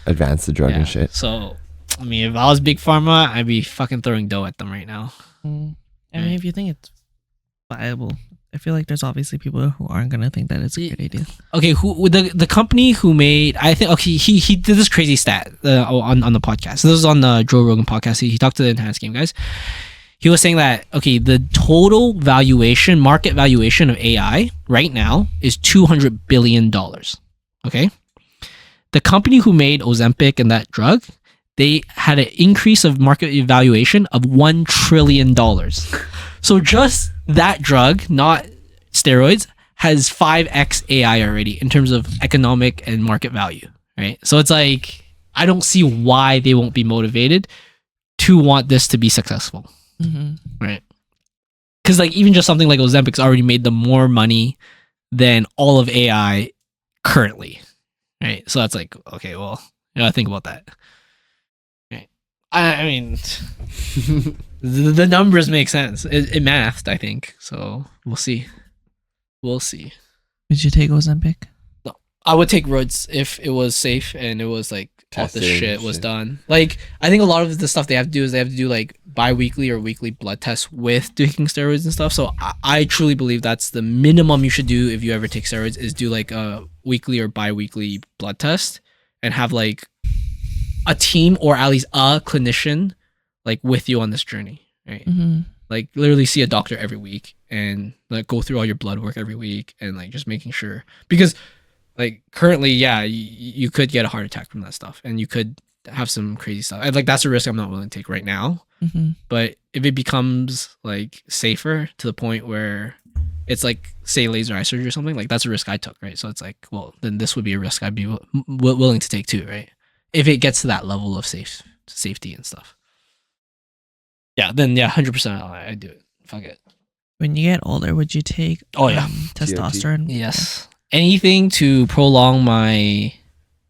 advance the drug and shit. So, I mean, if I was Big Pharma, I'd be fucking throwing dough at them right now. I mean, if you think it's viable, I feel like there's obviously people who aren't gonna think that it's a good idea. Okay, who the company who made, I think, okay, he did this crazy stat on the podcast. So this was on the Joe Rogan podcast. He talked to the Enhanced Game guys. He was saying that, okay, the total valuation, market valuation of AI right now is $200 billion. Okay, the company who made Ozempic and that drug, they had an increase of market valuation of $1 trillion. So just that drug, not steroids, has 5x AI already in terms of economic and market value, right? So it's like, I don't see why they won't be motivated to want this to be successful, right? Because like even just something like Ozempic's already made them more money than all of AI currently, right? So that's like, okay, well, you gotta think about that. Right? I mean, the numbers make sense. It mathed, I think. So we'll see. We'll see. Would you take Ozempic? No, I would take roids if it was safe and it was like all the shit was done. Like, I think a lot of the stuff they have to do is they have to do like bi-weekly or weekly blood tests with taking steroids and stuff. So I truly believe that's the minimum you should do if you ever take steroids, is do like a weekly or bi-weekly blood test and have like a team or at least a clinician like with you on this journey, right? Like literally see a doctor every week and like go through all your blood work every week and like just making sure, because like currently, yeah, you could get a heart attack from that stuff and you could have some crazy stuff. And like that's a risk I'm not willing to take right now. But if it becomes like safer to the point where it's like, say, laser eye surgery or something, like that's a risk I took, right? So it's like, well, then this would be a risk I'd be willing to take too, right? If it gets to that level of safety and stuff. Yeah, then yeah, 100% I'd do it. Fuck it. When you get older, would you take testosterone? Yes. Anything to prolong my,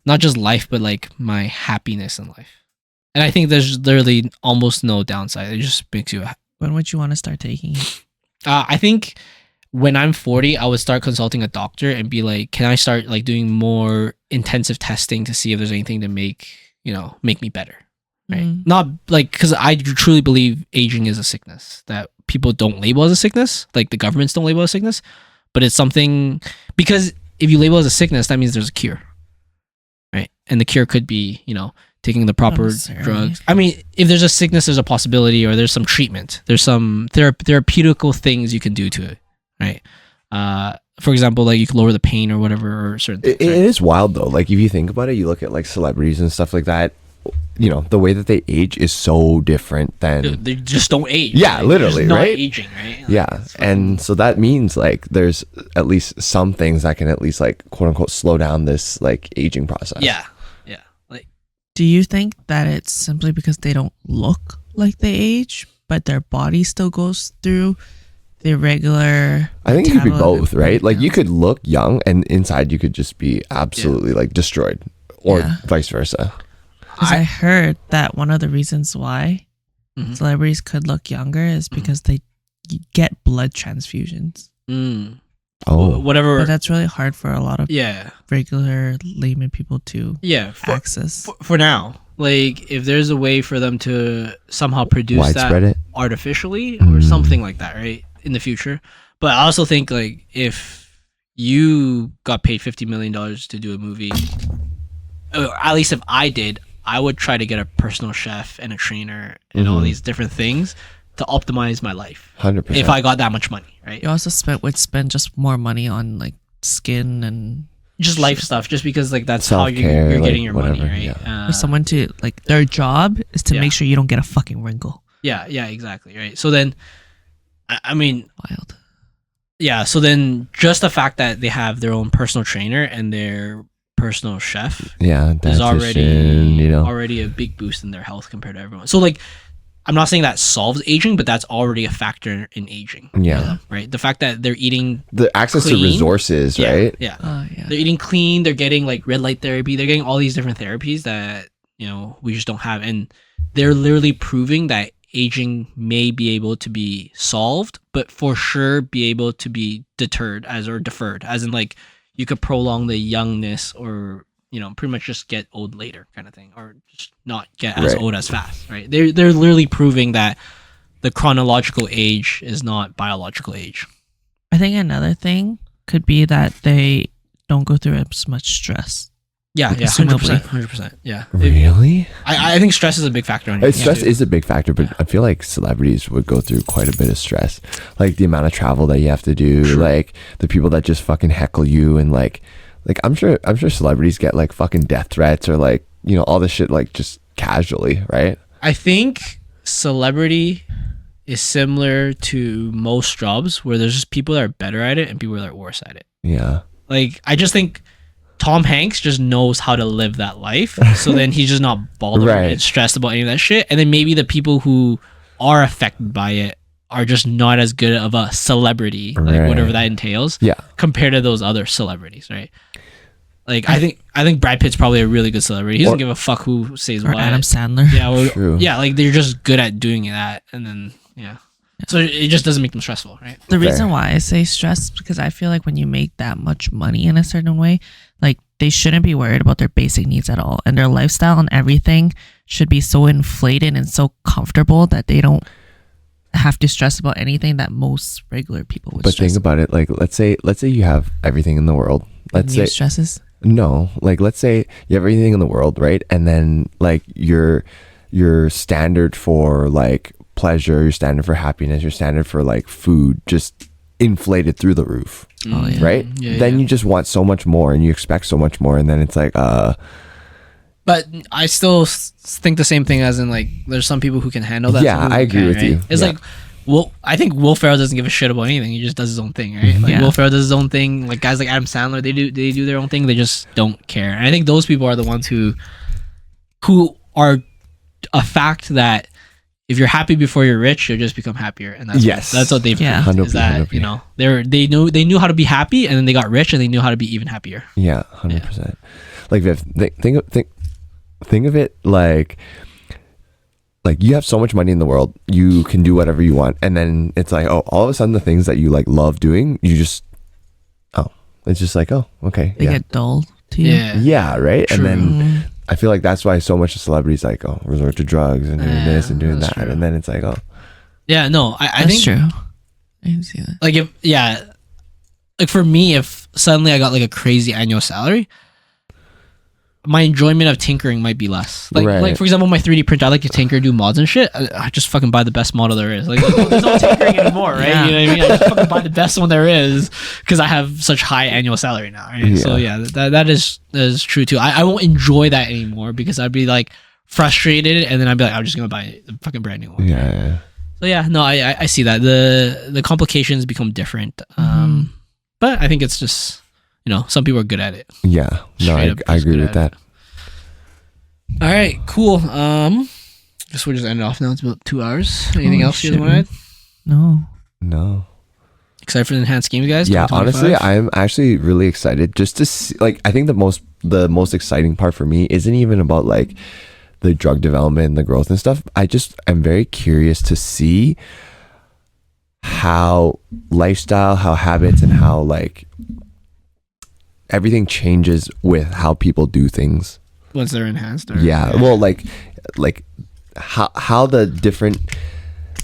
not just life, but like my happiness in life. And I think there's literally almost no downside. It just makes you happy. When would you want to start taking it? I think when I'm 40, I would start consulting a doctor and be like, can I start like doing more intensive testing to see if there's anything to make me better, right? Not like, because I truly believe aging is a sickness that people don't label as a sickness, like the governments don't label as a sickness, but it's something, because if you label it as a sickness, that means there's a cure, right? And the cure could be, taking the proper drugs. I mean, if there's a sickness, there's a possibility, or there's some treatment. There's some therapeutical things you can do to it, right? For example, like you can lower the pain or whatever, or certain things. It is wild though. Like if you think about it, you look at like celebrities and stuff like that. The way that they age is so different than they just don't age. Yeah, like, literally, not right? Aging, right? Like, yeah, and so that means like there's at least some things that can at least like quote unquote slow down this like aging process. Yeah. Like, do you think that it's simply because they don't look like they age, but their body still goes through the regular? I think it could be both, right? Like you could look young and inside you could just be absolutely like destroyed, or vice versa. Because I heard that one of the reasons why celebrities could look younger is because they get blood transfusions. Oh, whatever. But that's really hard for a lot of regular layman people to access. For now, like if there's a way for them to somehow produce that artificially or something like that, right, in the future. But I also think like if you got paid $50 million to do a movie, or at least if I did, I would try to get a personal chef and a trainer and all these different things to optimize my life. 100%. If I got that much money, right? You also would spend just more money on like skin and just life stuff, just because like that's how you're getting your money, right? For someone to like, their job is to make sure you don't get a fucking wrinkle. Yeah, exactly, right? So then, I mean, wild. Yeah, so then just the fact that they have their own personal trainer and their personal chef is already a big boost in their health compared to everyone. So like, I'm not saying that solves aging, but that's already a factor in aging. Yeah. Right? The fact that they're eating the access clean, to resources, right? Yeah. They're eating clean, they're getting like red light therapy, they're getting all these different therapies that, we just don't have. And they're literally proving that aging may be able to be solved, but for sure be able to be deferred, as in like you could prolong the youngness, or pretty much just get old later kind of thing, or just not get as old as fast, right? They're literally proving that the chronological age is not biological age. I think another thing could be that they don't go through as much stress. Yeah, 100%. Yeah. Really? I think stress is a big factor on you. Stress is a big factor, but I feel like celebrities would go through quite a bit of stress. Like the amount of travel that you have to do, like the people that just fucking heckle you, and like I'm sure celebrities get like fucking death threats or like, you know, all this shit like just casually, right? I think celebrity is similar to most jobs where there's just people that are better at it and people that are worse at it. Yeah. Like I just think Tom Hanks just knows how to live that life. So then he's just not bothered and stressed about any of that shit. And then maybe the people who are affected by it are just not as good of a celebrity, like whatever that entails, compared to those other celebrities, right? Like I think Brad Pitt's probably a really good celebrity. He doesn't give a fuck who says what. Adam Sandler. Yeah, like they're just good at doing that, and then so it just doesn't make them stressful, right? The reason why I say stress is because I feel like when you make that much money in a certain way, like they shouldn't be worried about their basic needs at all, and their lifestyle and everything should be so inflated and so comfortable that they don't have to stress about anything that most regular people would. But think about it, like let's say you have everything in the world. Let's say stresses. No, like let's say you have everything in the world, right? And then like your standard for like pleasure, your standard for happiness, your standard for like food just inflated through the roof. Oh yeah. Right? Then you just want so much more and you expect so much more, and then it's like but I still think the same thing, as in like there's some people who can handle that. Yeah, I agree with you. It's like, well, I think Will Ferrell doesn't give a shit about anything. He just does his own thing, right? Like Will Ferrell does his own thing. Like guys like Adam Sandler, they do their own thing. They just don't care. And I think those people are the ones who are a fact that if you're happy before you're rich, you'll just become happier. And that's what they've proved, is that, you know, they knew how to be happy, and then they got rich and they knew how to be even happier. Yeah, 100%. Like Viv, think of it like you have so much money in the world, you can do whatever you want, and then it's like, oh, all of a sudden the things that you like love doing, you just it's just like, oh, okay, they get dull to you. Yeah, right. True. And then I feel like that's why so much of celebrities like, oh, resort to drugs and doing this and doing that, and then it's like, oh, yeah, no, I think true. I can see that. Like like for me, if suddenly I got like a crazy annual salary, my enjoyment of tinkering might be less. Like for example, my 3D printer, I like to tinker, do mods and shit. I just fucking buy the best model there is. Like there's no tinkering anymore, right? Yeah. You know what I mean? I just fucking buy the best one there is because I have such high annual salary now. Right? Yeah. So yeah, that is true too. I won't enjoy that anymore because I'd be like frustrated, and then I'd be like, I'm just gonna buy a fucking brand new one. Yeah. So yeah, no, I see that the complications become different. But I think it's just, you know, some people are good at it. Yeah. No, I agree with that. All right, cool. Guess we'll just end it off now. It's about 2 hours. Anything else you guys want to add? No. Excited for the enhanced games, guys? Yeah, honestly, I'm actually really excited just to see. Like, I think the most exciting part for me isn't even about like the drug development and the growth and stuff. I'm very curious to see how lifestyle, how habits, and how like everything changes with how people do things once they're enhanced. Well, like how the different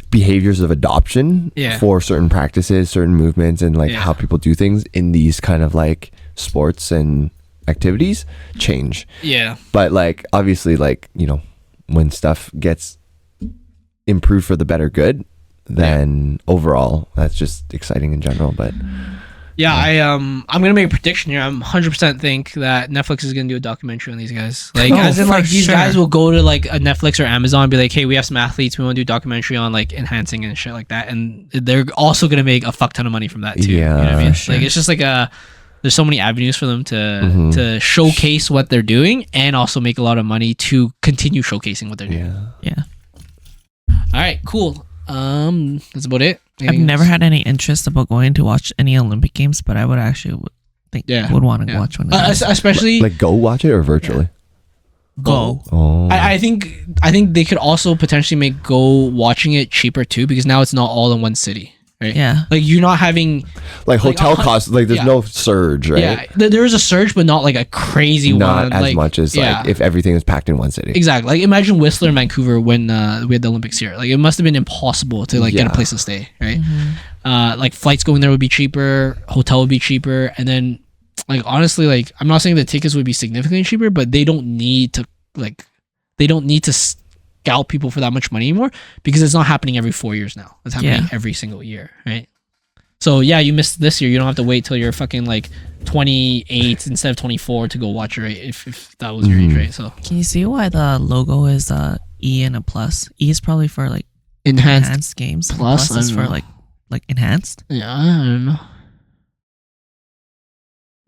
behaviors of adoption for certain practices, certain movements, and like how people do things in these kind of like sports and activities change. Yeah. But like obviously, like, you know, when stuff gets improved for the better good, then overall that's just exciting in general. But I'm gonna make a prediction here. I'm 100% think that Netflix is gonna do a documentary on these guys. Like, as in, like, these guys will go to like a Netflix or Amazon and be like, hey, we have some athletes, we want to do a documentary on like enhancing and shit like that, and they're also gonna make a fuck ton of money from that too. Yeah, you know what I mean? Like, it's just like there's so many avenues for them to showcase what they're doing and also make a lot of money to continue showcasing what they're doing. Yeah. All right, cool. That's about it. Anything I've never had any interest about going to watch any Olympic Games, but I would actually would want to watch one. Especially like go watch it or virtually. Go. Oh. I think they could also potentially make go watching it cheaper too, because now it's not all in one city. Right? Yeah, like you're not having like hotel costs. Like there's no surge, right? Yeah, there is a surge, but not like a crazy one. Not as much as like if everything is packed in one city. Exactly. Like imagine Whistler and Vancouver when we had the Olympics here. Like it must have been impossible to like get a place to stay, right? Like flights going there would be cheaper, hotel would be cheaper, and then like honestly, like I'm not saying the tickets would be significantly cheaper, but they don't need to scout people for that much money anymore because it's not happening every 4 years now. It's happening every single year, right? So yeah, you missed this year. You don't have to wait till you're fucking like 28 instead of 24 to go watch it if that was your age, right? So can you see why the logo is E and a plus? E is probably for like enhanced games. Plus is for like enhanced. Yeah, I don't know.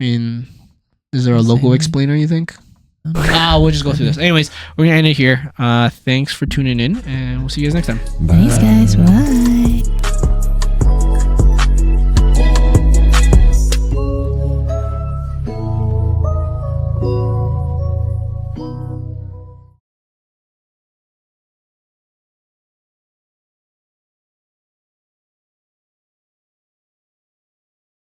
I mean, is there a logo explainer, you think? We'll just go through this. Anyways, we're gonna end it here. Thanks for tuning in, and we'll see you guys next time. Bye. Thanks, guys. Bye.